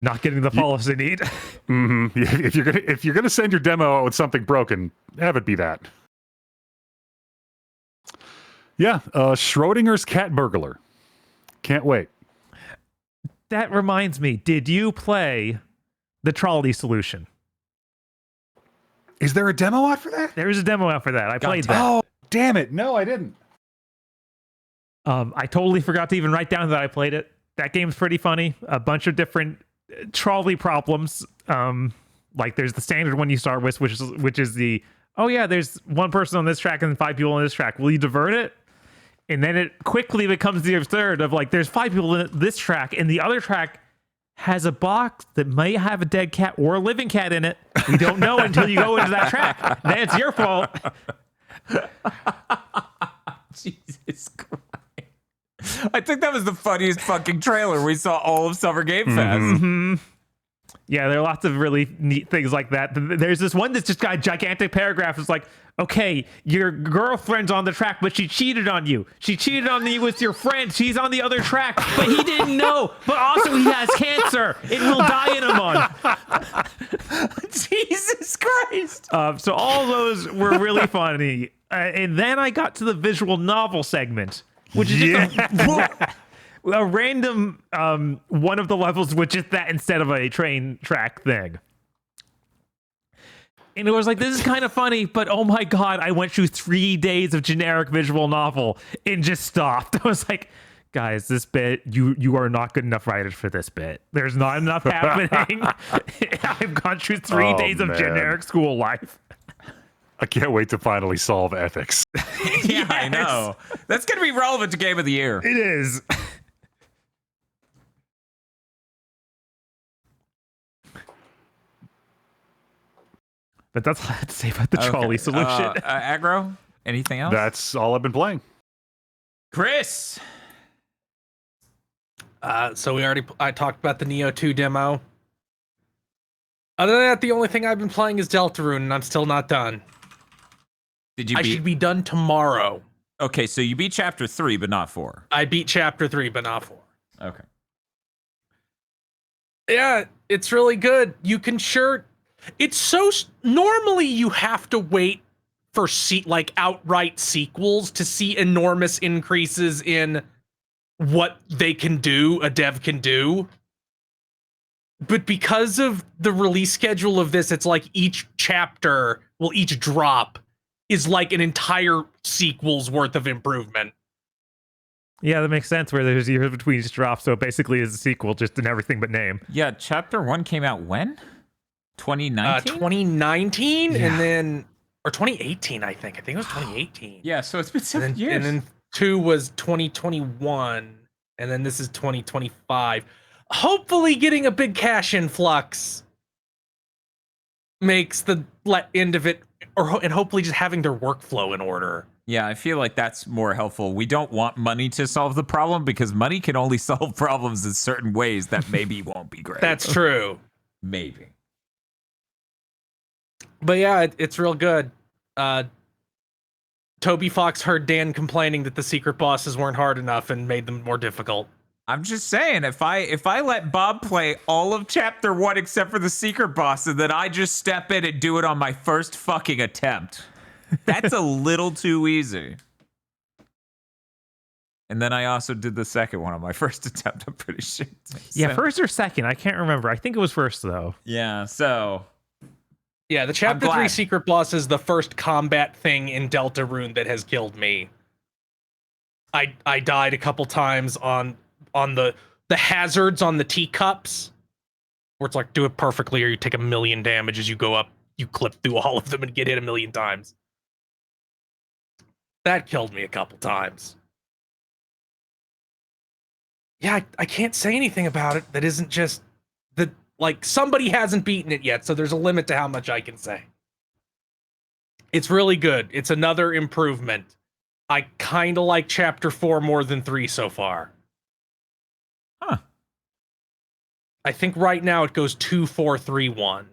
not getting the polish they need. Mm-hmm. If you're gonna send your demo out with something broken, have it be that. Yeah, Schrodinger's Cat Burglar. Can't wait. that reminds me. Did you play the trolley solution? Is there a demo out for that? There is a demo out for that. I played that. Oh, damn it. No, I didn't. I totally forgot to even write down that I played it. That game's pretty funny. A bunch of different trolley problems. Like there's the standard one you start with, which is the, oh yeah, there's one person on this track and 5 people on this track. Will you divert it? And then it quickly becomes the absurd of like, there's 5 people in this track and the other track has a box that may have a dead cat or a living cat in it. We don't know until you go into that track. Then it's your fault. Jesus Christ. I think that was the funniest fucking trailer we saw all of Summer Game Fest. Mm-hmm. Yeah, there are lots of really neat things like that. There's this one that's just got a gigantic paragraph. It's like, okay, your girlfriend's on the track, but she cheated on you. She cheated on you with your friend. She's on the other track, but he didn't know. But also he has cancer and will die in a month. Jesus Christ. So all those were really funny. And then I got to the visual novel segment, which is just a random one of the levels, which is that instead of a train track thing. And it was like, this is kind of funny, but oh my God, I went through 3 days of generic visual novel and just stopped. I was like, guys, this bit, you are not good enough writers for this bit. There's not enough happening. I've gone through 3 days of generic school life. I can't wait to finally solve ethics. Yeah, I know. That's going to be relevant to Game of the Year. It is. But that's all I had to say about the trolley solution. Aggro, anything else? That's all I've been playing. Chris. So I talked about the Nioh 2 demo. Other than that, the only thing I've been playing is Deltarune, and I'm still not done. Did you I should be done tomorrow. Okay, so you beat chapter 3, but not 4. I beat chapter 3, but not 4. Okay. Yeah, it's really good. You can it's so normally you have to wait for outright sequels to see enormous increases in what they can do, a dev can do. But because of the release schedule of this, it's like each drop is like an entire sequel's worth of improvement. Yeah, that makes sense, where there's years between each drop, so it basically is a sequel, just in everything but name. Yeah, chapter 1 came out when? 2019? 2019, and then... Or 2018, I think. I think it was 2018. Yeah, so it's been 7 years. And then 2 was 2021, and then this is 2025. Hopefully getting a big cash influx makes the end of it, and hopefully just having their workflow in order. Yeah, I feel like that's more helpful. We don't want money to solve the problem because money can only solve problems in certain ways that maybe won't be great. That's true. Maybe. But yeah, it's real good. Toby Fox heard Dan complaining that the secret bosses weren't hard enough and made them more difficult. I'm just saying, if I let Bob play all of chapter 1 except for the secret boss, and then I just step in and do it on my first fucking attempt, that's a little too easy. And then I also did the second one on my first attempt, I'm pretty sure. Yeah, first or second, I can't remember. I think it was first, though. Yeah, so... Yeah, the chapter 3 secret boss is the first combat thing in Deltarune that has killed me. I died a couple times on the hazards on the teacups, where it's like, do it perfectly or you take 1,000,000 damage as you go up, you clip through all of them and get hit 1,000,000 times. That killed me a couple times. Yeah, I can't say anything about it that isn't just the... Like, somebody hasn't beaten it yet, so there's a limit to how much I can say. It's really good. It's another improvement. I kind of like Chapter 4 more than 3 so far. Huh. I think right now it goes 2, 4, 3, 1.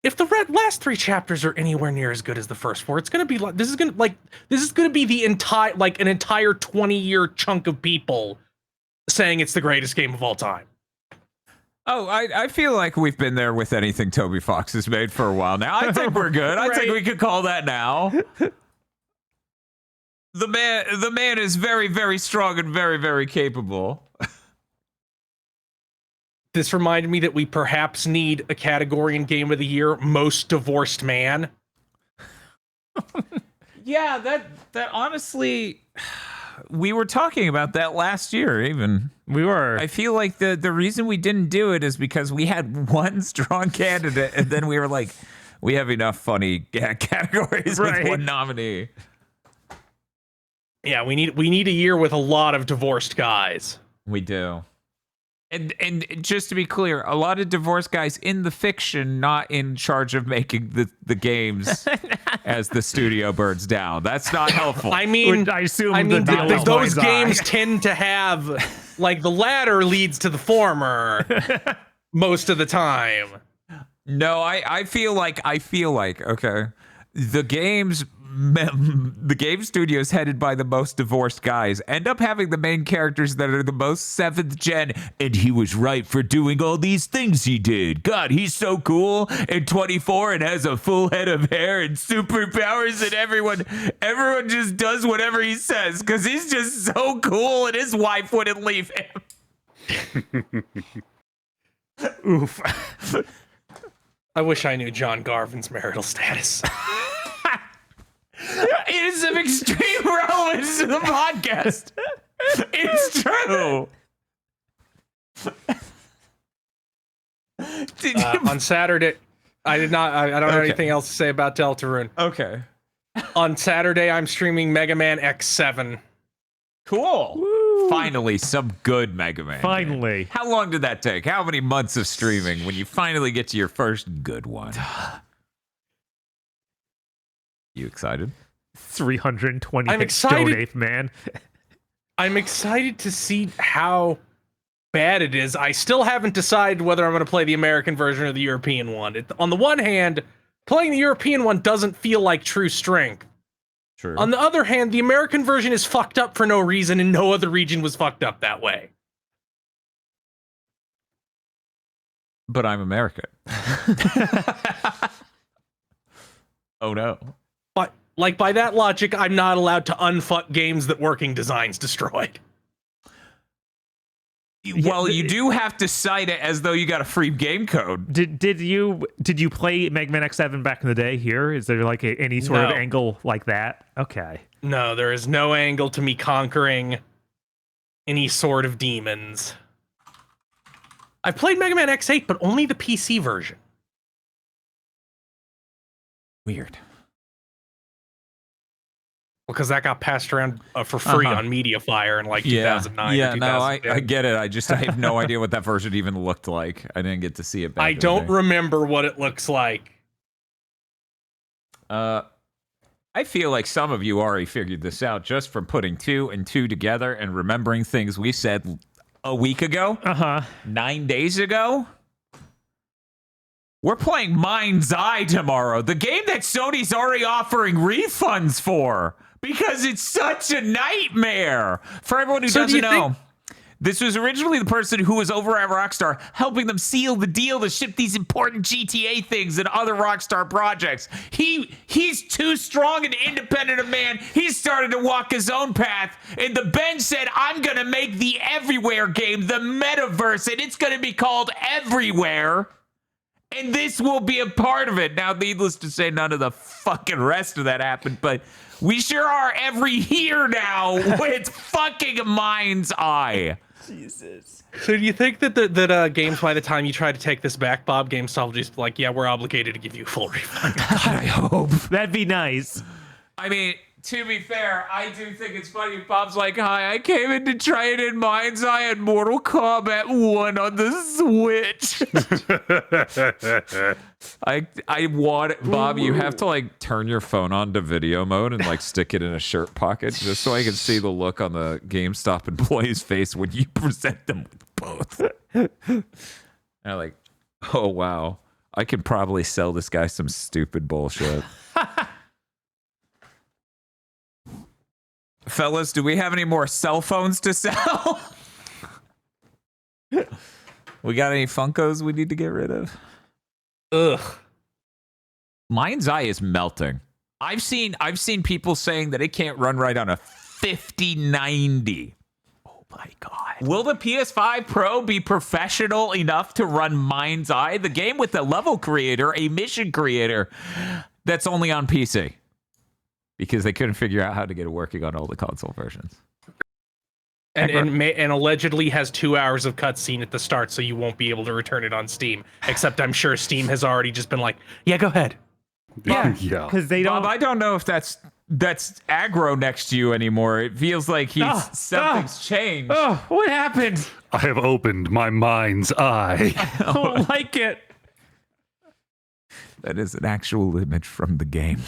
If the last 3 chapters are anywhere near as good as the first 4, it's gonna be like this is gonna be the entire an entire 20-year chunk of people saying it's the greatest game of all time. Oh, I feel like we've been there with anything Toby Fox has made for a while now. I think we're good. I think we could call that now. The man is very, very strong and very, very capable. This reminded me that we perhaps need a category in Game of the Year, Most Divorced Man. Yeah, that honestly, we were talking about that last year even. We were. I feel like the reason we didn't do it is because we had one strong candidate, and then we were like, we have enough funny categories with one nominee. Yeah, we need a year with a lot of divorced guys. We do. And just to be clear, a lot of divorced guys in the fiction, not in charge of making the games as the studio burns down. That's not helpful. I mean, I assume those games tend to have, like, the latter leads to the former most of the time. No, I feel like okay, the game studios headed by the most divorced guys end up having the main characters that are the most 7th gen, and he was right for doing all these things he did. God, he's so cool and 24 and has a full head of hair and superpowers, and everyone just does whatever he says because he's just so cool and his wife wouldn't leave him. Oof. I wish I knew John Garvin's marital status. It is of extreme relevance to the podcast. It's true. On Saturday, I don't have anything else to say about Deltarune. Okay. On Saturday, I'm streaming Mega Man X7. Cool. Woo. Finally, some good Mega Man. Finally. How long did that take? How many months of streaming when you finally get to your first good one? You excited? 320 I'm excited. donate, man. I'm excited to see how bad it is. I still haven't decided whether I'm going to play the American version or the European one. On the one hand, playing the European one doesn't feel like true strength. True. On the other hand, the American version is fucked up for no reason, and no other region was fucked up that way. But I'm American. Oh no. But, like, by that logic, I'm not allowed to unfuck games that working designs destroyed. Well, you do have to cite it as though you got a free game code. Did you play Mega Man X7 back in the day here? Is there like any sort of angle like that? Okay. No, there is no angle to me conquering any sort of demons. I've played Mega Man X8, but only the PC version. Weird. Because that got passed around for free on MediaFire in like 2009. Yeah, or no, I get it. I have no idea what that version even looked like. I didn't get to see it back. I don't remember what it looks like. I feel like some of you already figured this out just from putting 2 and 2 together and remembering things we said a week ago. 9 days ago. We're playing Mind's Eye tomorrow, the game that Sony's already offering refunds for because it's such a nightmare. For everyone who doesn't know, this was originally the person who was over at Rockstar helping them seal the deal to ship these important GTA things and other Rockstar projects. He's too strong and independent a man. He started to walk his own path, and the bench said, I'm going to make the Everywhere game, the metaverse, and it's going to be called Everywhere. And this will be a part of it. Now, needless to say, none of the fucking rest of that happened, but we sure are every year now with fucking Mind's Eye. Jesus. So do you think that games, by the time you try to take this back, Bob, GameStop will just be like, yeah, we're obligated to give you a full refund? God, I hope. That'd be nice. I mean, to be fair, I do think it's funny. Bob's like, hi, I came in to try it in Mind's Eye and Mortal Kombat 1 on the Switch. I want it. Bob, you have to like turn your phone on to video mode and like stick it in a shirt pocket just so I can see the look on the GameStop employee's face when you present them with both. And I'm like, oh wow, I can probably sell this guy some stupid bullshit. Fellas, do we have any more cell phones to sell? We got any Funkos we need to get rid of? Ugh. Mind's Eye is melting. I've seen people saying that it can't run right on a 5090. Oh my God. Will the PS5 Pro be professional enough to run Mind's Eye, the game with a level creator, a mission creator that's only on PC? Because they couldn't figure out how to get it working on all the console versions. And allegedly has 2 hours of cutscene at the start, so you won't be able to return it on Steam. Except I'm sure Steam has already just been like, yeah, go ahead. Yeah. Because they don't. Bob, I don't know if that's Aggro next to you anymore. It feels like something's changed. Oh, what happened? I have opened my mind's eye. I don't like it. That is an actual image from the game.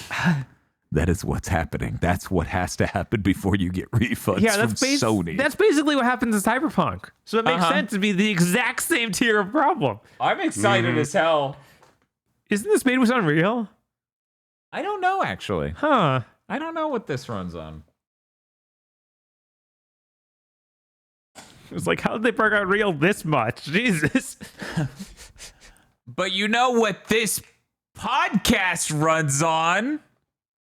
That is what's happening. That's what has to happen before you get refunds from Sony. That's basically what happens in Cyberpunk. So it makes sense to be the exact same tier of problem. I'm excited as hell. Isn't this made with Unreal? I don't know, actually. Huh. I don't know what this runs on. It's like, how did they break out Unreal this much? Jesus. But you know what this podcast runs on?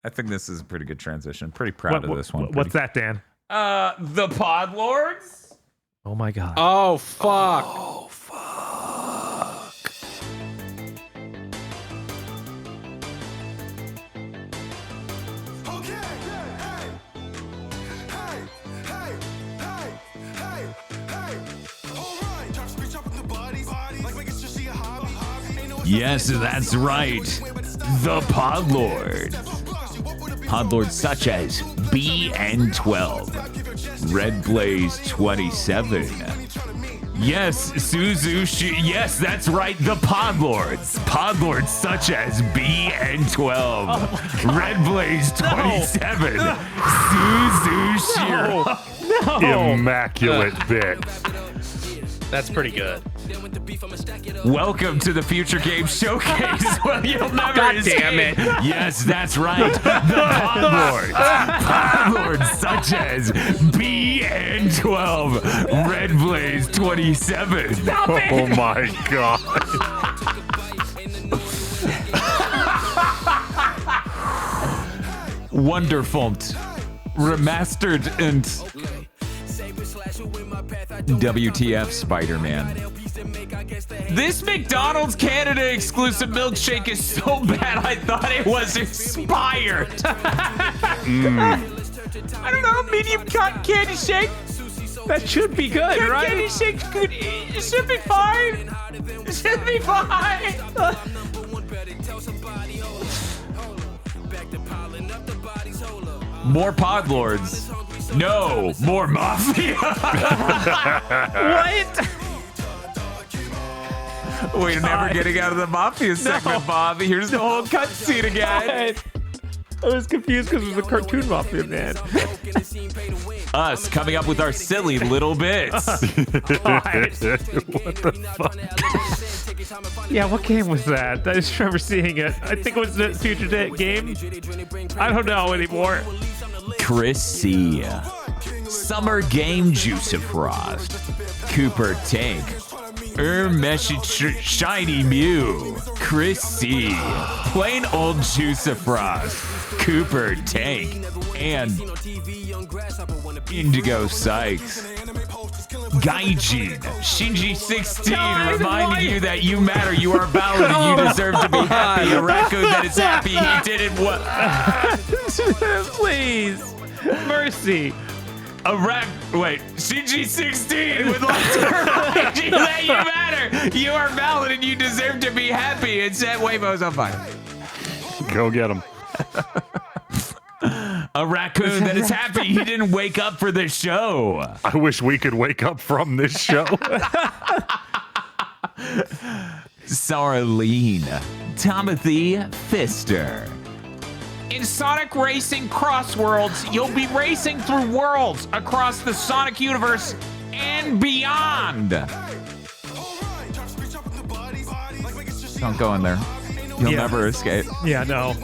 I think this is a pretty good transition. Pretty proud of this one. What's that, Dan? The Podlords? Oh my God. Oh, fuck. Oh, fuck. Yes, that's right. The Podlord. Podlords such as BN12, Red Blaze 27. Yes, Suzu. Yes, that's right. The Podlords. Podlords such as BN12, Red Blaze 27, Suzu Shiro. No. Immaculate bit. That's pretty good. Welcome to the Future Game Showcase. Well, you'll never God damn it. Yes, that's right. The Podlords. Podlords such as BN12, Red Blaze 27. Oh my God. Wonderful. Remastered and WTF Spider-Man. This McDonald's Canada exclusive milkshake is so bad I thought it was expired. I don't know, medium cotton candy shake. That should be good, Cotton right? candy shake could, it should be fine. It should be fine. More Podlords. No, more Mafia. What? We're never getting out of the Mafia segment, Bob. Here's the whole cutscene again. I was confused because it was a cartoon Mafia man. Us coming up with our silly little bits. What the fuck? Yeah, what game was that? I just remember seeing it. I think it was the Future Game. I don't know anymore. Chris C. Summer Game Juice of Frost. Cooper Tank. Message Shiny Mew. Chris C. Plain Old Juice of Frost. Cooper Tank. And Indigo Sykes. Gaijin. Shinji 16 reminding you that you matter, you are valid, and you deserve to be happy. A raccoon that is happy he didn't what? Please. Mercy. Wait, Shinji 16 would like to remind you that you matter. You are valid and you deserve to be happy. And set Waymo's on fire. Go get him. A raccoon that is happy he didn't wake up for this show. I wish we could wake up from this show. Sarlene. Timothy Pfister. In Sonic Racing Crossworlds, you'll be racing through worlds across the Sonic universe and beyond. Don't go in there. You'll never escape. Yeah, no.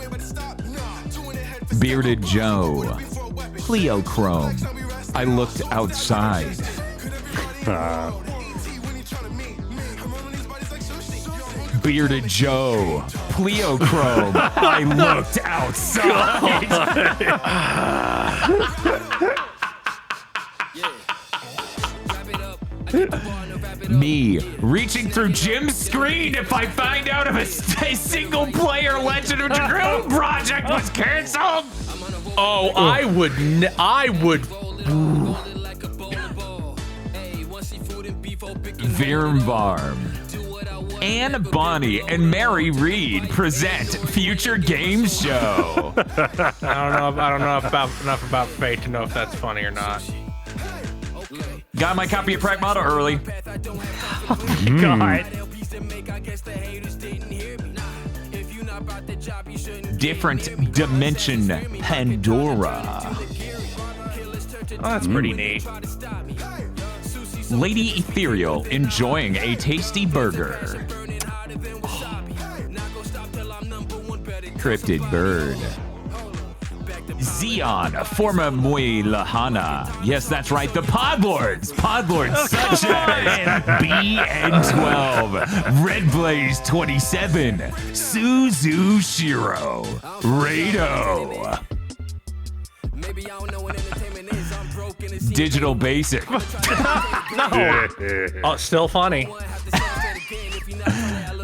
Bearded Joe. Cleochrome. I looked outside. Bearded Joe, Pleochrome, I looked outside. Me reaching through Jim's screen if I find out if a single player Legend of Dragoon project was canceled. Oh, I would. Virmvarm. Anne Bonny and Mary Reed present future game show. I don't know enough about Fate to know if that's funny or not. Got my copy of Pragmata early. God. Different Dimension Pandora. Oh, that's pretty neat. Lady Ethereal enjoying a tasty burger. Cryptid Bird. Xeon, Forma Muy Lahana. Yes, that's right, the Podlords. Podlords such as BN12, Red Blaze 27, Suzu Shiro, Rado. Digital Basic. Oh, still funny.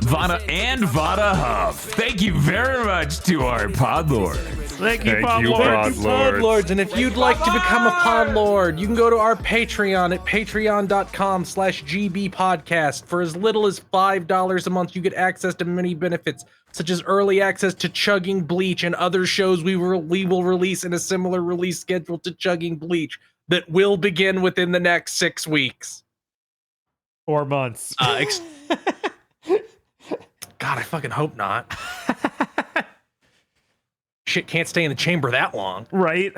Vada and Vada Huff. Thank you very much to our Podlords. Thank you, Thank you, Podlord. Podlords, and if you'd like to become a Podlord, you can go to our Patreon at patreon.com/gbpodcast. For as little as $5 a month, you get access to many benefits, such as early access to Chugging Bleach and other shows we will release in a similar release schedule to Chugging Bleach that will begin within the next 6 weeks. Or months. God, I fucking hope not. Shit can't stay in the chamber that long. Right?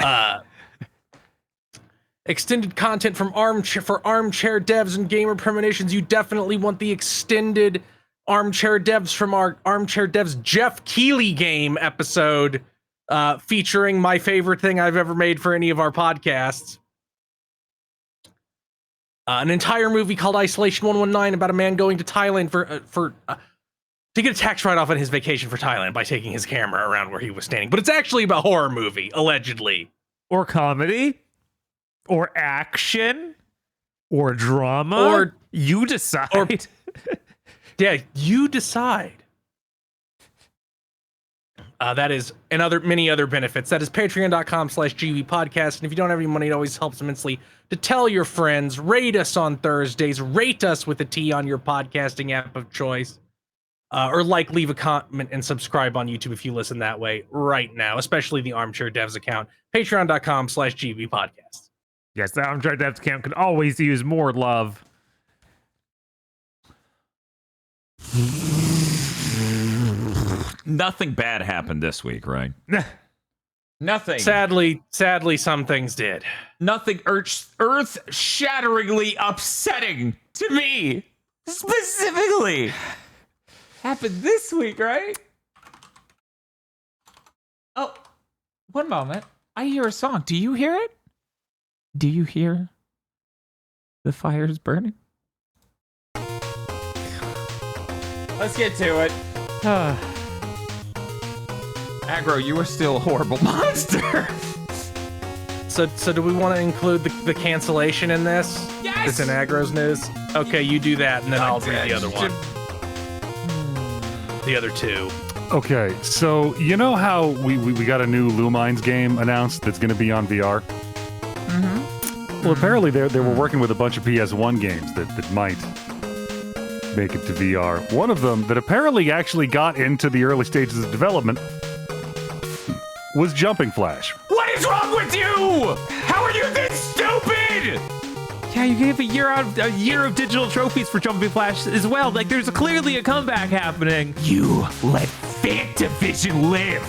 Extended content from armchair devs and gamer premonitions. You definitely want the extended armchair devs from our armchair devs Jeff Keighley game episode, featuring my favorite thing I've ever made for any of our podcasts. An entire movie called Isolation 119 about a man going to Thailand to get a tax write-off on his vacation for Thailand by taking his camera around where he was standing. But it's actually about a horror movie, allegedly. Or comedy? Or action? Or drama? Or you decide. Yeah, you decide. That is, and many other benefits. That is patreon.com/GVPodcast. And if you don't have any money, it always helps immensely to tell your friends. Rate us on Thursdays. Rate us with a T on your podcasting app of choice. Or leave a comment and subscribe on YouTube if you listen that way right now, especially the Armchair Devs account. Patreon.com/GVPodcast. Yes, the Armchair Devs account could always use more love. Nothing bad happened this week, right? Nothing. Sadly, some things did. Nothing earth-shatteringly upsetting to me, specifically, happened this week, right? Oh, one moment. I hear a song. Do you hear it? Do you hear the fires burning? Let's get to it. Aggro, you are still a horrible monster. So do we want to include the cancellation in this? Yes! It's in Aggro's news? Okay, you do that, and then I'll read the other one. The other two. Okay, so you know how we got a new Lumines game announced that's going to be on VR? Mm-hmm. Well, apparently they were working with a bunch of PS1 games that might make it to VR. One of them that apparently actually got into the early stages of development was Jumping Flash. What is wrong with you? How are you this stupid? Yeah, you gave a year of digital trophies for Jumping Flash as well. Like, there's clearly a comeback happening. You let Fantavision live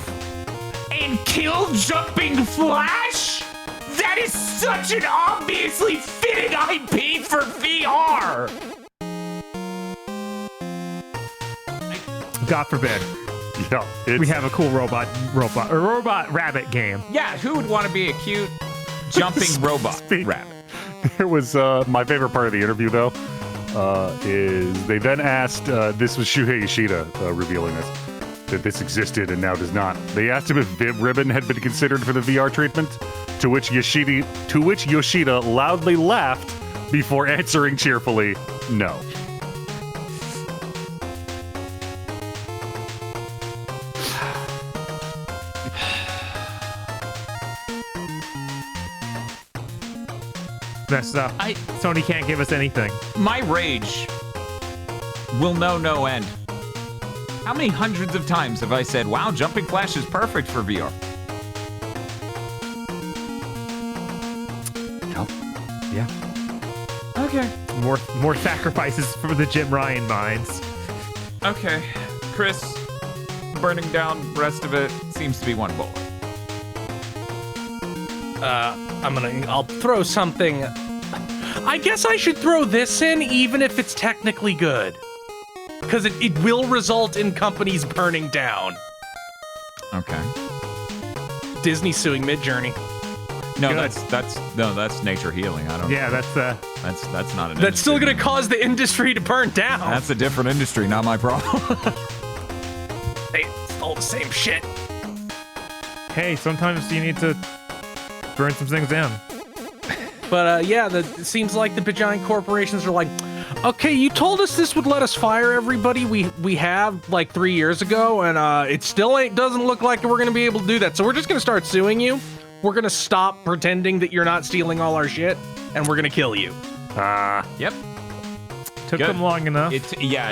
and kill Jumping Flash? That is such an obviously fitting IP for VR. God forbid. Yeah, We have a cool robot rabbit game. Yeah, who would want to be a cute jumping robot rabbit? There was my favorite part of the interview, though, is they then asked, this was Shuhei Yoshida revealing this, that this existed and now does not. They asked him if Vib Ribbon had been considered for the VR treatment, to which Yoshida loudly laughed before answering cheerfully, no. Messed up. Sony can't give us anything. My rage will know no end. How many hundreds of times have I said, wow, Jumping Flash is perfect for VR? Yeah. Okay. More sacrifices for the Jim Ryan minds. Okay. Chris, burning down, rest of it seems to be one bullet. I'll throw something. I guess I should throw this in, even if it's technically good. Because it will result in companies burning down. Okay. Disney suing Midjourney. No, Good. that's nature healing. I don't. Yeah, that's That's not an. That's still industry. going to cause the industry to burn down. That's a different industry, not my problem. It's all the same shit. hey, sometimes you need to burn some things down. But it seems like the giant corporations are like, okay, you told us this would let us fire everybody we have like 3 years ago, and it still doesn't look like we're gonna be able to do that. So we're just gonna start suing you. We're gonna stop pretending that you're not stealing all our shit, and we're gonna kill you. Yep. Took Good. them long enough. It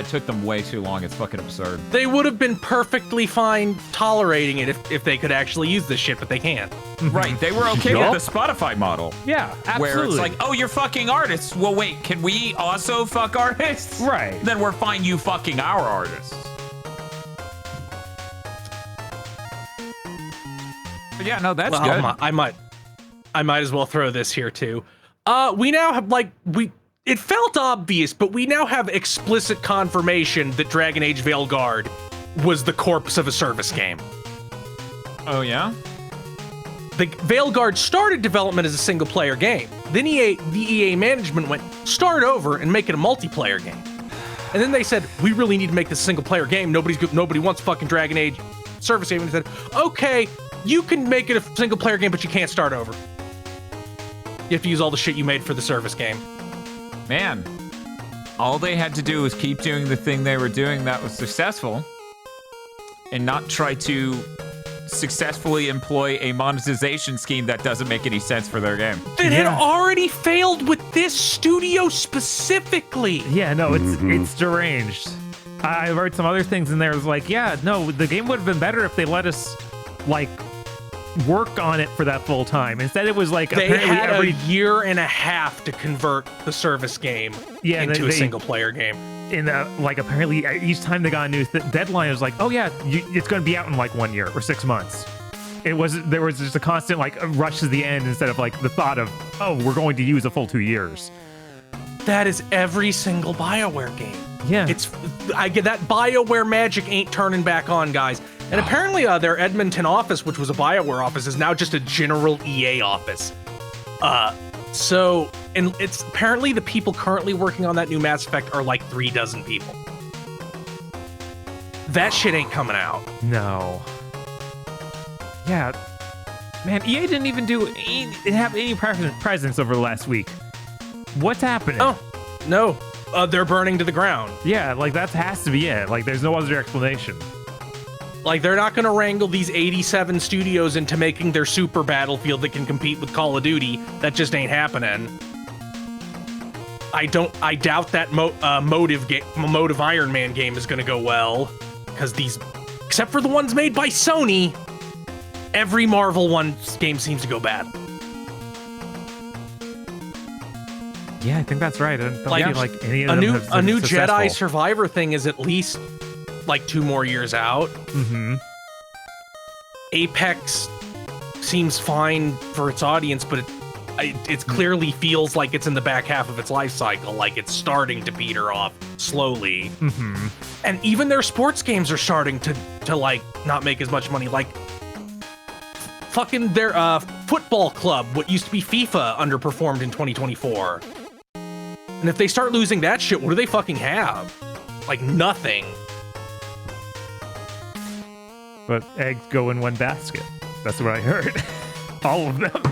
took them way too long. It's fucking absurd. They would have been perfectly fine tolerating it if they could actually use this shit, but they can't. Right. They were okay Yup. with the Spotify model. Yeah, absolutely. Where it's like, oh, you're fucking artists. Well, wait, can we also fuck artists? Right. Then we're fine you fucking our artists. But yeah, no, that's good. I might as well throw this here too. We now have it felt obvious, but we now have explicit confirmation that Dragon Age Veilguard was the corpse of a service game. Oh, yeah? The Veilguard started development as a single-player game. Then the EA management went, start over and make it a multiplayer game. And then they said, we really need to make this a single-player game. Nobody wants fucking Dragon Age service game. And they said, okay, you can make it a single-player game, but you can't start over. You have to use all the shit you made for the service game. Man, all they had to do was keep doing the thing they were doing that was successful and not try to successfully employ a monetization scheme that doesn't make any sense for their game. That had already failed with this studio specifically. Yeah, no, it's deranged. I've heard some other things in there. It's like, yeah, no, the game would have been better if they let us work on it for that full time. Instead, it was like They apparently had every a year and a half to convert the service game into a single player game. apparently each time they got a new deadline, it was like, oh yeah, it's going to be out in 1 year or 6 months. There was just a constant rush to the end instead of the thought of, oh, we're going to use a full 2 years. That is every single BioWare game. Yeah, I get that BioWare magic ain't turning back on, guys. And apparently their Edmonton office, which was a BioWare office, is now just a general EA office. And it's apparently the people currently working on that new Mass Effect are 36 people. That shit ain't coming out. no. Yeah, man, EA didn't even have any presence over the last week. What's happening? Oh, no. They're burning to the ground. Yeah, that has to be it. There's no other explanation. They're not going to wrangle these 87 studios into making their super battlefield that can compete with Call of Duty. That just ain't happening. I doubt that Motive Iron Man game is going to go well, because except for the ones made by Sony, every Marvel game seems to go bad. Yeah, I think that's right. I don't feel like any of a them new have a new successful. Jedi Survivor thing is at least 2 more years out. Mm-hmm. Apex seems fine for its audience, but it clearly feels like it's in the back half of its life cycle, it's starting to peter off slowly. Mm-hmm. And even their sports games are starting to not make as much money. Fucking their football club, what used to be FIFA, underperformed in 2024. And if they start losing that shit, what do they fucking have? Like nothing. But eggs go in one basket. That's what I heard. All of them.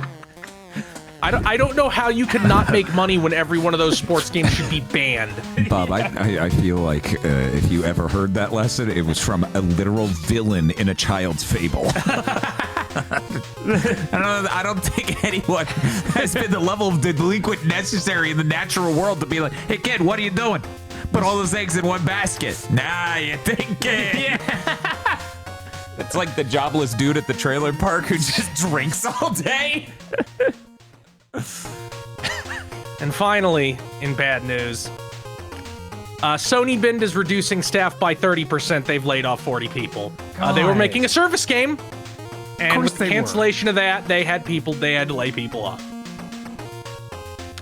I don't know how you could not make money when every one of those sports games should be banned. Bob, I feel like if you ever heard that lesson, it was from a literal villain in a child's fable. I don't think anyone has been the level of delinquent necessary in the natural world to be like, hey kid, what are you doing? Put all those eggs in one basket. Nah, you thinking? Yeah. It's like the jobless dude at the trailer park who just drinks all day. And finally, in bad news, Sony Bend is reducing staff by 30%. They've laid off 40 people. They were making a service game, and with the cancellation of that, they had to lay people off.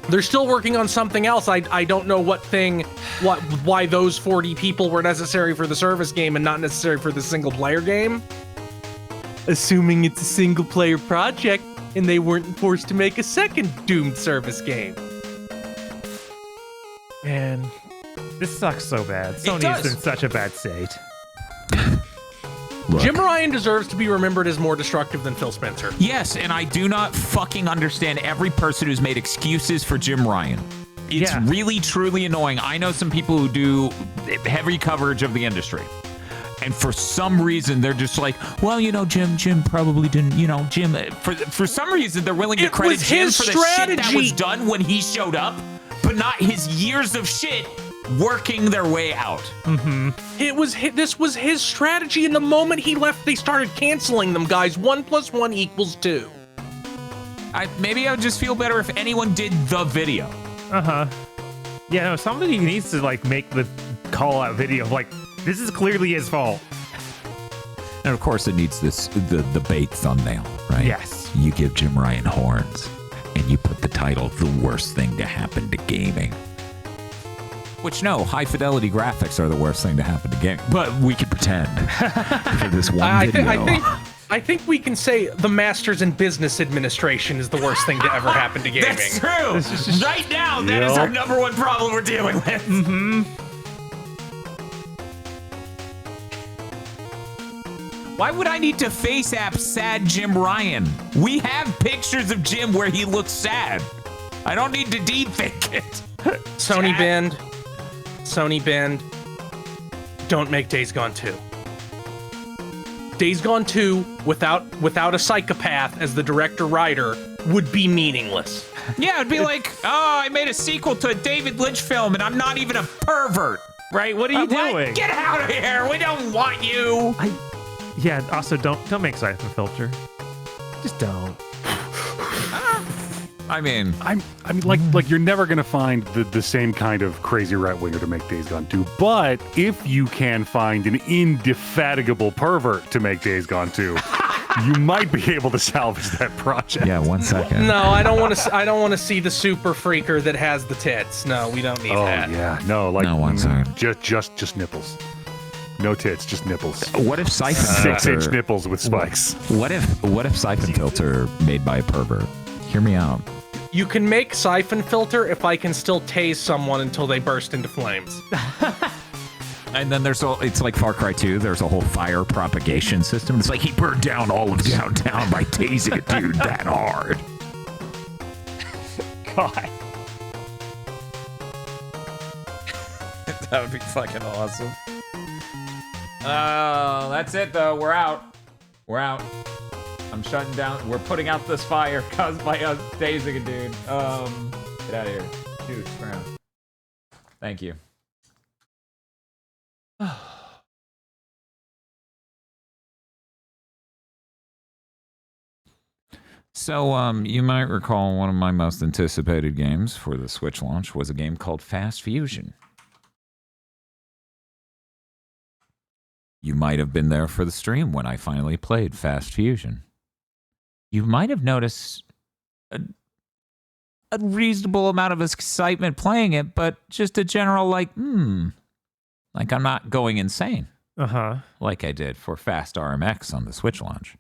They're still working on something else. I don't know why those 40 people were necessary for the service game and not necessary for the single player game. Assuming it's a single player project and they weren't forced to make a second doomed service game. Man, this sucks so bad. Sony's in such a bad state. Look. Jim Ryan deserves to be remembered as more destructive than Phil Spencer. Yes, and I do not fucking understand every person who's made excuses for Jim Ryan. It's really, truly annoying. I know some people who do heavy coverage of the industry. And for some reason, they're just like, well, Jim probably didn't, Jim, for some reason, they're willing to credit Jim for the shit that was done when he showed up, but not his years of shit working their way out. Mm-hmm. This was his strategy. And the moment he left, they started canceling them, guys. 1 + 1 = 2. Maybe I would just feel better if anyone did the video. Uh-huh. Yeah, no, somebody needs to, make the call-out video. This is clearly his fault. And of course, it needs the bait thumbnail, right? Yes. You give Jim Ryan horns, and you put the title, The Worst Thing to Happen to Gaming. Which, no, high-fidelity graphics are the worst thing to happen to gaming. But we can pretend for this one video. I think we can say the Masters in Business Administration is the worst thing to ever happen to gaming. That's true. Right now, that is our number one problem we're dealing with. Mm-hmm. Why would I need to face app sad Jim Ryan? We have pictures of Jim where he looks sad. I don't need to deepfake it. Sony Bend, don't make Days Gone 2. Days Gone 2 without a psychopath as the director-writer would be meaningless. Yeah, it'd be like, oh, I made a sequel to a David Lynch film and I'm not even a pervert. Right, what are you doing? Get out of here. We don't want you. Yeah, also don't make Siphon Filter. Just don't. I mean, like you're never gonna find the same kind of crazy right winger to make Days Gone 2. But if you can find an indefatigable pervert to make Days Gone 2, you might be able to salvage that project. Yeah, 1 second. No, I don't want to see the super freaker that has the tits. No, we don't need that. Oh yeah, no, 1 second. Just nipples. No tits, just nipples. What if Siphon 6-inch nipples with spikes? What if Siphon Filter made by a pervert? Hear me out. You can make Siphon Filter if I can still tase someone until they burst into flames. And then it's like Far Cry 2, there's a whole fire propagation system. It's like he burned down all of downtown by tasing a dude that hard. God. That would be fucking awesome. That's it though. We're out. I'm shutting down. We're putting out this fire caused by us tasing a dude. Get out of here. Dude, ground. Thank you. So, you might recall one of my most anticipated games for the Switch launch was a game called Fast Fusion. You might have been there for the stream when I finally played Fast Fusion. You might have noticed a reasonable amount of excitement playing it, but just a general like I'm not going insane. Uh-huh. Like I did for Fast RMX on the Switch launch.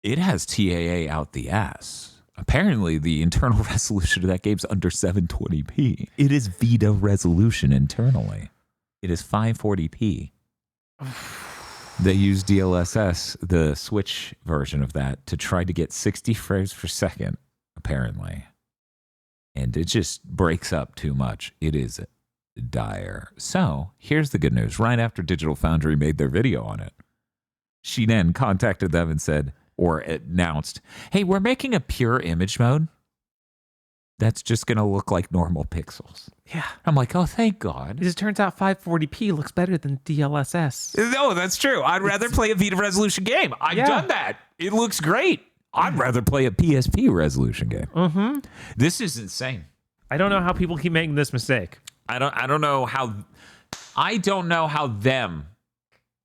It has TAA out the ass. Apparently, the internal resolution of that game's under 720p. It is Vita resolution internally. It is 540p. They use DLSS, the Switch version of that, to try to get 60 frames per second, apparently. And it just breaks up too much. It is dire. So, here's the good news. Right after Digital Foundry made their video on it, she then contacted them and said, or announced, hey, we're making a pure image mode that's just going to look like normal pixels. Yeah. I'm like, oh, thank God. It turns out 540p looks better than DLSS. No, that's true. I'd rather play a Vita resolution game. I've done that. It looks great. I'd rather play a PSP resolution game. Mm-hmm. This is insane. I don't know how people keep making this mistake. I don't know how them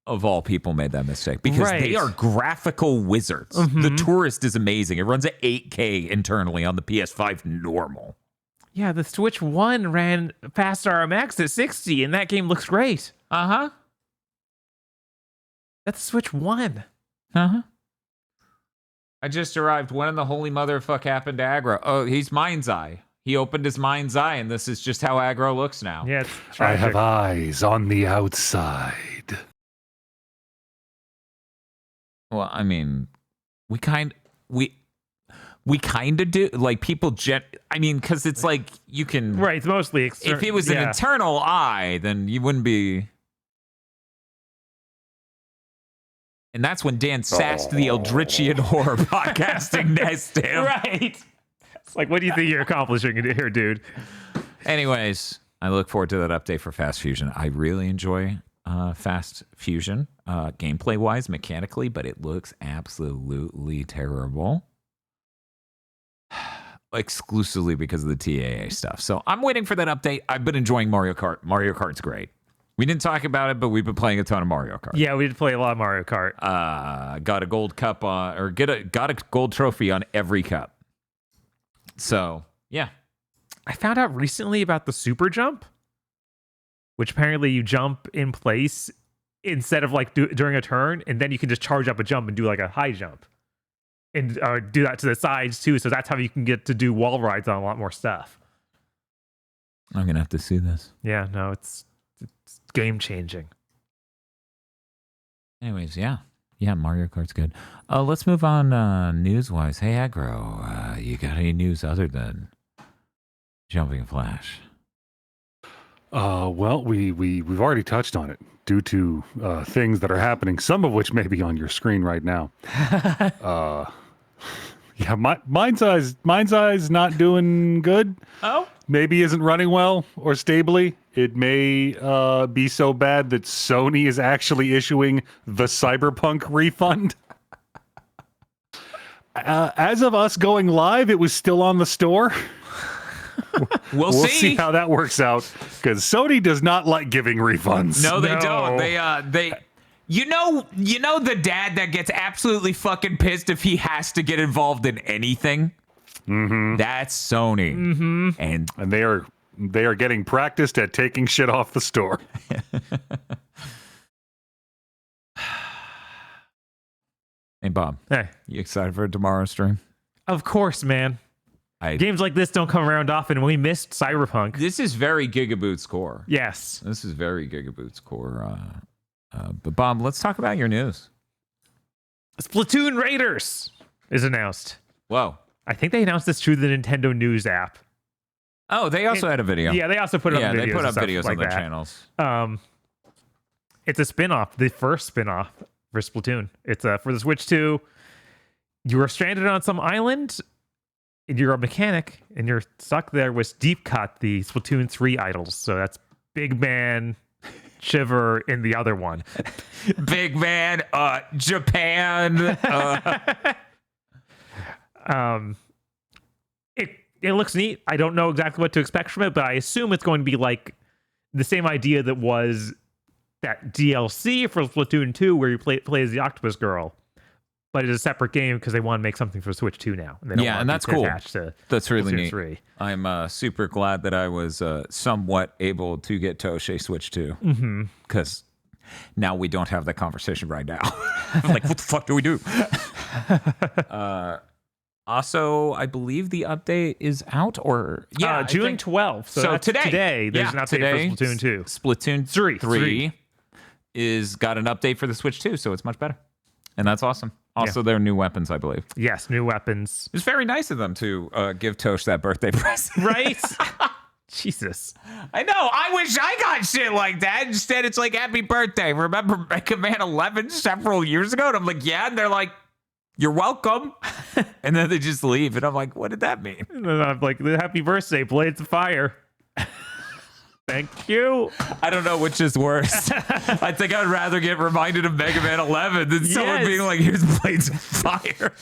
of all people made that mistake, because they are graphical wizards. The Tourist is amazing. It runs at 8K internally on the PS5 normal. Yeah, the Switch 1 ran fast RMX at 60, and that game looks great. Uh-huh. That's Switch 1. Uh-huh. I just arrived. When in the holy motherfuck happened to Aggro? Oh, he's Mind's Eye. He opened his mind's eye, and this is just how Aggro looks now. Yeah, it's I tragic. have eyes on the outside. Well, I mean, we kind of do, like, people I mean, because it's like you can Right, it's mostly if it was an internal eye, then you wouldn't be. And that's when Dan sassed the Eldritchian horror podcasting next to him. Right. It's like, what do you think you're accomplishing here, dude? Anyways, I look forward to that update for Fast Fusion. I really enjoy Fast Fusion, gameplay-wise, mechanically, but it looks absolutely terrible. Exclusively because of the TAA stuff. So I'm waiting for that update. I've been enjoying Mario Kart. Mario Kart's great. We didn't talk about it, but we've been playing a ton of Mario Kart. Yeah, we did play a lot of Mario Kart. Got a gold cup on, or got a gold trophy on every cup. So, yeah. I found out recently about the super jump, which apparently you jump in place instead of like during a turn, and then you can just charge up a jump and do like a high jump. And do that to the sides too, so that's how you can get to do wall rides on a lot more stuff. I'm going to have to see this. Yeah, no, it's game changing. Anyways, yeah. Yeah, Mario Kart's good. Let's move on news-wise. Hey, Aggro, you got any news other than Jumping Flash? Well, we've already touched on it due to things that are happening, some of which may be on your screen right now. Yeah, Mind's Eye's not doing good. Oh? Maybe isn't running well or stably. It may be so bad that Sony is actually issuing the Cyberpunk refund. As of us going live, it was still on the store. We'll see how that works out, because Sony does not like giving refunds. No, they don't. They you know the dad that gets absolutely fucking pissed if he has to get involved in anything? Mm-hmm. That's Sony. Mm-hmm. And they are getting practiced at taking shit off the store. Hey, Bob. Hey. You excited for tomorrow's stream? Of course, man. Games like this don't come around often. We missed Cyberpunk. This is very GigaBoots core. Yes. This is very GigaBoots core. But Bob, let's talk about your news. Splatoon Raiders is announced. Whoa. I think they announced this through the Nintendo News app. Oh, they also had a video. Yeah, they also put up videos. They put up videos like on their that. channels. It's a spin-off, the first spin-off for Splatoon. It's for the Switch 2. You are stranded on some island, and you're a mechanic, and you're stuck there with Deep Cut, the Splatoon 3 idols. So that's Big Man, Shiver, and the other one. Big Man, Japan. It looks neat. I don't know exactly what to expect from it, but I assume it's going to be like the same idea that was that DLC for Splatoon 2, where you play as the Octopus Girl, but it's a separate game because they want to make something for Switch 2 now. And they don't want and that's it to cool. attach to That's really Splatoon neat. 3. I'm super glad that I was somewhat able to get Toshe Switch 2, because now we don't have that conversation right now. Like, what the fuck do we do? Also, I believe the update is out, or I June think- 12th. So that's today there's an update for Splatoon 2. Splatoon 3 is got an update for the Switch too, so it's much better. And that's awesome. Also, there are new weapons, I believe. Yes, new weapons. It's very nice of them to give Tosh that birthday present. Right? Jesus. I know. I wish I got shit like that. Instead, it's like, happy birthday. Remember Mega Man 11 several years ago? And I'm like, yeah. And they're like, you're welcome. And then they just leave. And I'm like, what did that mean? And I'm like, happy birthday, Blades of Fire. Thank you. I don't know which is worse. I think I'd rather get reminded of Mega Man 11 than someone being like, here's Blades of Fire.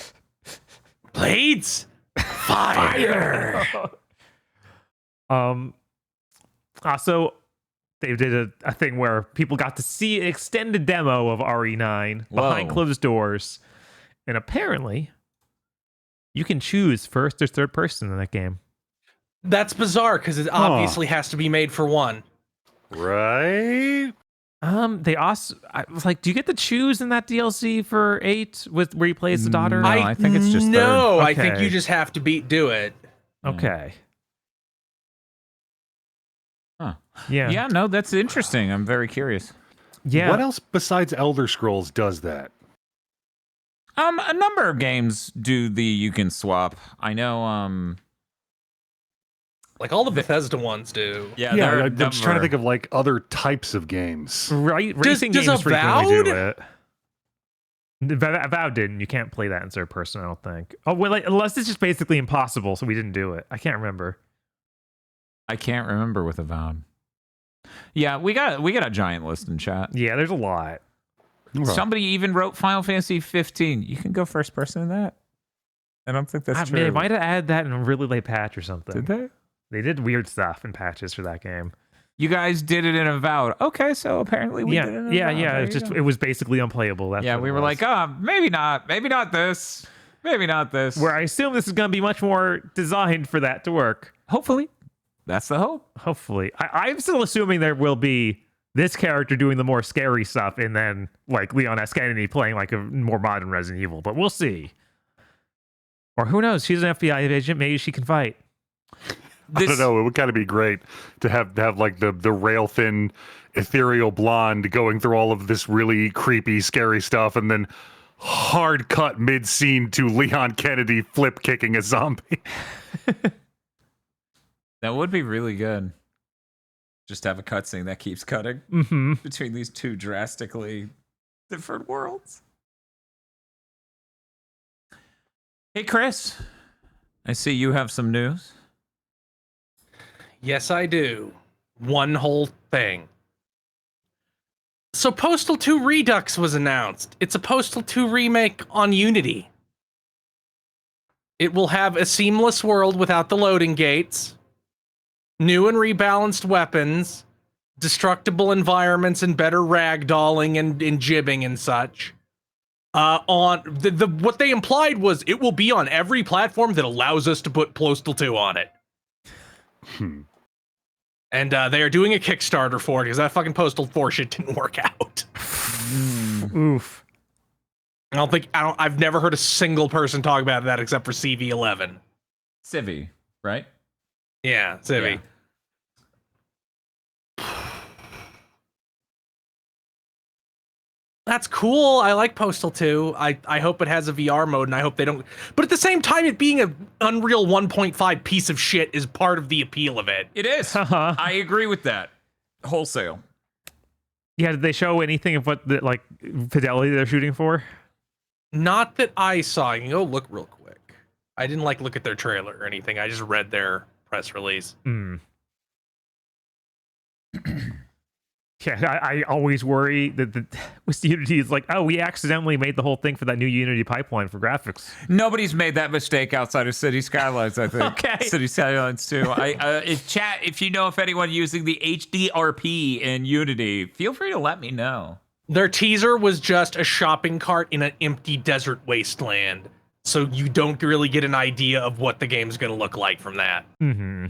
Blades? Fire. Also, they did a thing where people got to see an extended demo of RE9 behind closed doors. And apparently, you can choose first or third person in that game. That's bizarre because it obviously has to be made for one. Right? They also, I was like, do you get to choose in that DLC for 8 with where you play as the daughter? No, I think it's just no. third. I think Okay. you just have to do it. Okay. Huh. Yeah. Yeah, no, that's interesting. I'm very curious. Yeah. What else besides Elder Scrolls does that? A number of games do the you can swap. I know. Like all the Bethesda ones do. Yeah, Yeah, there are a I'm just trying to number. think of like other types of games. Right, Does- racing does games frequently do Avowed? it. Avowed didn't. You can't play that in third person, I don't think. Oh, well, like, unless it's just basically impossible, so we didn't do it. I can't remember. I can't remember with Avowed. Yeah, we got a giant list in chat. Yeah, there's a lot. Right. Somebody even wrote Final Fantasy 15. You can go first person in that. I don't think that's I true. mean, they might have added that in a really late patch or something. Did they? They did weird stuff in patches for that game. You guys did it in Avowed. Okay, so apparently we did it in Avowed. There It's you just go. it was basically unplayable. That's Yeah, what we it were was. like, maybe not this, maybe not this. Where I assume this is going to be much more designed for that to work. Hopefully, that's the hope. Hopefully, I'm still assuming there will be this character doing the more scary stuff, and then like Leon S. Kennedy playing like a more modern Resident Evil. But we'll see. Or who knows? She's an FBI agent. Maybe she can fight. I don't know. It would kind of be great to have like the rail thin, ethereal blonde going through all of this really creepy, scary stuff, and then hard cut mid scene to Leon Kennedy flip kicking a zombie. That would be really good. Just have a cutscene that keeps cutting Mm-hmm. between these two drastically different worlds. Hey, Chris. I see you have some news. Yes, I do. One whole thing. So Postal 2 Redux was announced. It's a Postal 2 remake on Unity. It will have a seamless world without the loading gates, new and rebalanced weapons, destructible environments, and better ragdolling and jibbing and such. On what they implied was it will be on every platform that allows us to put Postal 2 on it. And they are doing a Kickstarter for it because that fucking Postal 4 shit didn't work out. Oof. I've never heard a single person talk about that except for CV11. Civi, right? Yeah, Civi. Yeah. That's cool. I like Postal 2. I hope it has a VR mode, and I hope they don't. But at the same time, it being an Unreal 1.5 piece of shit is part of the appeal of it. It is. Uh-huh. I agree with that. Wholesale. Yeah, did they show anything of what the like fidelity they're shooting for? Not that I saw. You can go look real quick. I didn't look at their trailer or anything. I just read their press release. Hmm. Yeah, I always worry that with Unity is like, oh, we accidentally made the whole thing for that new Unity pipeline for graphics. Nobody's made that mistake outside of City Skylines, I think. Okay. City Skylines too. If you know if anyone using the HDRP in Unity, feel free to let me know. Their teaser was just a shopping cart in an empty desert wasteland. So you don't really get an idea of what the game's going to look like from that. Mm-hmm.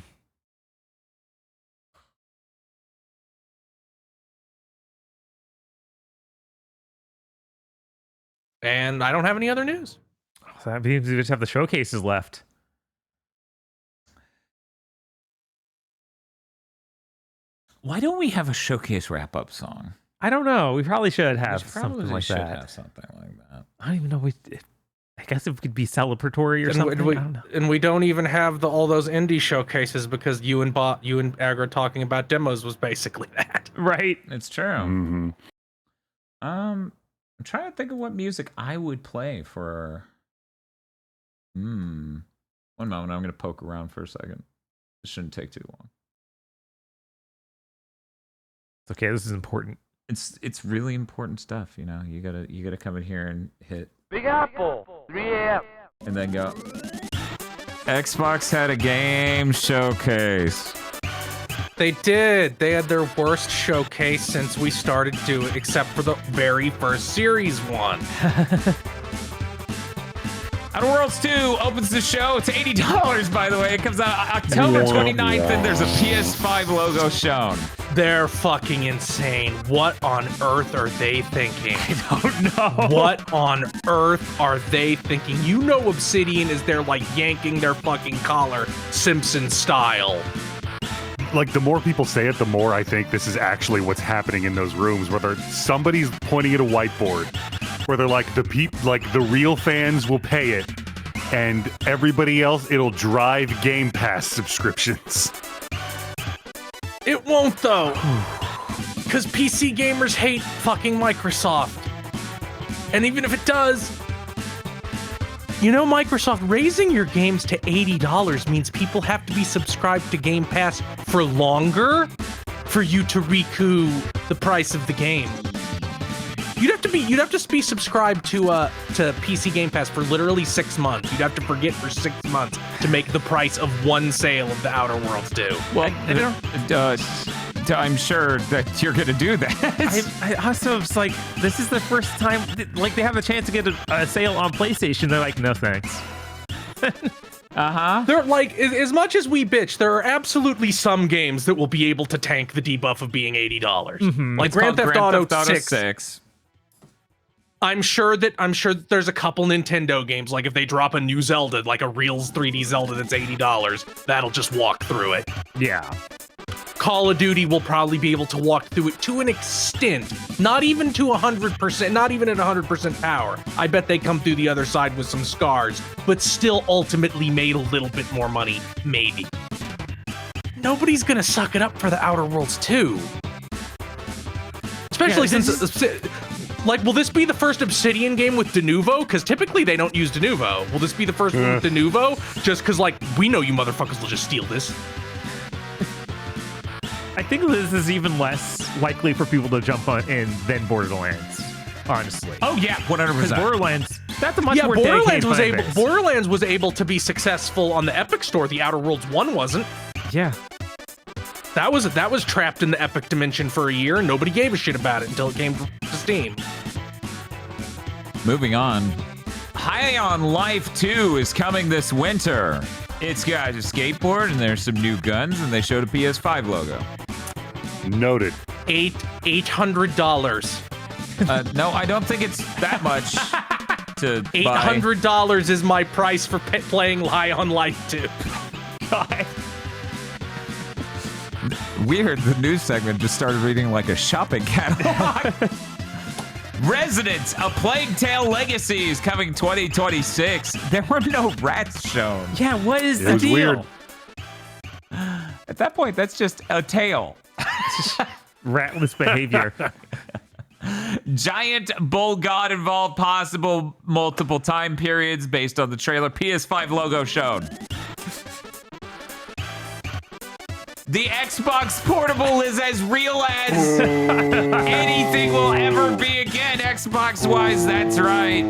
And I don't have any other news. So that means we just have the showcases left. Why don't we have a showcase wrap-up song? I don't know. We probably should have We something probably like should that. have something like that. I don't even know. I guess it could be celebratory or something. I don't know. And we don't even have all those indie showcases because you and Aggro talking about demos was basically that. Right. It's true. Mhm. I'm trying to think of what music I would play for. One moment, I'm gonna poke around for a second. It shouldn't take too long. It's okay. This is important. It's really important stuff, you know. You gotta come in here and hit Big Apple, 3 a.m. and then go. Xbox had a game showcase. They did. They had their worst showcase since we started doing, except for the very first series one. Outer Worlds 2 opens the show. It's $80, by the way. It comes out October 29th, and there's a PS5 logo shown. They're fucking insane. What on earth are they thinking? I don't know. What on earth are they thinking? You know Obsidian is there like yanking their fucking collar, Simpson style. Like, the more people say it, the more I think this is actually what's happening in those rooms, where somebody's pointing at a whiteboard, where they're like, the real fans will pay it, and everybody else, it'll drive Game Pass subscriptions. It won't though, because PC gamers hate fucking Microsoft. And even if it does, you know, Microsoft raising your games to $80 means people have to be subscribed to Game Pass for longer for you to recoup the price of the game. You'd have to be subscribed to PC Game Pass for literally 6 months. You'd have to forget for 6 months to make the price of one sale of the Outer Worlds 2. Well, I'm sure that you're gonna do that. I also was like, this is the first time, like, they have a chance to get a sale on PlayStation. They're like, no thanks. They're like, as much as we bitch, there are absolutely some games that will be able to tank the debuff of being $80. Like Grand Theft Auto 6. I'm sure that there's a couple Nintendo games, like if they drop a new Zelda, like a real 3D Zelda that's $80, that'll just walk through it. Yeah. Call of Duty will probably be able to walk through it to an extent, not even to 100%, not even at 100% power. I bet they come through the other side with some scars, but still ultimately made a little bit more money, maybe. Nobody's gonna suck it up for the Outer Worlds 2. Especially since, like, will this be the first Obsidian game with de novo? Because typically they don't use de novo. Will this be the first one with de novo? Just because, like, we know you motherfuckers will just steal this. I think this is even less likely for people to jump on in than Borderlands, honestly. Oh yeah, 100%. Because Borderlands, that's a much Yeah, more Borderlands was able to be successful on the Epic Store. The Outer Worlds 1 wasn't. Yeah. That was trapped in the Epic dimension for a year, and nobody gave a shit about it until it came to Steam. Moving on. High on Life 2 is coming this winter. It's got a skateboard and there's some new guns, and they showed a PS5 logo. Noted. $800. No, I don't think it's that much to buy. $800 is my price for playing High on Life 2. God. Weird, the news segment just started reading like a shopping catalog. Residents, A Plague Tale Legacy is coming 2026. There were no rats shown. Yeah, what is It the was deal? weird. At that point, that's just a tail. Ratless behavior. Giant bull god involved, possible multiple time periods based on the trailer. PS5 logo shown. The Xbox Portable is as real as anything will ever be again, Xbox-wise, that's right.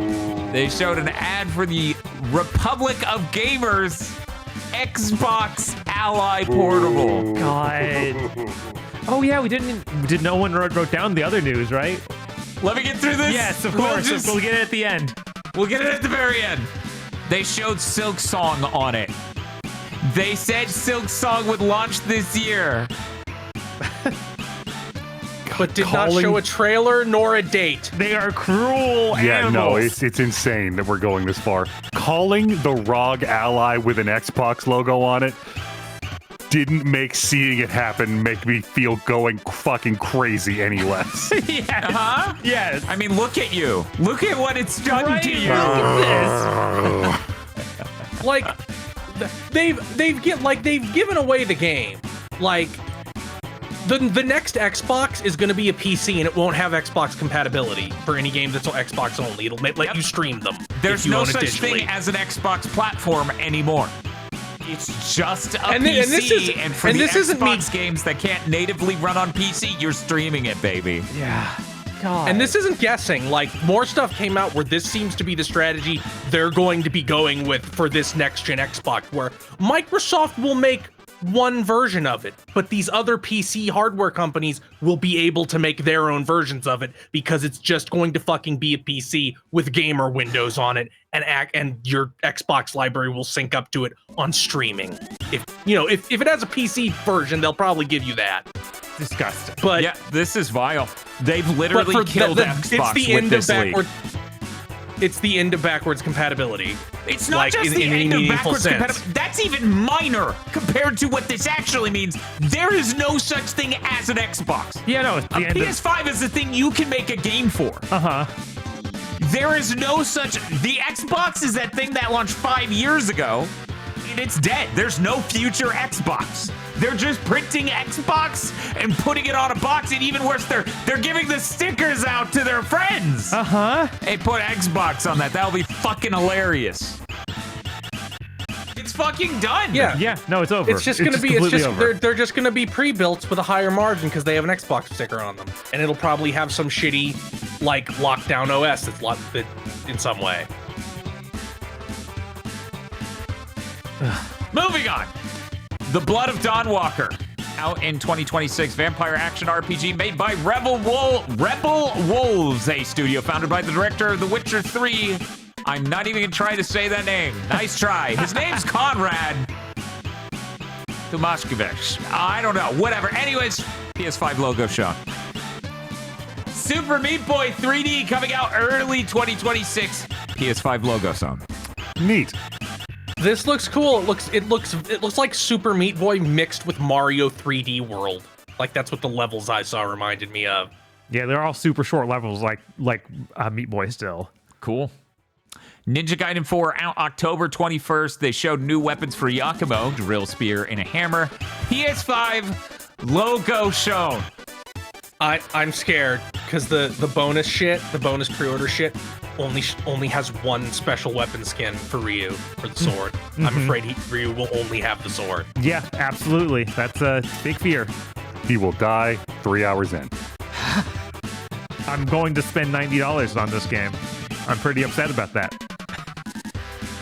They showed an ad for the Republic of Gamers Xbox Ally Portable. God. Oh yeah, did no one wrote down the other news, right? Let me get through this. Yes, of course. We'll get it at the end. We'll get it at the very end. They showed Silk Song on it. They said Silk Song would launch this year. But did not show a trailer nor a date. They are cruel Yeah, animals. no, it's insane that we're going this far. calling the ROG Ally with an Xbox logo on it didn't make seeing it happen make me feel going fucking crazy any less. Yes. Huh? Yes. I mean, look at you. Look at what it's done Right? to you. Look at this. Like they've given away the game. Like the next Xbox is going to be a PC and it won't have Xbox compatibility for any game that's on Xbox only. It'll let you stream them. There's if you no own it such digitally. thing as an Xbox platform anymore. It's just a And PC, this is- and for and the this isn't me- Xbox games that can't natively run on PC, you're streaming it, baby. Yeah. God. And this isn't guessing. Like, more stuff came out where this seems to be the strategy they're going to be going with for this next-gen Xbox, where Microsoft will make one version of it, but these other PC hardware companies will be able to make their own versions of it because it's just going to fucking be a PC with gamer windows on it, and your Xbox library will sync up to it on streaming. If it has a PC version, they'll probably give you that. disgusting. But Yeah, this is vile. They've but literally for killed Xbox with this leak. It's the end of backwards compatibility. It's not like, just in the any end of meaningful backwards sense. compatibility. That's even minor compared to what this actually means. There is no such thing as an Xbox. Yeah, no, it's A the end of... PS5 is the thing you can make a game for. Uh-huh. There is no such... The Xbox is that thing that launched 5 years ago, and it's dead. There's no future Xbox. They're just printing Xbox and putting it on a box, and even worse, they're giving the stickers out to their friends. Uh-huh. Hey, put Xbox on that. That'll be fucking hilarious. It's fucking done. Yeah. Yeah, no, it's over. It's just gonna be. It's completely just over. they're just gonna be pre-built with a higher margin because they have an Xbox sticker on them, and it'll probably have some shitty, like lockdown OS that's locked in some way. Moving on. The Blood of Dawnwalker, out in 2026, vampire action RPG made by Rebel Wolves, a studio founded by the director of The Witcher 3. I'm not even gonna try to say that name. Nice try. His name's Conrad Tomaszkiewicz. I don't know. Whatever. Anyways, PS5 logo shown. Super Meat Boy 3D coming out early 2026. PS5 logo shown. Neat. This looks cool. It looks like Super Meat Boy mixed with Mario 3D World. Like that's what the levels I saw reminded me of. Yeah, they're all super short levels, like Meat Boy still. Cool. Ninja Gaiden 4 out October 21st. They showed new weapons for Yakumo, drill spear and a hammer. PS5 logo shown. I'm scared because the bonus shit, the bonus pre-order shit, only has one special weapon skin for Ryu for the sword. I'm afraid Ryu will only have the sword. Yeah, absolutely. That's a big fear. He will die 3 hours in. I'm going to spend $90 on this game. I'm pretty upset about that.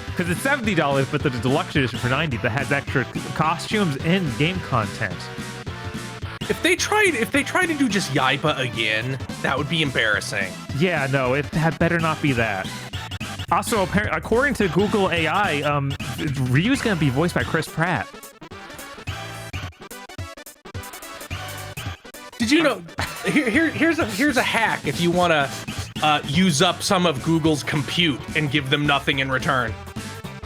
Because it's $70, but there's a deluxe edition for $90 that has extra costumes and game content. If they try to do just Yaiba again, that would be embarrassing. Yeah, no, it had better not be that. Also, apparently, according to Google AI, Ryu's going to be voiced by Chris Pratt. Did you know? Here's a hack if you want to use up some of Google's compute and give them nothing in return.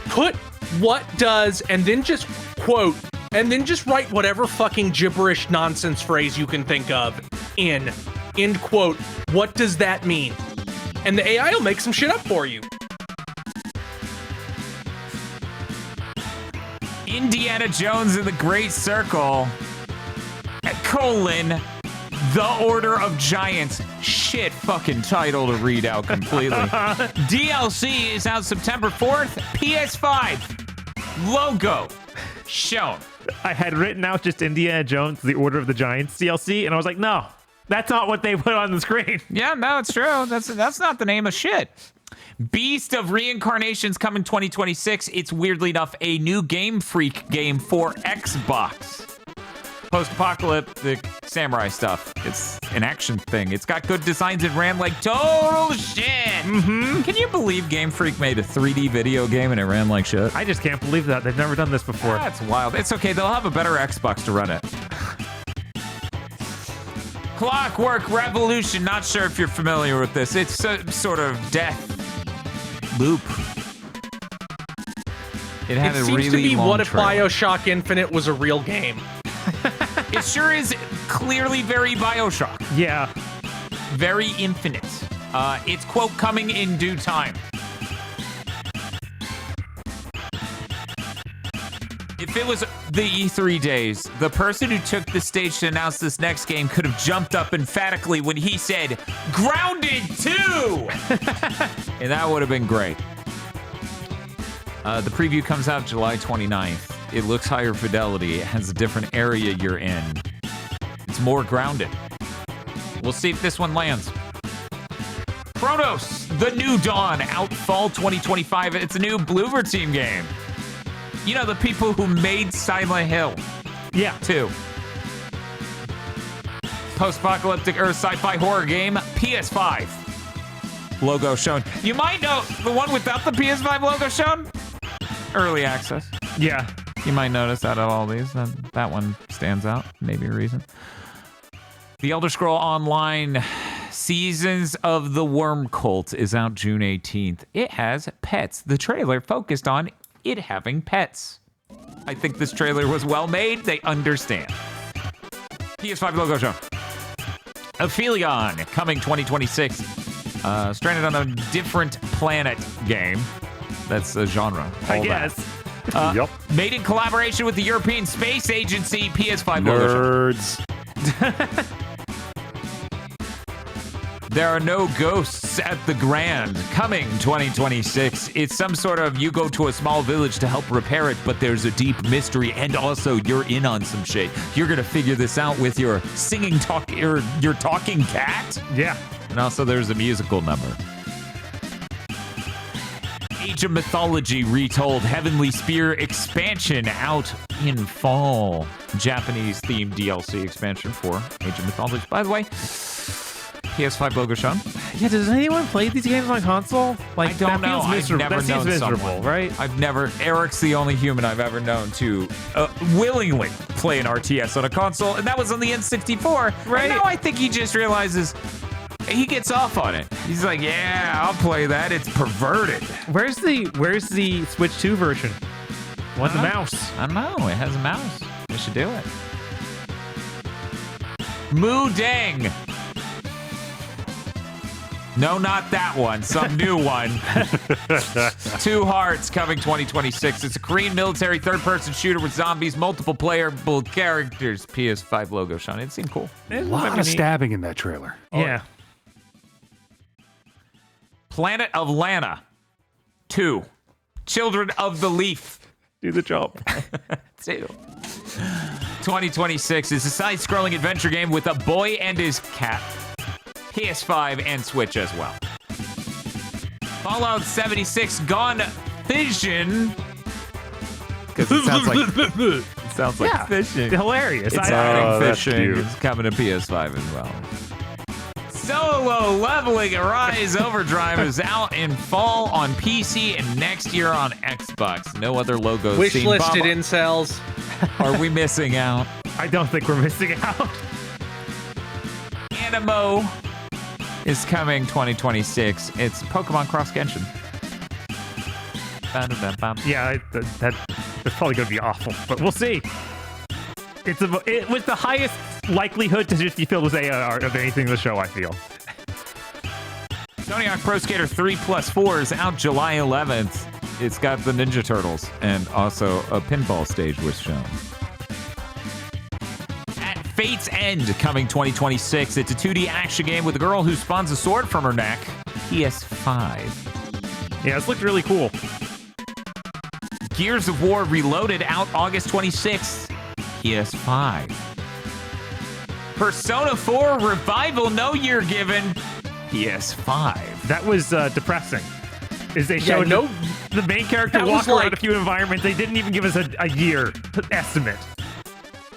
Put what does and then just quote and then just write whatever fucking gibberish nonsense phrase you can think of in end quote. What does that mean? And the AI will make some shit up for you. Indiana Jones and the Great Circle, The Order of Giants. Shit fucking title to read out completely. DLC is out September 4th. PS5 logo shown. I had written out just Indiana Jones, The Order of the Giants DLC, and I was like, no, that's not what they put on the screen. Yeah, no, it's true. That's not the name of shit. Beast of Reincarnations coming 2026. It's weirdly enough a new Game Freak game for Xbox. Post-apocalyptic samurai stuff. It's an action thing. It's got good designs and ran like total shit. Mm-hmm. Can you believe Game Freak made a 3D video game and it ran like shit? I just can't believe that. They've never done this before. That's wild. It's okay. They'll have a better Xbox to run it. Clockwork Revolution. Not sure if you're familiar with this. It's a sort of death loop It had It a seems really to be long what if trailer. Bioshock Infinite was a real game. It sure is clearly very Bioshock. Yeah. Very infinite. It's, quote, coming in due time. If it was the E3 days, the person who took the stage to announce this next game could have jumped up emphatically when he said, Grounded 2! And that would have been great. The preview comes out July 29th. It looks higher fidelity. It has a different area you're in. It's more grounded. We'll see if this one lands. Chronos, The New Dawn, out fall 2025. It's a new Bloober Team game. You know, the people who made Silent Hill. Yeah. 2. Post-apocalyptic Earth sci-fi horror game, PS5. Logo shown. You might know the one without the PS5 logo shown? Early access. Yeah. You might notice out of all these, that one stands out. Maybe a reason. The Elder Scroll Online Seasons of the Worm Cult is out June 18th. It has pets. The trailer focused on it having pets. I think this trailer was well made. They understand. PS5 logo shown. Aphelion, coming 2026. Stranded on a different planet game. That's a genre. I guess. Yup. Made in collaboration with the European Space Agency. PS5 logo shown. Nerds. There are no ghosts at the Grand, coming 2026. It's some sort of you go to a small village to help repair it, but there's a deep mystery, and also you're in on some shit. You're gonna figure this out with your your talking cat, Yeah. and also there's a musical number. Age of Mythology Retold Heavenly Spear expansion out in fall. Japanese themed DLC expansion for Age of Mythology. By the way, PS5 logo shown. Yeah, does anyone play these games on console? Like, I don't that know. feels I've miserable. never That seems known miserable, someone. right? I've never. Eric's the only human I've ever known to willingly play an RTS on a console, and that was on the N64. Right. And now I think he just realizes he gets off on it. He's like, yeah, I'll play that. It's perverted. Where's the Switch 2 version? Want the mouse? I don't know. It has a mouse. We should do it. Moo Dang. No, not that one. Some new one. Two Hearts coming 2026. It's a Korean military third-person shooter with zombies, multiple playable characters. PS5 logo shown. It seemed cool. A lot of stabbing in that trailer. Yeah. Planet of Lana 2. Children of the Leaf. Do the job. 2. 2026 is a side-scrolling adventure game with a boy and his cat. PS5 and Switch as well. Fallout 76 Gone Fission. Because it sounds like fishing. Hilarious. It's I adding that's fishing. cute. It's coming to PS5 as well. Solo Leveling Arise Overdrive is out in fall on PC and next year on Xbox. No other logos seen. Wish-listed Bob, incels. are we missing out? I don't think we're missing out. Animo is coming 2026. It's Pokemon Cross Genshin. Ba-da-da-bum. Yeah, that's probably going to be awful, but we'll see. It was the highest likelihood to just be filled with AR of anything in the show, I feel. Tony Hawk Pro Skater 3+4 is out July 11th. It's got the Ninja Turtles, and also a pinball stage was shown. At Fate's End, coming 2026. It's a 2D action game with a girl who spawns a sword from her neck. PS5. Yeah, this looked really cool. Gears of War Reloaded out August 26th. PS5. Persona 4 Revival No Year Given. PS5. That was depressing. Is they showed the main character That was walk around like- a few environments. They didn't even give us a year estimate.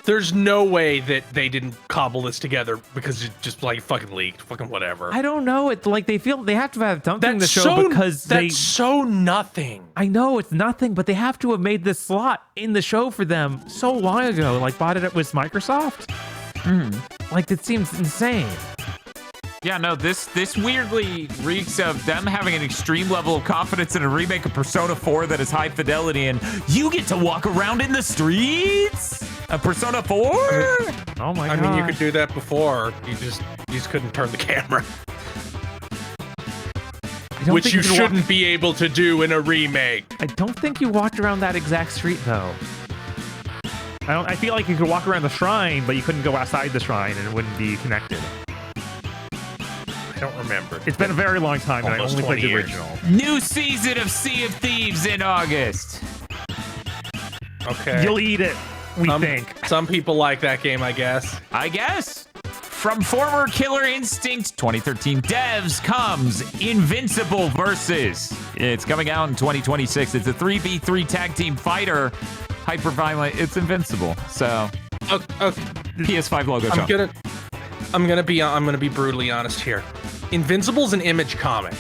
There's no way that they didn't cobble this together because it just like fucking leaked. Fucking whatever. I don't know. It's like they have to have something in the That's show so because they. that's so nothing. I know it's nothing, but they have to have made this slot in the show for them so long ago. Like bought it with Microsoft. Like it seems insane. Yeah, no, this weirdly reeks of them having an extreme level of confidence in a remake of Persona 4 that is high fidelity, and you get to walk around in the streets of Persona 4? Oh my god. I mean, you could do that before. You just couldn't turn the camera. Which you shouldn't be able to do in a remake. I don't think you walked around that exact street, though. I feel like you could walk around the shrine, but you couldn't go outside the shrine, and it wouldn't be connected. I don't remember. It's been a very long time, and I Almost only played 20 the years. original. New season of Sea of Thieves in August. Okay. You'll eat it, we think. Some people like that game, I guess. I guess. From former Killer Instinct 2013 devs comes Invincible Versus. It's coming out in 2026. It's a 3v3 tag team fighter. Hyper violent. It's invincible. So, Okay. PS5 logo. Sean. I'm gonna be brutally honest here. Invincible's an Image comic,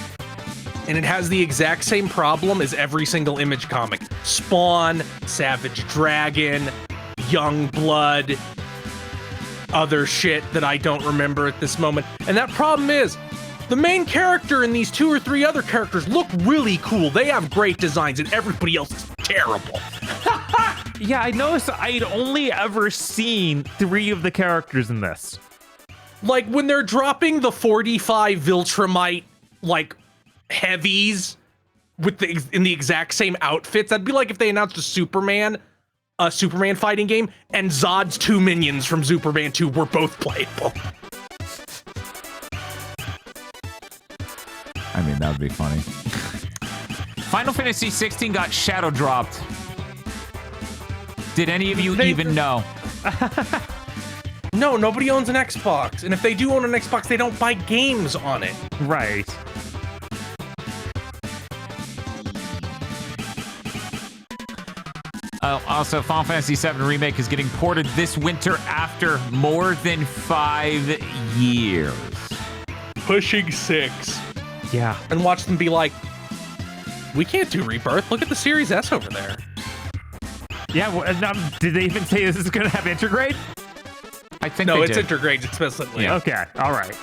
and it has the exact same problem as every single Image comic: Spawn, Savage Dragon, Youngblood, other shit that I don't remember at this moment. And that problem is, the main character and these 2 or 3 other characters look really cool. They have great designs, and everybody else is terrible. Yeah, I noticed I'd only ever seen 3 of the characters in this. Like, when they're dropping the 45 Viltrumite, like, heavies with in the exact same outfits, that'd be like if they announced a Superman fighting game, and Zod's 2 minions from Superman 2 were both playable. I mean, that would be funny. Final Fantasy 16 got shadow dropped. Did any of you even know? No, nobody owns an Xbox. And if they do own an Xbox, they don't buy games on it. Right. Also, Final Fantasy VII Remake is getting ported this winter after more than 5 years. Pushing 6. Yeah. And watch them be like, we can't do Rebirth. Look at the Series S over there. Yeah, well, did they even say this is going to have Intergrade? I think No, they it's did. Intergrade explicitly. Yeah. Okay, all right.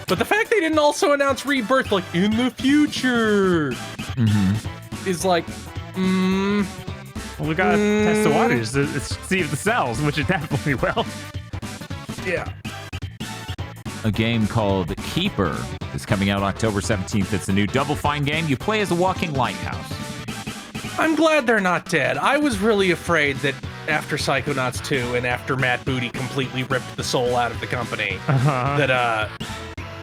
But the fact they didn't also announce Rebirth, like, in the future, is like, Well, we got to test the waters to see if it sells, which it definitely will. yeah. A game called Keeper is coming out October 17th. It's a new Double Fine game. You play as a walking lighthouse. I'm glad they're not dead. I was really afraid that after Psychonauts 2 and after Matt Booty completely ripped the soul out of the company, that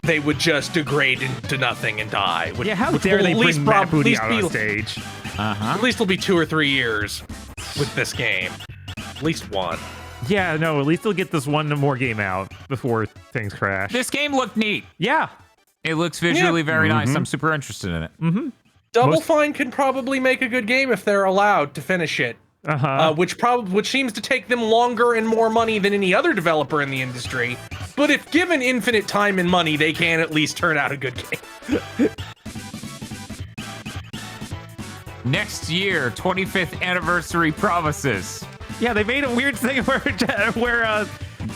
they would just degrade into nothing and die. Yeah, how dare they bring Matt Booty out on stage? At least it'll be 2 or 3 years with this game. At least 1. Yeah, no, at least they'll get this one more game out before things crash. This game looked neat. Yeah. It looks visually very nice. I'm super interested in it. Double Fine can probably make a good game if they're allowed to finish it. Which seems to take them longer and more money than any other developer in the industry. But if given infinite time and money, they can at least turn out a good game. Next year, 25th anniversary promises. Yeah, they made a weird thing where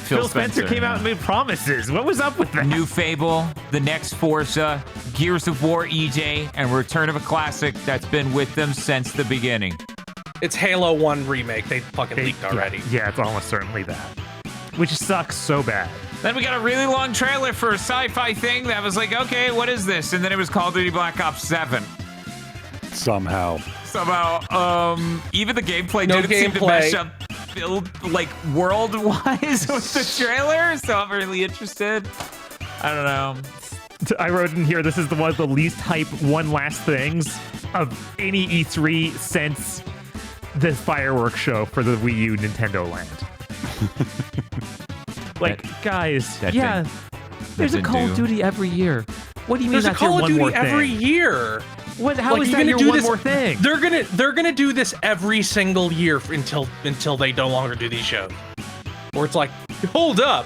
Phil Spencer came out and made promises. What was up with that? New Fable, the next Forza, Gears of War EJ, and return of a classic that's been with them since the beginning. It's Halo 1 remake. They fucking leaked already. Yeah, it's almost certainly that. Which sucks so bad. Then we got a really long trailer for a sci-fi thing that was like, okay, what is this? And then it was Call of Duty Black Ops 7. Somehow, even the gameplay No didn't seem to gameplay. mesh up, like world-wise with the trailer. So I'm really interested. I don't know. I wrote in here, this is the one of the least hype one last things of any E3 since the fireworks show for the Wii U Nintendo Land. Guys, that there's a didn't Call do. of Duty every year. What do you mean There's a that's your Call of one Duty more thing? every year. What? How Like, is you're that gonna your do one this- more thing? They're gonna do this every single year until they no longer do these shows. Or it's like, hold up,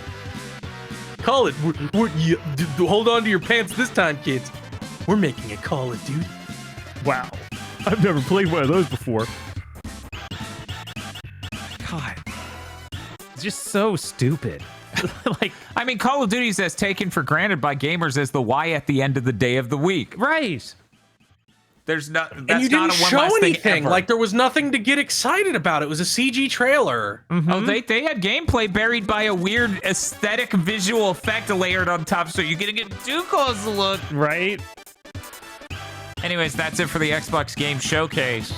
call it. Hold on to your pants this time, kids. We're making a Call of Duty. Wow. I've never played one of those before. God. It's just so stupid. Like, I mean, Call of Duty is as taken for granted by gamers as the Y at the end of the day of the week. right. There's not. That's And you not didn't a one show less thing anything. ever. Like there was nothing to get excited about. It was a CG trailer. Oh, they had gameplay buried by a weird aesthetic visual effect layered on top, so you're gonna get too close to look. Right. Anyways, that's it for the Xbox Game Showcase.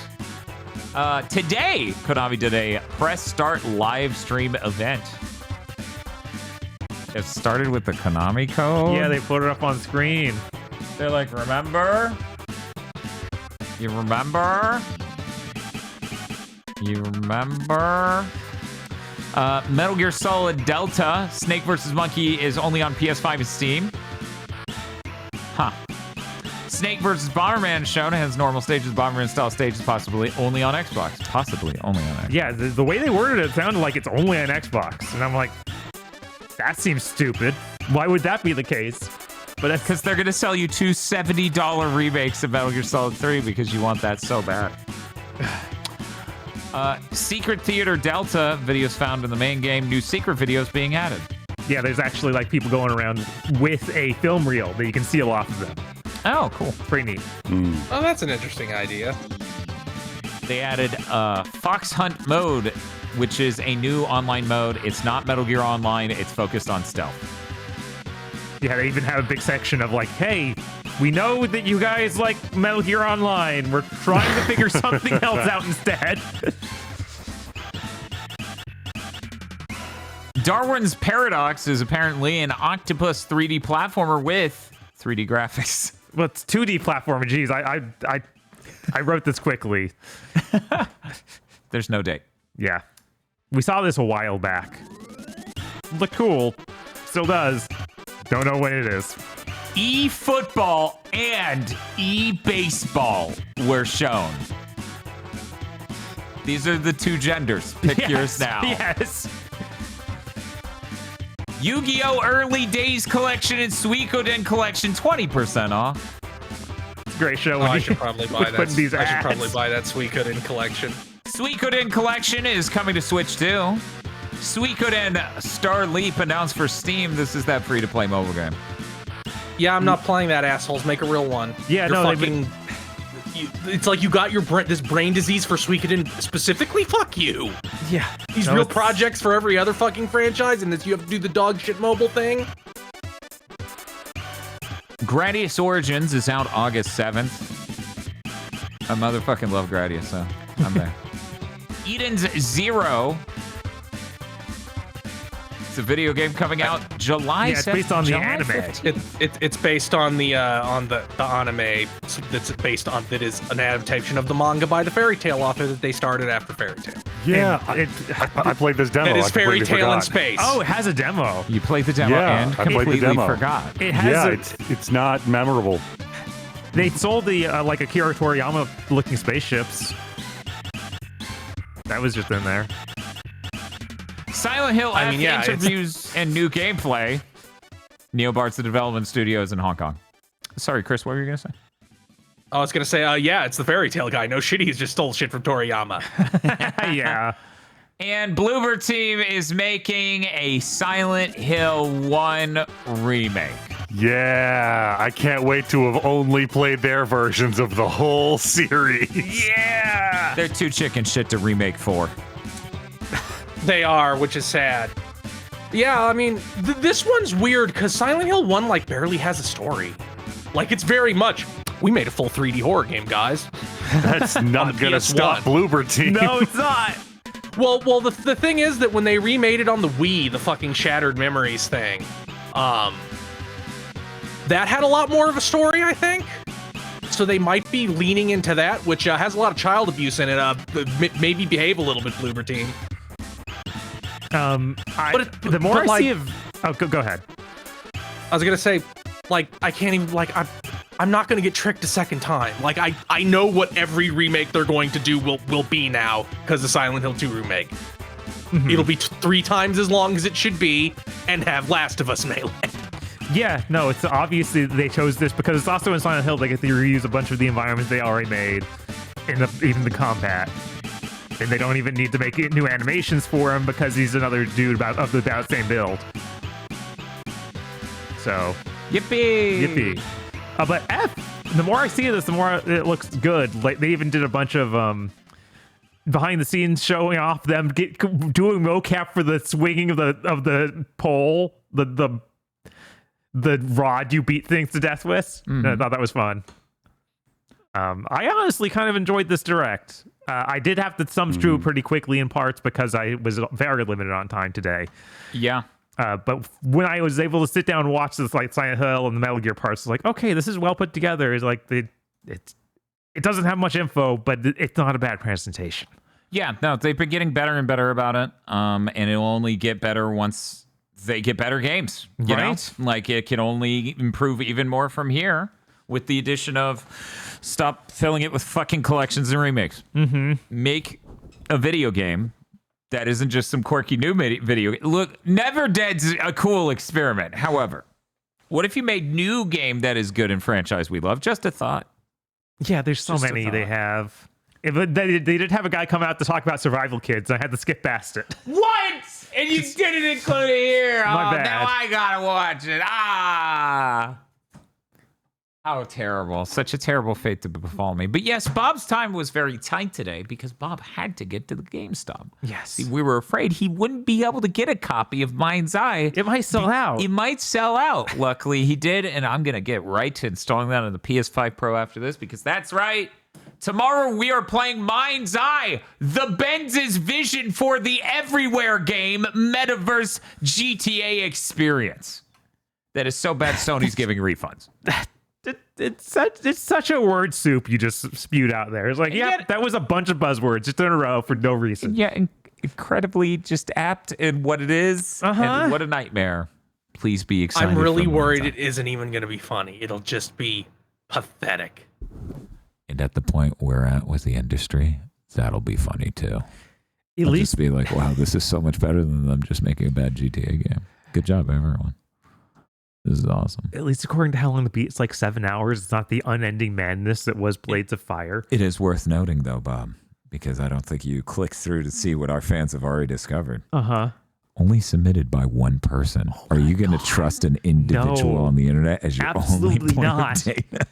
Today, Konami did a press start live stream event. It started with the Konami code. Yeah, they put it up on screen. They're like, remember? You remember? You remember? Metal Gear Solid Delta, Snake vs. Monkey is only on PS5 and Steam. Huh. Snake vs. Bomberman shown has normal stages, Bomberman style stages, possibly only on Xbox. Possibly only on Xbox. Yeah, the way they worded it sounded like it's only on Xbox. And I'm like, that seems stupid. Why would that be the case? But that's because they're going to sell you two $70 remakes of Metal Gear Solid 3 because you want that so bad. Secret Theater Delta videos found in the main game. New secret videos being added. Yeah, there's actually like people going around with a film reel that you can seal off of them. Oh, cool. Pretty neat. Oh, that's an interesting idea. They added Fox Hunt mode, which is a new online mode. It's not Metal Gear Online. It's focused on stealth. Yeah, they even have a big section of like, hey, we know that you guys like Metal Gear Online. We're trying to figure something else out instead. Darwin's Paradox is apparently an octopus 3D platformer with 3D graphics. Well, it's 2D platformer. Jeez, I wrote this quickly. There's no date. Yeah. We saw this a while back. Looked cool. Still does. Don't know when it is. E-football and e-baseball were shown. These are the two genders. Pick yours now. Yes. Yu-Gi-Oh! Early Days Collection and Suikoden Collection, 20% off. It's a great show. Oh, when I you- should probably buy with that. putting these I should ads. probably buy that Suikoden collection. Suikoden Collection is coming to Switch too. Suikoden Star Leap announced for Steam. This is that free-to-play mobile game. Yeah, I'm not playing that, assholes. Make a real one. Yeah, You're no, they fucking. It's like you got your this brain disease for Suikoden specifically. Fuck you. Yeah. These No, real it's- projects for every other fucking franchise, and this you have to do the dog shit mobile thing. Gradius Origins is out August 7th. I motherfucking love Gradius, so I'm there. Eden's Zero. It's a video game coming out July 7th. Yeah, it's based on the July anime. 15th. It's based on the anime that's based on that is an adaptation of the manga by the Fairy Tail author that they started after Fairy Tail. Yeah, And I played this demo. That is I Fairy completely Tail in forgot. space. Oh, it has a demo. You played the demo Yeah, and I played the completely demo. forgot. It has Yeah, it's not memorable. they sold the like Akira Toriyama looking spaceships. That was just in there. Silent Hill I mean, after yeah, it's- interviews and new gameplay. Neo Bart's the development studios in Hong Kong. Sorry, Chris, what were you going to say? I was gonna say, yeah, it's the Fairy Tail guy. No shit, he's just stole shit from Toriyama. Yeah. And Bloober Team is making a Silent Hill 1 remake. Yeah, I can't wait to have only played their versions of the whole series. Yeah. They're too chicken shit to remake 4. They are, which is sad. Yeah, I mean, this one's weird because Silent Hill 1 like barely has a story. Like it's very much, we made a full 3D horror game, guys. That's not the gonna PS1. stop Bloober Team. No, it's not. Well, the thing is that when they remade it on the Wii, the fucking Shattered Memories thing, that had a lot more of a story, I think. So they might be leaning into that, which has a lot of child abuse in it. Maybe behave a little bit, Bloober Team. The more but I like- see of, oh, go ahead. I was gonna say, like, I can't even like I'm not gonna get tricked a second time. Like I know what every remake they're going to do will be now because the Silent Hill 2 remake. It'll be 3 times as long as it should be and have Last of Us melee. Yeah, no, it's obviously they chose this because it's also in Silent Hill. They get to reuse a bunch of the environments they already made, in even the combat. and they don't even need to make new animations for him because he's another dude of the same build. So, Yippee! But the more I see this, the more it looks good. Like they even did a bunch of behind the scenes showing off them doing mocap for the swinging of the pole, the rod you beat things to death with. I thought that was fun. I honestly kind of enjoyed this direct. I did have to thumb through pretty quickly in parts because I was very limited on time today. Yeah. But when I was able to sit down and watch this, like Silent Hill and the Metal Gear parts, it's like, okay, this is well put together. It's like it doesn't have much info, but it's not a bad presentation. Yeah, no, they've been getting better and better about it. And it'll only get better once they get better games. You know? Like it can only improve even more from here with the addition of stop filling it with fucking collections and remakes. Make a video game that isn't just some quirky new video. Look, Never Dead's a cool experiment. However, what if you made new game that is good in franchise we love? Just a thought. Yeah, there's so many they have. They did have a guy come out to talk about Survival Kids. I had to skip past it. What? And you didn't include it here. My bad. Now I gotta watch it. How terrible. Such a terrible fate to befall me. But yes, Bob's time was very tight today because Bob had to get to the GameStop. Yes. See, we were afraid he wouldn't be able to get a copy of Mind's Eye. It might sell out. It might sell out. Luckily, he did, and I'm going to get right to installing that on the PS5 Pro after this because that's right. Tomorrow we are playing Mind's Eye, the Benz's vision for the everywhere game, Metaverse GTA experience. That is so bad Sony's giving refunds. It's such a word soup you just spewed out there. It's like, yeah, that was a bunch of buzzwords just in a row for no reason. Yeah, incredibly just apt in what it is. And what a nightmare. Please be excited. I'm really worried it isn't even going to be funny. It'll just be pathetic. And at the point we're at with the industry, that'll be funny too. At least just be like, wow, this is so much better than them just making a bad GTA game. Good job, everyone. This is awesome. At least according to How Long the Beat, it's like 7 hours. It's not the unending madness that was Blades of Fire. It is worth noting, though, Bob, because I don't think you clicked through to see what our fans have already discovered. Only submitted by one person. Are you going to trust an individual on the internet as your only point of data?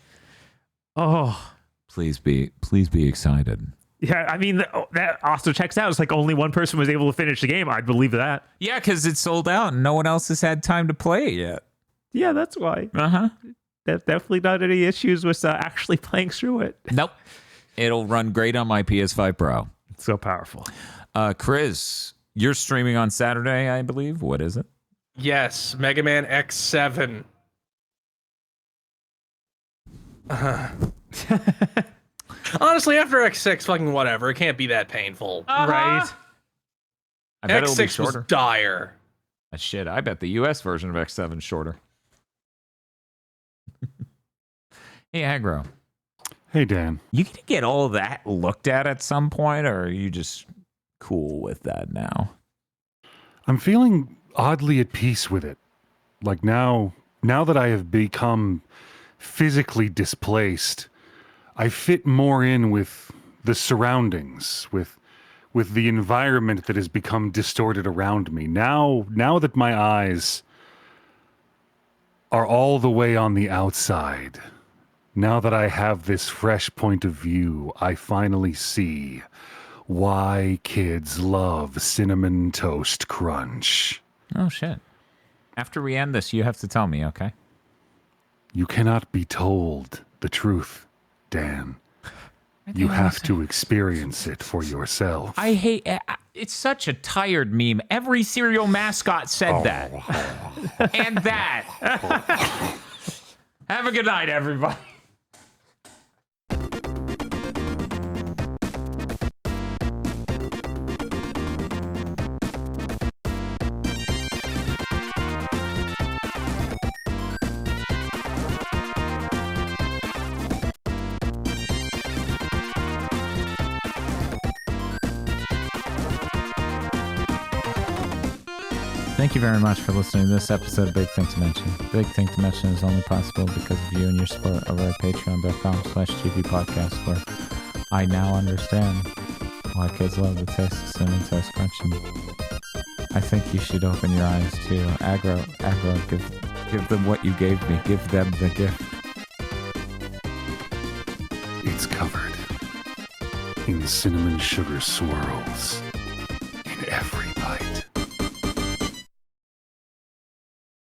Please be excited. Yeah, I mean, that also checks out. It's like only one person was able to finish the game. I'd believe that. Yeah, because it's sold out and no one else has had time to play it yet. Yeah, that's why. Definitely not any issues with actually playing through it. Nope. It'll run great on my PS5 Pro. It's so powerful. Chris, you're streaming on Saturday, I believe. What is it? Yes, Mega Man X7. Honestly, after X6, fucking whatever. It can't be that painful. Right? I bet it'll be X6 was shorter. dire. Shit, I bet the US version of X7 is shorter. Hey, Aggro. Hey, Dan. You gonna get all of that looked at some point, or are you just cool with that now? I'm feeling oddly at peace with it. Like now that I have become physically displaced, I fit more in with the surroundings, with the environment that has become distorted around me. Now that my eyes are all the way on the outside, now that I have this fresh point of view, I finally see why kids love Cinnamon Toast Crunch. Oh, shit. After we end this, you have to tell me, okay? You cannot be told the truth, Dan. You have to experience it for yourself. I hate it's such a tired meme. Every cereal mascot said that. And that. Have a good night, everybody. Thank you very much for listening to this episode of Big Thing to Mention. Big Thing to Mention is only possible because of you and your support over at patreon.com/GVPodcast, where I now understand why kids love the taste of cinnamon toast crunching. I think you should open your eyes too. Aggro, give them what you gave me. Give them the gift. It's covered in cinnamon sugar swirls in every